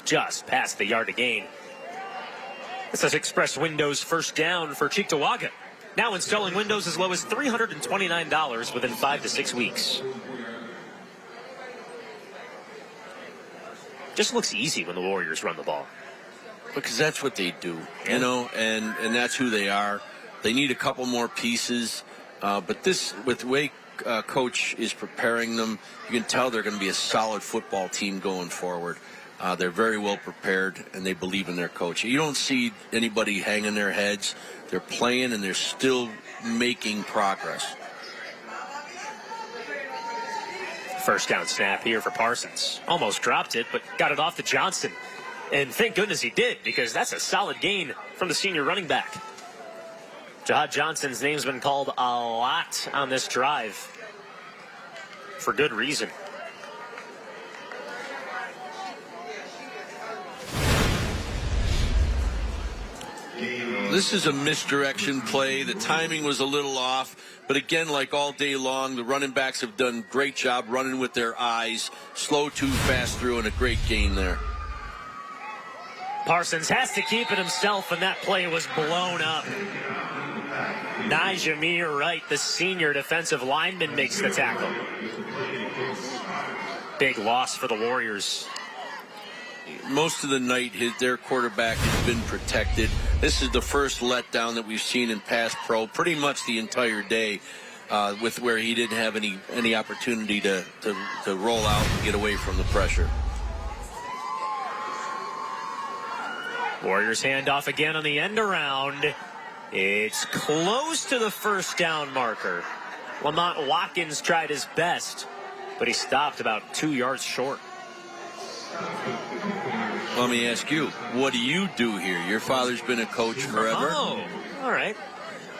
Just past the yard to gain. This is Express Windows 1st down for Cheektowaga. Now installing windows as low as $329 within 5 to 6 weeks. Just looks easy when the Warriors run the ball. Because that's what they do, you know, and that's who they are. They need a couple more pieces, but this, with the way Coach is preparing them, you can tell they're going to be a solid football team going forward. They're very well prepared, and they believe in their coach. You don't see anybody hanging their heads. They're playing, and they're still making progress. First down snap here for Parsons. Almost dropped it, but got it off to Johnson. And thank goodness he did, because that's a solid gain from the senior running back. Jahad Johnson's name's been called a lot on this drive. For good reason. This is a misdirection play. The timing was a little off. But again, like all day long, the running backs have done a great job running with their eyes. Slow too fast through, and a great gain there. Parsons has to keep it himself, and that play was blown up. Najamir Wright, the senior defensive lineman, makes the tackle. Big loss for the Warriors. Most of the night, their quarterback has been protected. This is the first letdown that we've seen in pass pro pretty much the entire day, with where he didn't have any opportunity to roll out and get away from the pressure. Warriors handoff again on the end around. It's close to the first down marker. Lamont Watkins tried his best, but he stopped about 2 yards short. Let me ask you, what do you do here? Your father's been a coach forever. Oh, all right.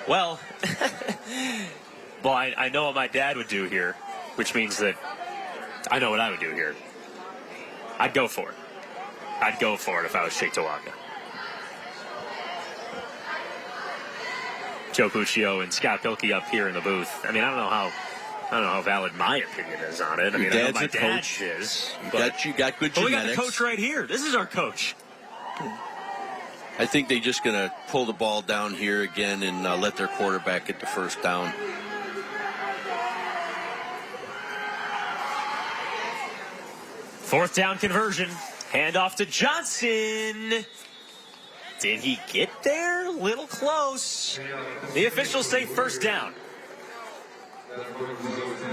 Well, I know what my dad would do here, which means that I know what I would do here. I'd go for it. I'd go for it if I was Cheektowaga. Joe Puccio and Scott Pilkey up here in the booth. I mean, I don't know how valid my opinion is on it. I mean, I know my dad is. You got good genetics. We got the coach right here. This is our coach. I think they're just going to pull the ball down here again and let their quarterback get the first down. Fourth down conversion. Handoff to Johnson. Did he get there? Little close. The officials say first down.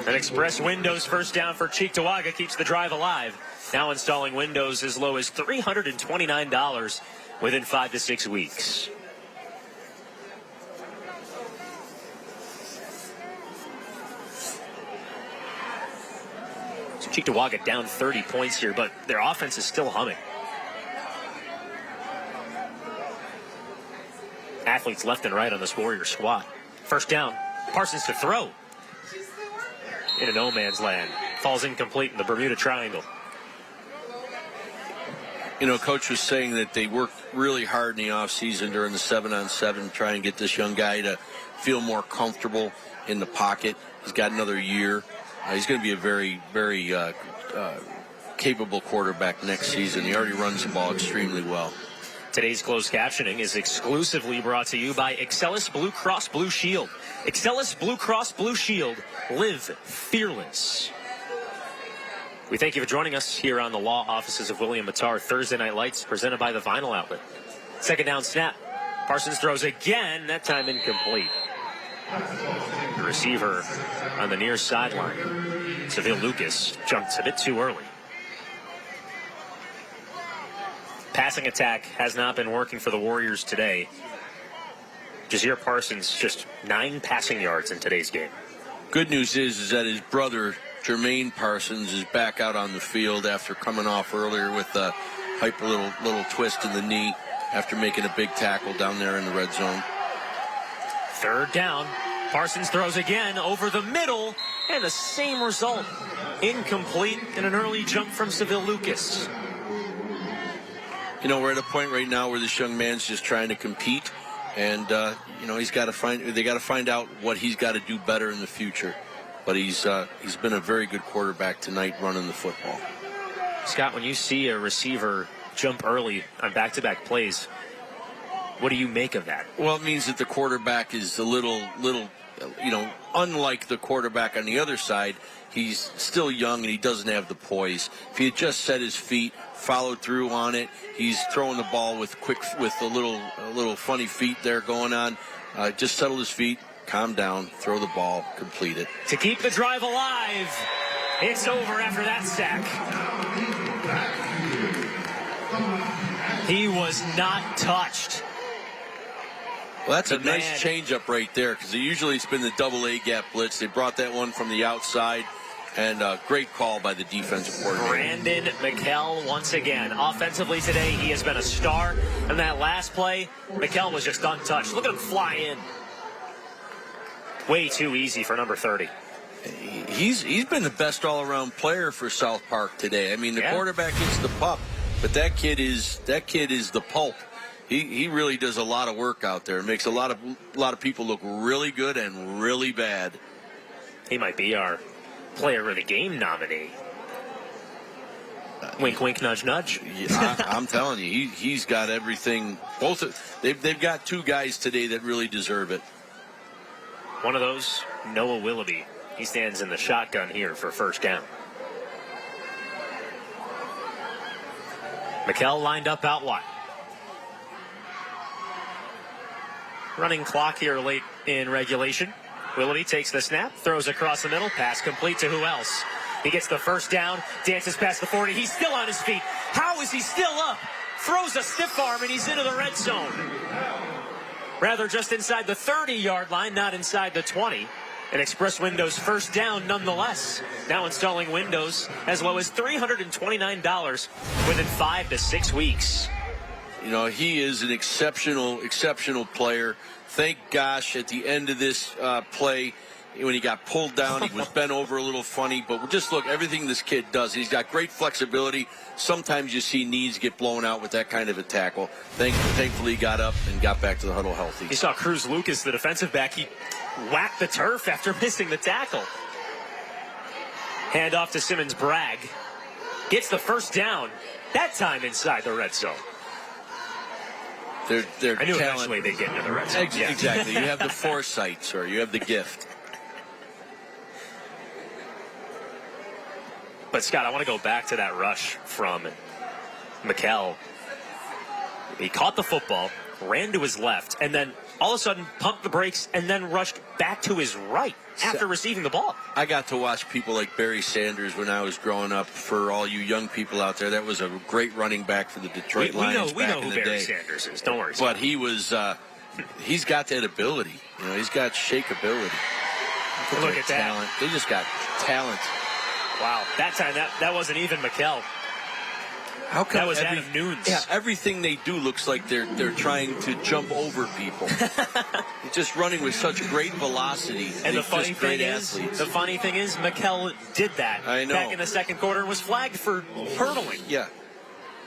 An express Windows first down for Cheektowaga keeps the drive alive. Now installing Windows as low as $329 within 5 to 6 weeks. So Cheektowaga down 30 points here, but their offense is still humming. Athletes left and right on this Warrior squad. First down. Parsons to throw. In a no man's land. Falls incomplete in the Bermuda Triangle. You know, Coach was saying that they worked really hard in the offseason during the 7-on-7, trying to get this young guy to feel more comfortable in the pocket. He's got another year. He's going to be a very, very capable quarterback next season. He already runs the ball extremely well. Today's closed captioning is exclusively brought to you by Excelis Blue Cross Blue Shield. Excelis Blue Cross Blue Shield. Live fearless. We thank you for joining us here on the law offices of William Mattar. Thursday Night Lights presented by the Vinyl Outlet. Second down snap. Parsons throws again, that time incomplete. The receiver on the near sideline. Seville Lucas jumped a bit too early. Passing attack has not been working for the Warriors today. Jazeer Parsons just 9 passing yards in today's game. Good news is that his brother, Jermaine Parsons, is back out on the field after coming off earlier with a little twist in the knee after making a big tackle down there in the red zone. Third down. Parsons throws again over the middle, and the same result. Incomplete and an early jump from Seville Lucas. You know, we're at a point right now where this young man's just trying to compete, and you know, they got to find out what he's got to do better in the future. But he's been a very good quarterback tonight running the football. Scott, when you see a receiver jump early on back-to-back plays, what do you make of that? Well, it means that the quarterback is a little, you know, unlike the quarterback on the other side. He's still young and he doesn't have the poise. If he had just set his feet, followed through on it, he's throwing the ball with a little funny feet there going on. Just settle his feet, calm down, throw the ball, complete it. To keep the drive alive, it's over after that sack. He was not touched. Well, that's a nice changeup right there, because usually it's been the double A gap blitz. They brought that one from the outside, and a great call by the defensive coordinator. Brandon McKell once again. Offensively today, he has been a star. And that last play, McKell was just untouched. Look at him fly in. Way too easy for number 30. He's been the best all-around player for South Park today. I mean, the quarterback gets the pup, but that kid is the pulp. He really does a lot of work out there. It makes a lot of people look really good and really bad. He might be our player of the game nominee. Wink, wink, nudge, nudge. Yeah, I'm telling you, he's got everything. They've got two guys today that really deserve it. One of those, Noah Willoughby. He stands in the shotgun here for first down. McKell lined up out wide. Running clock here late in regulation. Willoughby takes the snap, throws across the middle, pass complete to who else? He gets the first down, dances past the 40. He's still on his feet. How is he still up? Throws a stiff arm, and he's into the red zone. Rather just inside the 30-yard line, not inside the 20. And Express Windows first down nonetheless. Now installing Windows as low as $329 within 5 to 6 weeks. You know, he is an exceptional player. Thank gosh at the end of this play, when he got pulled down, he was bent over a little funny. But just look, everything this kid does, he's got great flexibility. Sometimes you see knees get blown out with that kind of a tackle. Thankfully, he got up and got back to the huddle healthy. You saw Cruz Lucas, the defensive back. He whacked the turf after missing the tackle. Hand off to Simmons Bragg. Gets the first down. That time inside the red zone. I knew eventually they'd get into the red zone. Exactly. You have the foresight, sir. You have the gift. But, Scott, I want to go back to that rush from McKell. He caught the football, ran to his left, and then all of a sudden pumped the brakes and then rushed back to his right after receiving the ball. I got to watch people like Barry Sanders when I was growing up. For all you young people out there, that was a great running back for the Detroit Lions we know back in who the Barry day. Sanders is. Don't worry. But he was, he's got that ability. You know, he's got shakeability. Look at talent. that. They just got talent. Wow. That time, that wasn't even McKell. How come that was Adam Nunes. Yeah, everything they do looks like they're trying to jump over people. Just running with such great velocity. And the funny thing is, McKell did that. I know. Back in the second quarter and was flagged for hurdling. Yeah.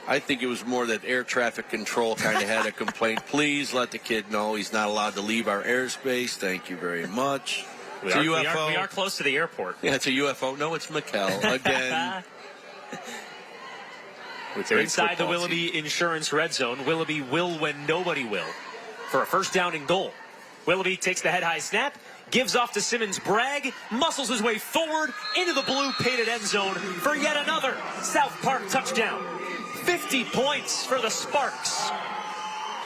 I think it was more that air traffic control kind of had a complaint. Please let the kid know he's not allowed to leave our airspace. Thank you very much. We are close to the airport. Yeah, it's a UFO. No, it's McKell again. They're inside the Willoughby Insurance red zone. Willoughby will when nobody will. For a first down and goal. Willoughby takes the head-high snap, gives off to Simmons Bragg, muscles his way forward into the blue painted end zone for yet another South Park touchdown. 50 points for the Sparks.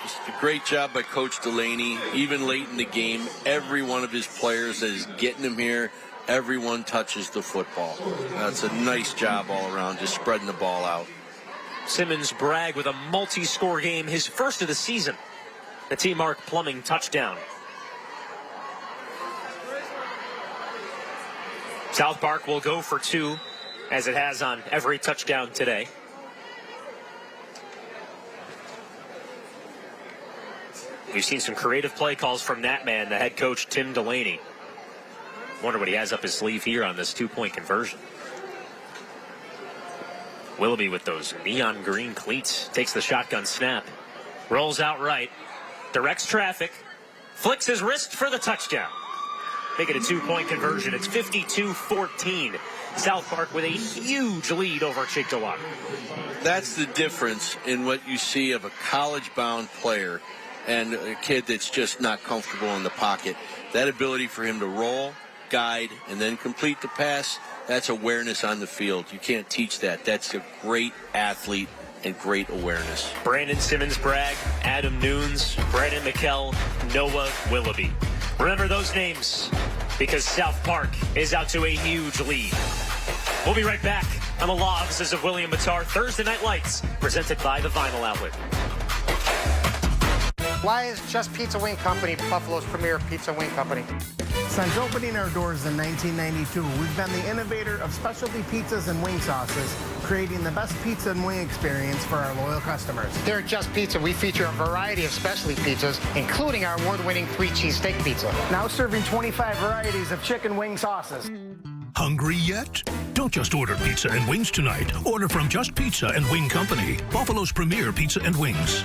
Just a great job by Coach Delaney. Even late in the game, every one of his players is getting him here. Everyone touches the football. That's a nice job all around, just spreading the ball out. Simmons Bragg with a multi-score game, his first of the season. The T. Mark Plumbing touchdown. South Park will go for 2, as it has on every touchdown today. We've seen some creative play calls from that man, the head coach, Tim Delaney. Wonder what he has up his sleeve here on this 2-point conversion. Willoughby with those neon green cleats takes the shotgun snap, rolls out right, directs traffic, flicks his wrist for the touchdown. Make it a 2-point conversion. It's 52-14. South Park with a huge lead over Cheektowaga. That's the difference in what you see of a college-bound player and a kid that's just not comfortable in the pocket. That ability for him to roll, guide, and then complete the pass, that's awareness on the field. You can't teach that. That's a great athlete and great awareness. Brandon Simmons Bragg, Adam Nunes, Brandon McKell, Noah Willoughby. Remember those names because South Park is out to a huge lead. We'll be right back on the Law Offices of William Mattar Thursday Night Lights, presented by the Vinyl Outlet. Why is Just Pizza Wing Company Buffalo's premier pizza wing company? Since opening our doors in 1992, we've been the innovator of specialty pizzas and wing sauces, creating the best pizza and wing experience for our loyal customers. Here at Just Pizza, we feature a variety of specialty pizzas, including our award-winning 3-cheese steak pizza. Now serving 25 varieties of chicken wing sauces. Hungry yet? Don't just order pizza and wings tonight. Order from Just Pizza and Wing Company, Buffalo's premier pizza and wings.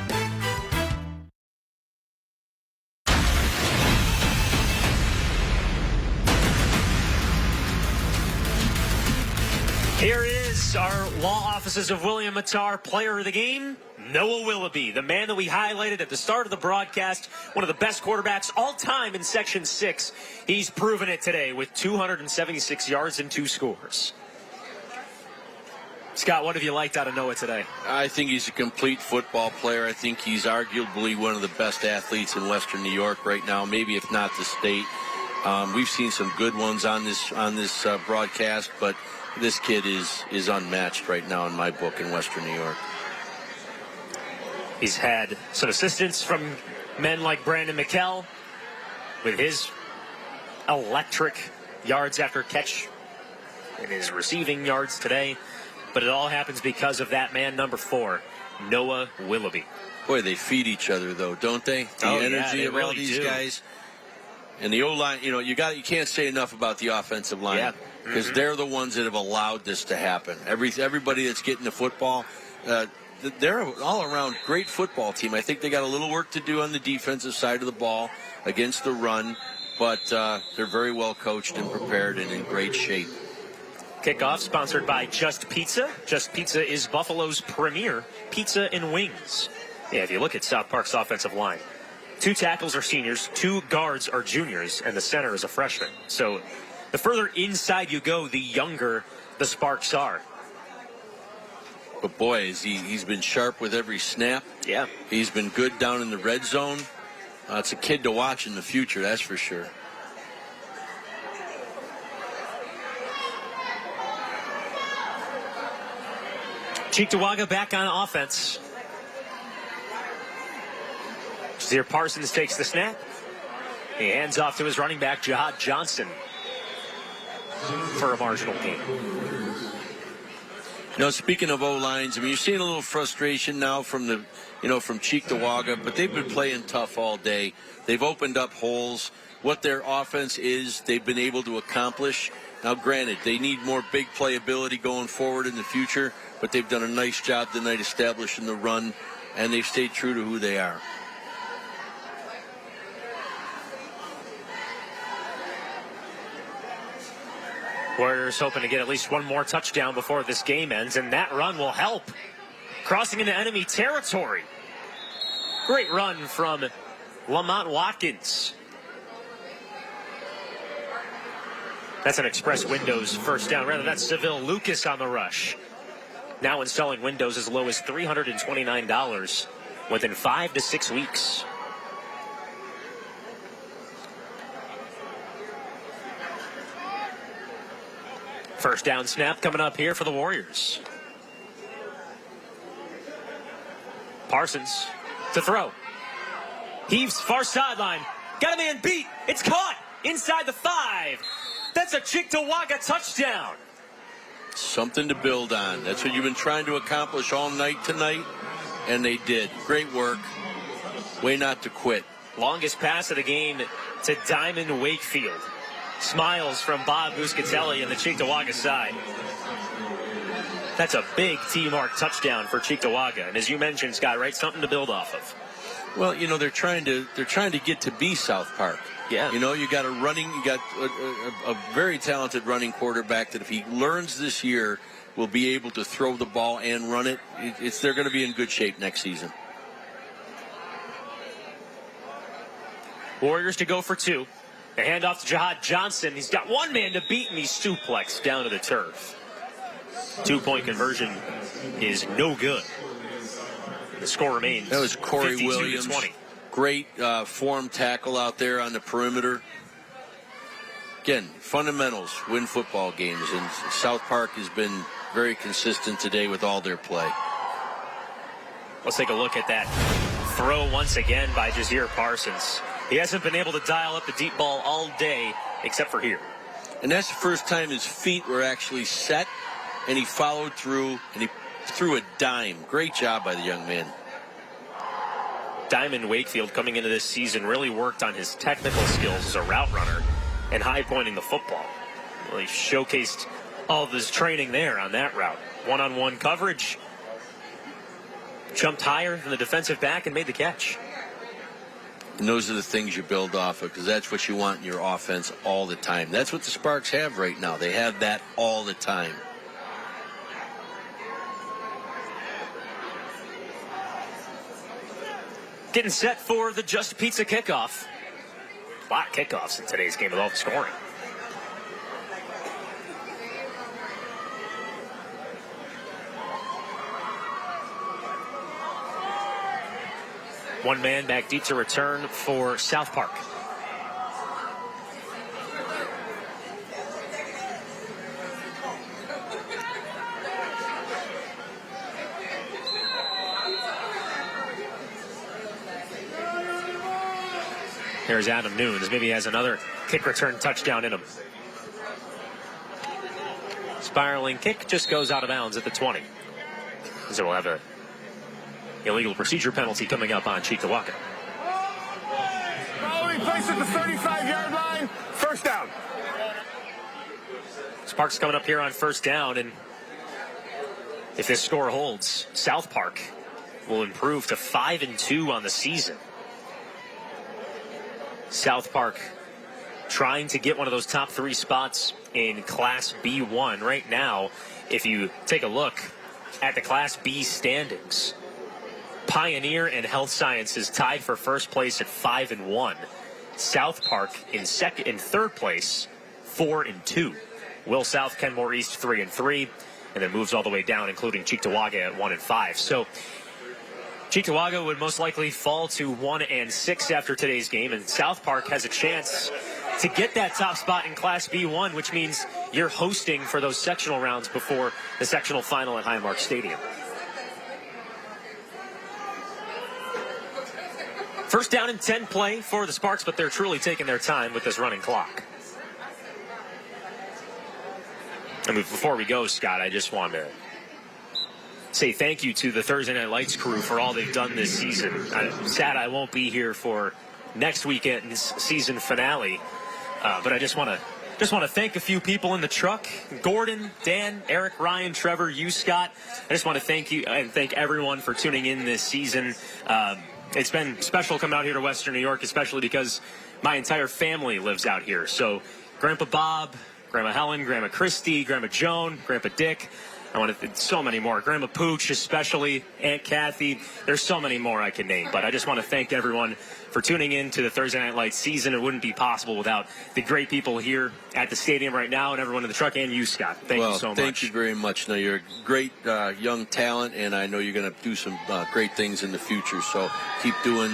Here is our law offices of William Mattar player of the game, Noah Willoughby, the man that we highlighted at the start of the broadcast, one of the best quarterbacks all time in Section 6. He's proven it today with 276 yards and 2 scores. Scott, what have you liked out of Noah today? I think he's a complete football player. I think he's arguably one of the best athletes in Western New York right now, maybe if not the state. We've seen some good ones on this broadcast, but this kid is unmatched right now in my book in Western New York. He's had some assistance from men like Brandon McKell with his electric yards after catch and his receiving yards today. But it all happens because of that man, number 4, Noah Willoughby. Boy, they feed each other, though, don't they? The energy of all these guys. And the O-line, you can't say enough about the offensive line. Yeah. Because they're the ones that have allowed this to happen. Everybody that's getting the football, they're an all-around great football team. I think they got a little work to do on the defensive side of the ball against the run, but they're very well coached and prepared and in great shape. Kickoff sponsored by Just Pizza. Just Pizza is Buffalo's premier pizza and wings. Yeah, if you look at South Park's offensive line, 2 tackles are seniors, 2 guards are juniors, and the center is a freshman. So the further inside you go, the younger the Sparks are. But boy, he's been sharp with every snap. Yeah. He's been good down in the red zone. It's a kid to watch in the future, that's for sure. Cheektowaga back on offense. Zaire Parsons takes the snap. He hands off to his running back, Jihad Johnson, for a marginal gain. Speaking of O-lines, you're seeing a little frustration now from from Cheektowaga, but they've been playing tough all day. They've opened up holes. What their offense is, they've been able to accomplish. Now, granted, they need more big playability going forward in the future, but they've done a nice job tonight establishing the run, and they've stayed true to who they are. Warriors hoping to get at least one more touchdown before this game ends, and that run will help. Crossing into enemy territory. Great run from Lamont Watkins. That's an Express Windows first down. Rather, that's Seville Lucas on the rush. Now installing Windows as low as $329 within 5 to 6 weeks. First down snap coming up here for the Warriors. Parsons to throw. Heaves far sideline. Got a man beat. It's caught inside the 5. That's a Cheektowaga touchdown. Something to build on. That's what you've been trying to accomplish all night tonight, and they did. Great work. Way not to quit. Longest pass of the game to Diamond Wakefield. Smiles from Bob Muscatelli in the Cheektowaga side. That's a big T-mark touchdown for Cheektowaga. And as you mentioned, Scott, right, something to build off of. Well, they're trying to get to be South Park. Yeah. You got a very talented running quarterback that if he learns this year will be able to throw the ball and run it. They're going to be in good shape next season. Warriors to go for 2. The handoff to Jihad Johnson. He's got one man to beat, and he's suplexed down to the turf. 2-point conversion is no good. The score remains. That was Corey 52 Williams. to 20. Great form tackle out there on the perimeter. Again, fundamentals win football games, and South Park has been very consistent today with all their play. Let's take a look at that throw once again by Jazeer Parsons. He hasn't been able to dial up the deep ball all day, except for here. And that's the first time his feet were actually set, and he followed through, and he threw a dime. Great job by the young man. Diamond Wakefield, coming into this season, really worked on his technical skills as a route runner and high pointing the football. Well, he showcased all of his training there on that route. One-on-one coverage, jumped higher than the defensive back and made the catch. And those are the things you build off of, because that's what you want in your offense all the time. That's what the Sparks have right now. They have that all the time. Getting set for the Just Pizza kickoff. A lot of kickoffs in today's game with all the scoring. One man back deep to return for South Park. Here's Adam Nunes. Maybe he has another kick return touchdown in him. Spiraling kick just goes out of bounds at the 20. So we'll have a illegal procedure penalty coming up on Cheektowaga. Following place at the 35-yard line. First down. Sparks coming up here on first down, and if this score holds, South Park will improve to 5-2 on the season. South Park trying to get one of those top 3 spots in Class B1. Right now, if you take a look at the Class B standings, Pioneer and Health Sciences tied for first place at 5-1. South Park in third place, 4-2. Will South, Kenmore East 3-3, and then moves all the way down, including Cheektowaga at 1-5. So Cheektowaga would most likely fall to 1-6 after today's game, and South Park has a chance to get that top spot in Class B1, which means you're hosting for those sectional rounds before the sectional final at Highmark Stadium. First down and 10 play for the Sparks, but they're truly taking their time with this running clock. I mean, before we go, Scott, I just want to say thank you to the Thursday Night Lights crew for all they've done this season. I'm sad I won't be here for next weekend's season finale, but I just want to thank a few people in the truck: Gordon, Dan, Eric, Ryan, Trevor, you, Scott. I just want to thank you and thank everyone for tuning in this season. It's been special coming out here to Western New York, especially because my entire family lives out here. So Grandpa Bob, Grandma Helen, Grandma Christy, Grandma Joan, Grandpa Dick. I want to so many more. Grandma Pooch, especially Aunt Kathy. There's so many more I can name, but I just want to thank everyone for tuning in to the Thursday Night Lights season. It wouldn't be possible without the great people here at the stadium right now and everyone in the truck, and you, Scott. Thank you so much. Thank you very much. No, you're a great young talent, and I know you're going to do some great things in the future. So keep doing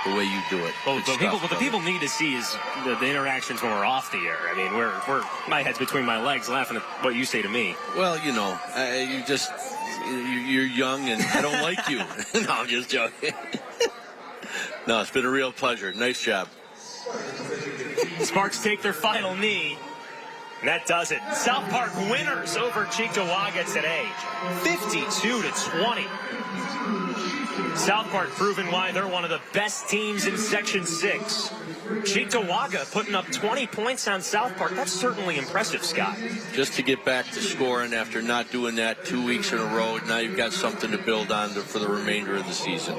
the way you do it. Well, what the people need to see is the interactions when we're off the air. I mean, we're my head's between my legs laughing at what you say to me. Well, you know, you're young, and I don't like you. No, I'm just joking. No, it's been a real pleasure. Nice job. Sparks take their final knee. And that does it. South Park winners over Cheektowaga today, 52-20. South Park proving why they're one of the best teams in Section 6. Cheektowaga putting up 20 points on South Park. That's certainly impressive, Scott. Just to get back to scoring after not doing that 2 weeks in a row, now you've got something to build on for the remainder of the season.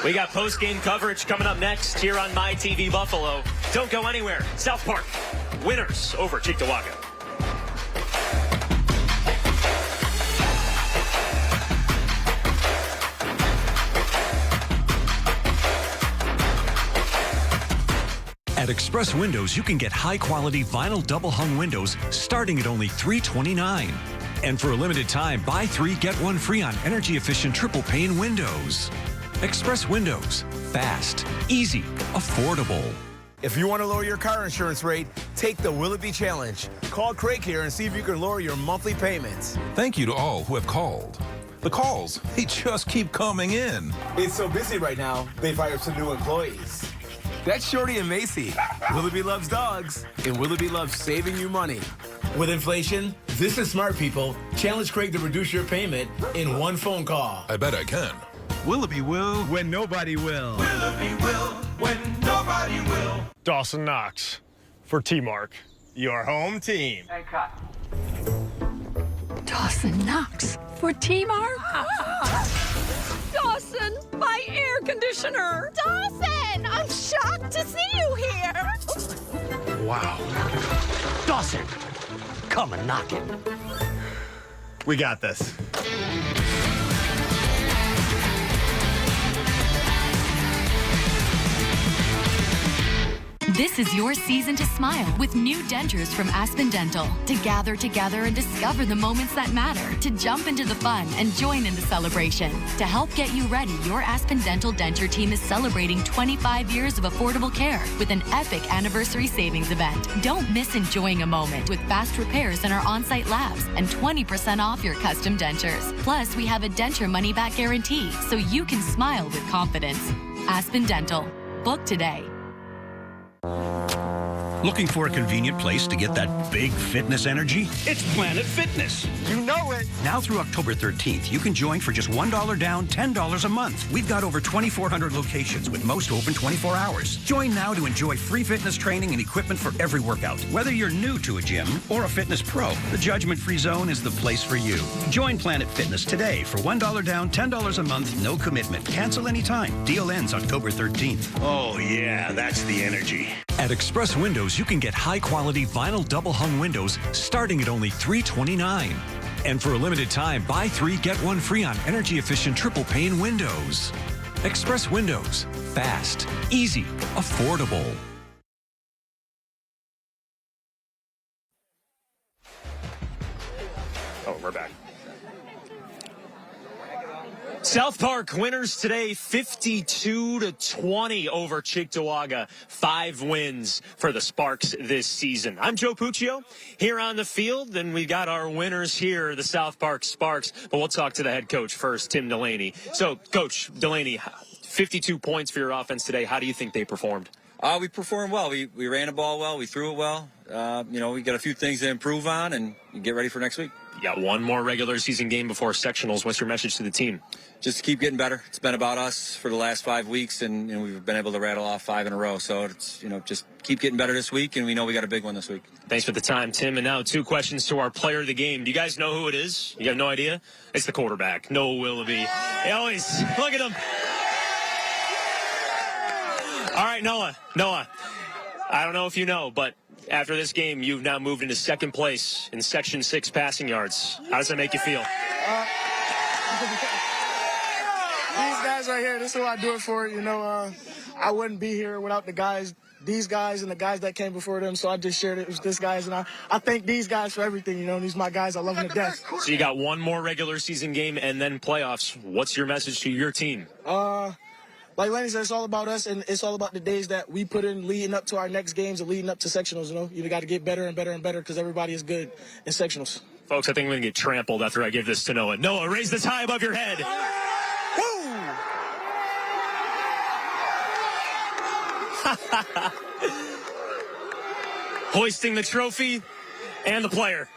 We got post-game coverage coming up next here on My TV Buffalo. Don't go anywhere. South Park winners over Cheektowaga. At Express Windows, you can get high-quality vinyl double-hung windows starting at only $329. And for a limited time, buy 3, get 1 free on energy-efficient triple-pane windows. Express Windows. Fast, easy, affordable. If you want to lower your car insurance rate, take the Will It Be Challenge. Call Craig here and see if you can lower your monthly payments. Thank you to all who have called. The calls, they just keep coming in. It's so busy right now, they fired some new employees. That's Shorty and Macy. Willoughby loves dogs, and Willoughby loves saving you money. With inflation, this is smart people. Challenge Craig to reduce your payment in one phone call. I bet I can. Willoughby will when nobody will. Willoughby will when nobody will. Dawson Knox for T-Mark, your home team. And cut. Dawson Knox for T-Mark. Dawson, my air conditioner. Dawson, I'm shocked to see you here. Wow. Dawson, come and knock it. We got this. This is your season to smile with new dentures from Aspen Dental. To gather together and discover the moments that matter. To jump into the fun and join in the celebration. To help get you ready, your Aspen Dental denture team is celebrating 25 years of affordable care with an epic anniversary savings event. Don't miss enjoying a moment with fast repairs in our on-site labs and 20% off your custom dentures. Plus, we have a denture money-back guarantee so you can smile with confidence. Aspen Dental. Book today. Looking for a convenient place to get that big fitness energy? It's Planet Fitness. You know it. Now through October 13th, you can join for just $1 down, $10 a month. We've got over 2,400 locations with most open 24 hours. Join now to enjoy free fitness training and equipment for every workout. Whether you're new to a gym or a fitness pro, the judgment-free zone is the place for you. Join Planet Fitness today for $1 down, $10 a month, no commitment. Cancel anytime. Deal ends October 13th. Oh yeah, that's the energy. At Express Windows, you can get high-quality vinyl double-hung windows starting at only $329. And for a limited time, buy 3, get 1 free on energy-efficient triple-pane windows. Express Windows. Fast, easy, affordable. Oh, we're back. South Park winners today 52-20 over Cheektowaga. 5 wins for the Sparks this season. I'm Joe Puccio here on the field, and we got our winners here, the South Park Sparks. But we'll talk to the head coach first, Tim Delaney. So, Coach Delaney, 52 points for your offense today. How do you think they performed? We performed well. We ran the ball well. We threw it well. We got a few things to improve on and get ready for next week. You got one more regular season game before sectionals. What's your message to the team? Just to keep getting better. It's been about us for the last 5 weeks, and we've been able to rattle off 5 in a row. So it's just keep getting better this week, and we know we got a big one this week. Thanks for the time, Tim. And now 2 questions to our player of the game. Do you guys know who it is? You have no idea? It's the quarterback, Noah Willoughby. He always look at him. All right, Noah. I don't know if you know, but after this game, you've now moved into second place in Section 6 passing yards. How does that make you feel? These guys right here, this is who I do it for. I wouldn't be here without these guys and the guys that came before them, so I just shared it with these guys, and I thank these guys for everything. These are my guys. I love them to death. So you got one more regular season game and then playoffs. What's your message to your team? Like Lenny said, it's all about us, and it's all about the days that we put in leading up to our next games and leading up to sectionals. You got to get better and better and better because everybody is good in sectionals. Folks, I think I'm going to get trampled after I give this to Noah. Noah, raise this high above your head. Hoisting the trophy and the player.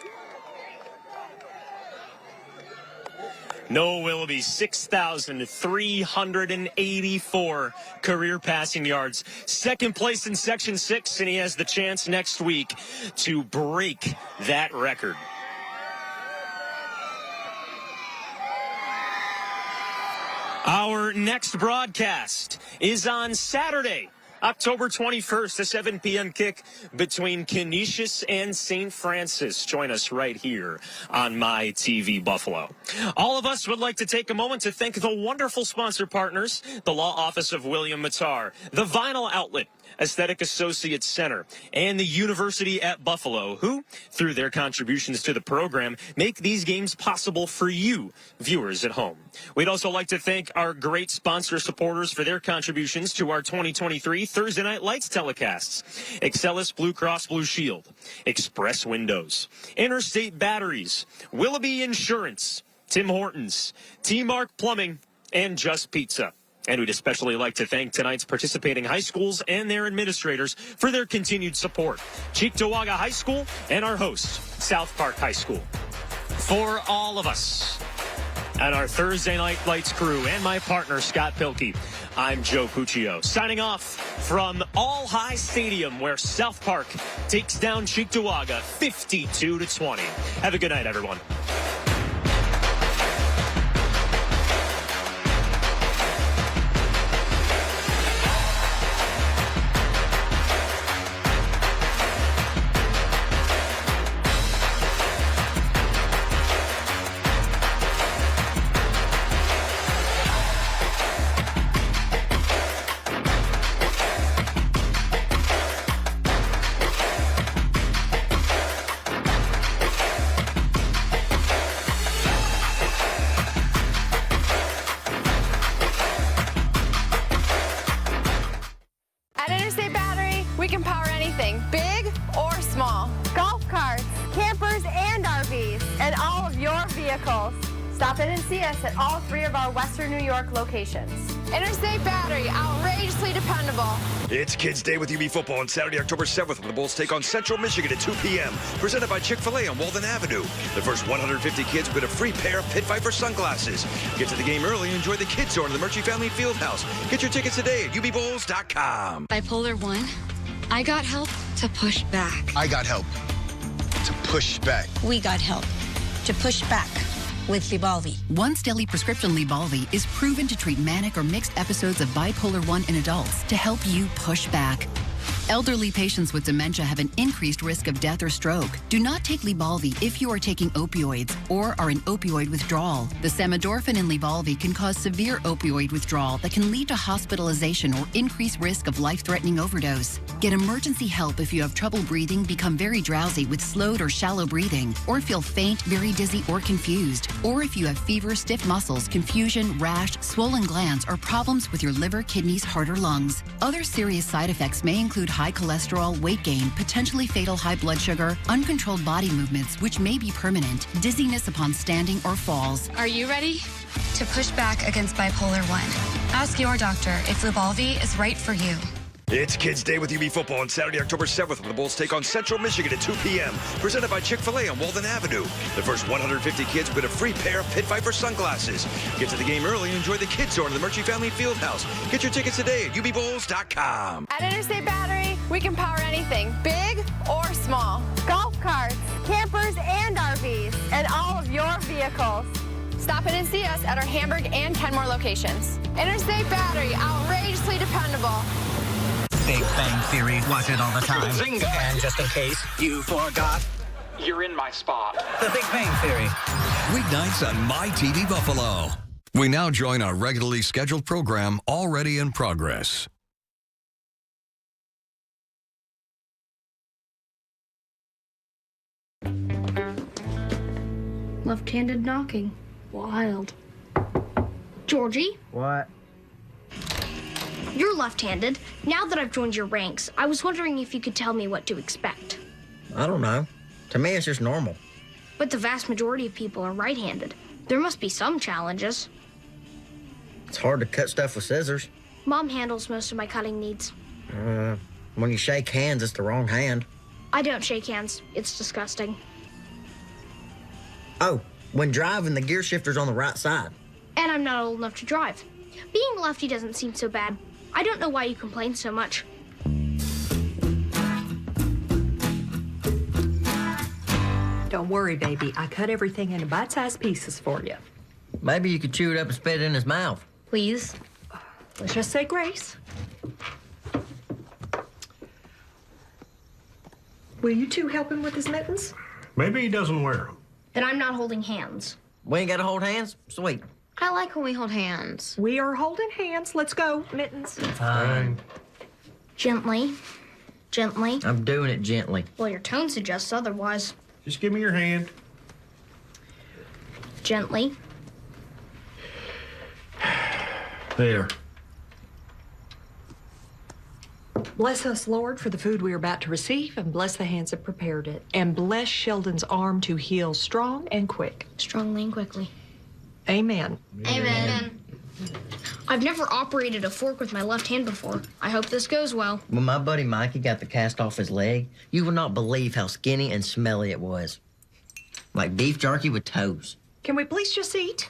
Noah Willoughby, 6,384 career passing yards. Second place in Section 6, and he has the chance next week to break that record. Our next broadcast is on Saturday, October 21st, a 7 p.m. kick between Canisius and St. Francis. Join us right here on My TV Buffalo. All of us would like to take a moment to thank the wonderful sponsor partners, the Law Office of William Mattar, the Vinyl Outlet, Aesthetic Associates Center, and the University at Buffalo, who, through their contributions to the program, make these games possible for you, viewers at home. We'd also like to thank our great sponsor supporters for their contributions to our 2023 Thursday Night Lights telecasts. Excellus Blue Cross Blue Shield, Express Windows, Interstate Batteries, Willoughby Insurance, Tim Hortons, T-Mark Plumbing, and Just Pizza. And we'd especially like to thank tonight's participating high schools and their administrators for their continued support. Cheektowaga High School and our host, South Park High School. For all of us and our Thursday Night Lights crew and my partner, Scott Pilkey, I'm Joe Puccio, signing off from All High Stadium, where South Park takes down Cheektowaga 52-20. Have a good night, everyone. We can power anything, big or small. Golf carts, campers, and RVs, and all of your vehicles. Stop in and see us at all 3 of our Western New York locations. Interstate Battery, outrageously dependable. It's Kids Day with UB football on Saturday, October 7th, when the Bulls take on Central Michigan at 2 p.m. Presented by Chick-fil-A on Walden Avenue. The first 150 kids win a free pair of Pit Viper sunglasses. Get to the game early and enjoy the kids' zone in the Murchie Family Fieldhouse. Get your tickets today at ubbowls.com. Bipolar 1, I got help to push back. I got help to push back. We got help to push back with Lybalvi. Once daily prescription Lybalvi is proven to treat manic or mixed episodes of bipolar 1 in adults to help you push back. Elderly patients with dementia have an increased risk of death or stroke. Do not take Lybalvi if you are taking opioids or are in opioid withdrawal. The samidorphan in Lybalvi can cause severe opioid withdrawal that can lead to hospitalization or increased risk of life-threatening overdose. Get emergency help if you have trouble breathing, become very drowsy with slowed or shallow breathing, or feel faint, very dizzy, or confused. Or if you have fever, stiff muscles, confusion, rash, swollen glands, or problems with your liver, kidneys, heart, or lungs. Other serious side effects may include high cholesterol, weight gain, potentially fatal high blood sugar, uncontrolled body movements, which may be permanent, dizziness upon standing or falls. Are you ready to push back against bipolar 1? Ask your doctor if Lybalvi is right for you. It's Kids Day with UB football on Saturday, October 7th, when the Bulls take on Central Michigan at 2 p.m. Presented by Chick-fil-A on Walden Avenue. The first 150 kids win a free pair of Pit Viper sunglasses. Get to the game early and enjoy the kids' zone in the Murchie Family Fieldhouse. Get your tickets today at ubbowls.com. At Interstate Battery, we can power anything, big or small. Golf carts, campers, and RVs, and all of your vehicles. Stop in and see us at our Hamburg and Kenmore locations. Interstate Battery, outrageously dependable. Big Bang Theory, watch it all the time. Zynga. And just in case you forgot, you're in my spot. The Big Bang Theory. Weeknights on My TV Buffalo. We now join our regularly scheduled program already in progress. Left-handed knocking. Wild. Georgie? What? You're left-handed. Now that I've joined your ranks, I was wondering if you could tell me what to expect. I don't know. To me, it's just normal. But the vast majority of people are right-handed. There must be some challenges. It's hard to cut stuff with scissors. Mom handles most of my cutting needs. When you shake hands, it's the wrong hand. I don't shake hands. It's disgusting. Oh, when driving, the gear shifter's on the right side. And I'm not old enough to drive. Being lefty doesn't seem so bad. I don't know why you complain so much. Don't worry, baby. I cut everything into bite-sized pieces for you. Maybe you could chew it up and spit it in his mouth. Please. Let's just say grace. Will you two help him with his mittens? Maybe he doesn't wear them. Then I'm not holding hands. We ain't got to hold hands? Sweet. I like when we hold hands. We are holding hands. Let's go, mittens. Fine. Gently. Gently. I'm doing it gently. Well, your tone suggests otherwise. Just give me your hand. Gently. There. Bless us, Lord, for the food we are about to receive, and bless the hands that prepared it. And bless Sheldon's arm to heal strong and quick. Strongly and quickly. Amen. Amen. I've never operated a fork with my left hand before. I hope this goes well. When my buddy Mikey got the cast off his leg, you will not believe how skinny and smelly it was. Like beef jerky with toes. Can we please just eat?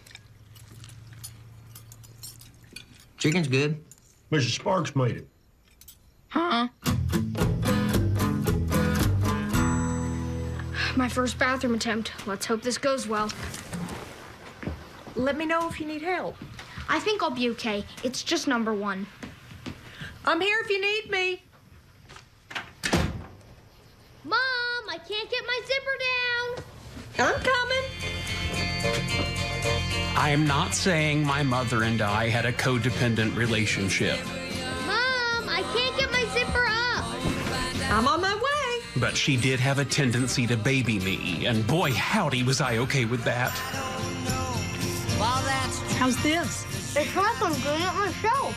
Chicken's good. Mrs. Sparks made it. Huh? My first bathroom attempt. Let's hope this goes well. Let me know if you need help. I think I'll be okay. It's just number 1. I'm here if you need me. Mom, I can't get my zipper down. I'm coming. I am not saying my mother and I had a codependent relationship. Mom, I can't get my zipper up. I'm on my way. But she did have a tendency to baby me, and boy, howdy, was I okay with that. How's this? It's like I'm doing it myself.